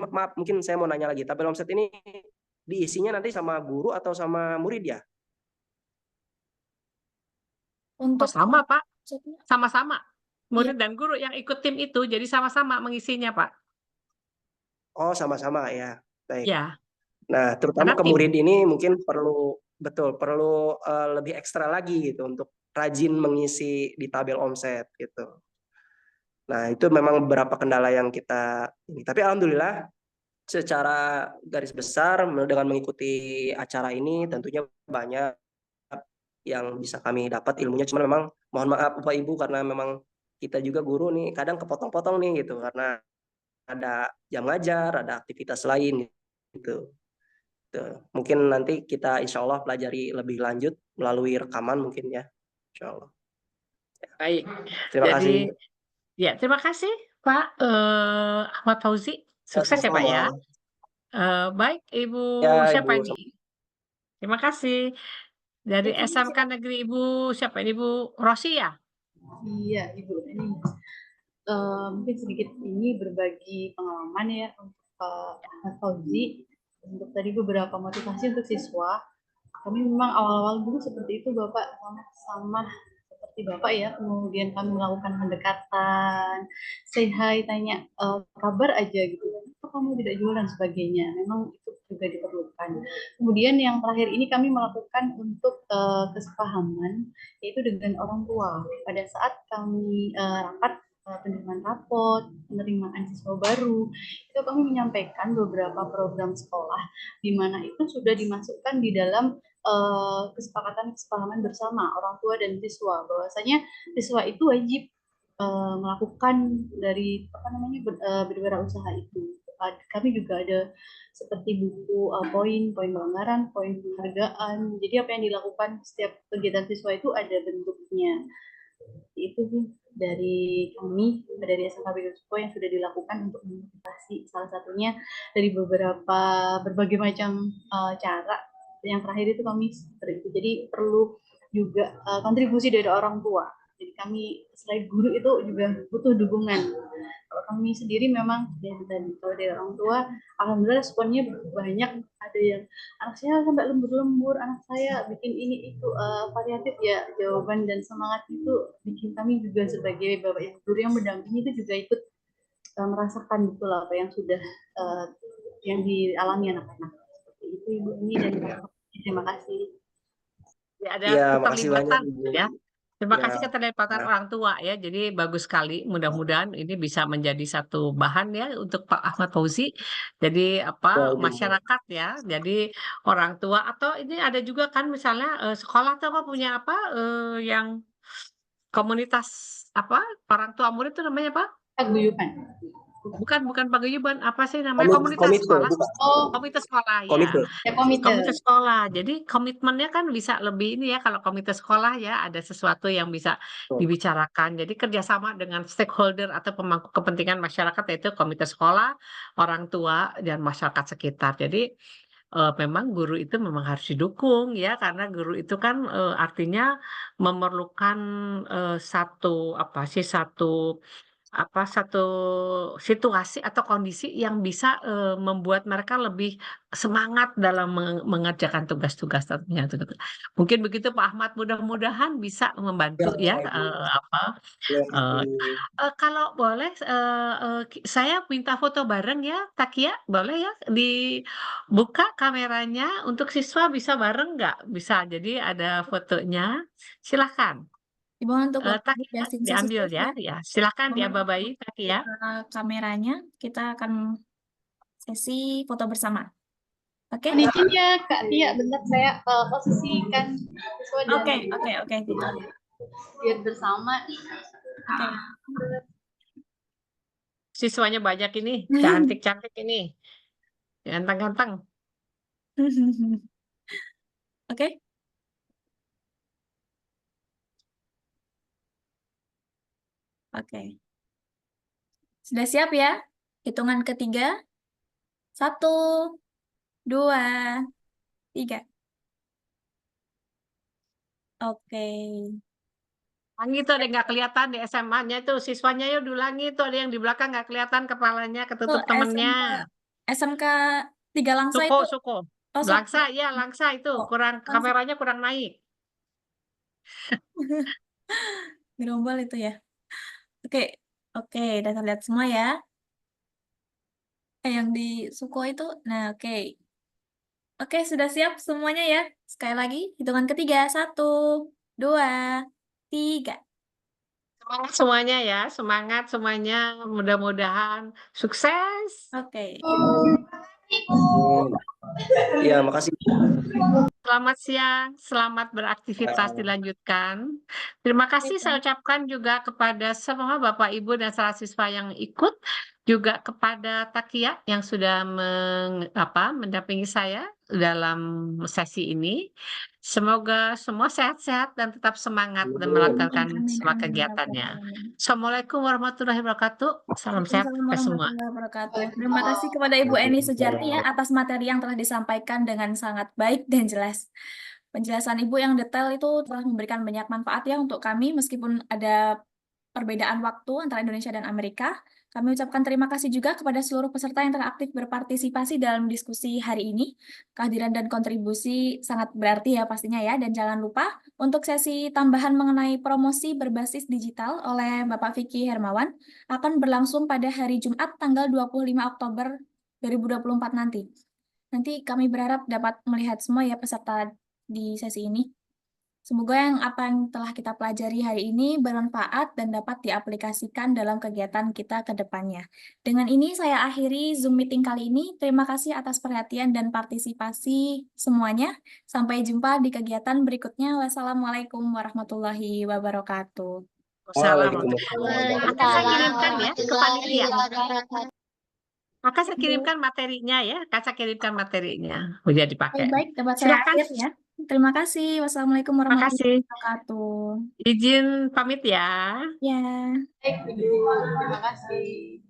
maaf, mungkin saya mau nanya lagi, tabel omset ini diisinya nanti sama guru atau sama murid ya? Oh, Untuk sama, Pak. omsetnya, Sama-sama. iya, Murid dan guru yang ikut tim itu, jadi sama-sama mengisinya, Pak. Oh, sama-sama ya. Baik. Ya, Nah, terutama karena ke tim. murid ini mungkin perlu lebih ekstra lagi gitu untuk rajin mengisi di tabel omset gitu. Nah, itu memang beberapa kendala yang kita ini. Tapi alhamdulillah secara garis besar dengan mengikuti acara ini tentunya banyak yang bisa kami dapat ilmunya. Cuma memang mohon maaf Bapak Ibu karena memang kita juga guru nih kadang kepotong-potong nih gitu karena ada jam ngajar, ada aktivitas lain gitu. Tuh. Mungkin nanti kita insya Allah pelajari lebih lanjut melalui rekaman mungkin ya. Insya Allah. Baik. Terima Jadi, kasih. ya terima kasih, Pak Ahmad Fauzi. Sukses ya, Pak ya. Sama-sama. Baik, Ibu Ya, siapa Ibu. ini? Terima kasih. Dari SMK Negeri Ibu siapa ini, Ibu Rosi ya? Iya, Ibu. Ini mungkin sedikit ini berbagi pengalaman ya untuk Pak Ahmad Fauzi. Untuk tadi beberapa motivasi untuk siswa. Kami memang awal-awal dulu seperti itu Bapak, sama seperti Bapak ya. Kemudian kami melakukan pendekatan, say hi, tanya kabar aja gitu. Kok kamu tidak jual dan sebagainya. Memang itu juga diperlukan. Kemudian yang terakhir ini kami melakukan untuk kesepahaman yaitu dengan orang tua. Pada saat kami rapat penerimaan rapot, penerimaan siswa baru, itu kami menyampaikan beberapa program sekolah di mana itu sudah dimasukkan di dalam kesepakatan kesepahaman bersama orang tua dan siswa bahwasanya siswa itu wajib melakukan dari apa namanya berwirausaha itu. Kami juga ada seperti buku poin pelanggaran, poin penghargaan. Jadi apa yang dilakukan setiap kegiatan siswa itu ada bentuknya. Itu sih dari kami dari SMK Bigusco yang sudah dilakukan untuk memotivasi salah satunya dari berbagai macam cara. Yang terakhir itu kami jadi perlu juga kontribusi dari orang tua. Jadi kami selain guru itu juga butuh dukungan. Kalau kami sendiri memang ya tadi kalau dari orang tua, alhamdulillah responnya banyak. Ada yang anak saya sampai lembur-lembur, anak saya bikin ini itu variatif ya jawaban dan semangat itu bikin kami juga sebagai bapak ibu guru yang mendampingi itu juga ikut merasakan betul apa yang sudah yang dialami anak-anak. Seperti itu Ibu ini dan terima kasih. Ya, ada Ya, makasih banyak keterlibatan Ibu. ya. Terima Ya, kasih keterlibatan ya. orang tua ya. Jadi bagus sekali. Mudah-mudahan ini bisa menjadi satu bahan ya untuk Pak Ahmad Fauzi. Jadi Ya, apa Ibu. masyarakat ya. Jadi orang tua atau ini ada juga kan misalnya sekolah tuh apa punya apa yang komunitas apa orang tua murid itu namanya apa? Paguyuban. Bukan paguyuban, apa sih namanya komunitas Komite, sekolah? bukan. Komite sekolah ya. Komite. Ya komite. Komite sekolah. Jadi komitmennya kan bisa lebih ini ya kalau komite sekolah ya ada sesuatu yang bisa dibicarakan. Jadi kerjasama dengan stakeholder atau pemangku kepentingan masyarakat yaitu komite sekolah, orang tua dan masyarakat sekitar. Jadi memang guru itu memang harus didukung ya karena guru itu kan artinya memerlukan satu apa sih satu situasi atau kondisi yang bisa membuat mereka lebih semangat dalam mengerjakan tugas-tugas tentunya. Mungkin begitu Pak Ahmad, mudah-mudahan bisa membantu ya kalau boleh saya minta foto bareng ya Takia, boleh ya dibuka kameranya untuk siswa bisa bareng nggak? Bisa, jadi ada fotonya. Silahkan. Gimana untuk Takia biasin sesi diambil sesi ya, ya. Silakan diababai Takia. kameranya, kita akan sesi foto bersama. Oke? Izin ya Kak Tia, bentar saya posisikan siswa Oke. biar bersama. Oke. Siswanya banyak ini, cantik-cantik ini. Ganteng-ganteng. Oke. Oke. Sudah siap ya? Hitungan ketiga. 1, 2, 3. Oke. Ulangi tuh ada yang nggak kelihatan di SMA-nya itu siswanya yuk diulangi tuh ada yang di belakang nggak kelihatan kepalanya Tuh ketutup temennya. SMK 3 Langsa Suko, itu. Suko. Oh, Langsa, ya Langsa itu Oh, kurang Langsa. kameranya kurang naik. Gerombol itu ya. Oke, oke, udah terlihat semua ya. Yang di Suko itu, nah oke. Oke, sudah siap semuanya ya. Sekali lagi, hitungan ketiga. 1, 2, 3. Semangat semuanya ya, semangat semuanya. Mudah-mudahan sukses. Oke. Ya, makasih. Selamat siang, selamat beraktivitas dilanjutkan. Terima kasih saya ucapkan juga kepada semua Bapak, Ibu, dan salah siswa yang ikut, juga kepada Takia yang sudah mendampingi saya dalam sesi ini. Semoga semua sehat-sehat dan tetap semangat dan melakukan semua kegiatannya. Assalamualaikum warahmatullahi wabarakatuh. Salam sehat Waalaikumsalam ke semua. warahmatullahi wabarakatuh. Terima kasih kepada Ibu Eni Sujarti ya atas materi yang telah disampaikan dengan sangat baik dan jelas. Penjelasan Ibu yang detail itu telah memberikan banyak manfaat ya untuk kami meskipun ada perbedaan waktu antara Indonesia dan Amerika. Kami ucapkan terima kasih juga kepada seluruh peserta yang telah aktif berpartisipasi dalam diskusi hari ini. Kehadiran dan kontribusi sangat berarti ya pastinya ya. Dan jangan lupa untuk sesi tambahan mengenai promosi berbasis digital oleh Bapak Vicky Hermawan akan berlangsung pada hari Jumat tanggal 25 Oktober 2024 nanti. Nanti kami berharap dapat melihat semua ya peserta di sesi ini. Semoga apa yang telah kita pelajari hari ini bermanfaat dan dapat diaplikasikan dalam kegiatan kita ke depannya. Dengan ini saya akhiri Zoom meeting kali ini. Terima kasih atas perhatian dan partisipasi semuanya. Sampai jumpa di kegiatan berikutnya. Wassalamualaikum warahmatullahi wabarakatuh. Waalaikumsalam. Maka saya kirimkan ya ke panitia. Maka saya kirimkan materinya ya. Saya kirimkan materinya. Udah dipakai. Baik, dapat saya Silakan. akhir ya. Terima kasih. Wassalamualaikum warahmatullahi wabarakatuh. Izin pamit ya. Ya. Baik, Ibu. Terima kasih.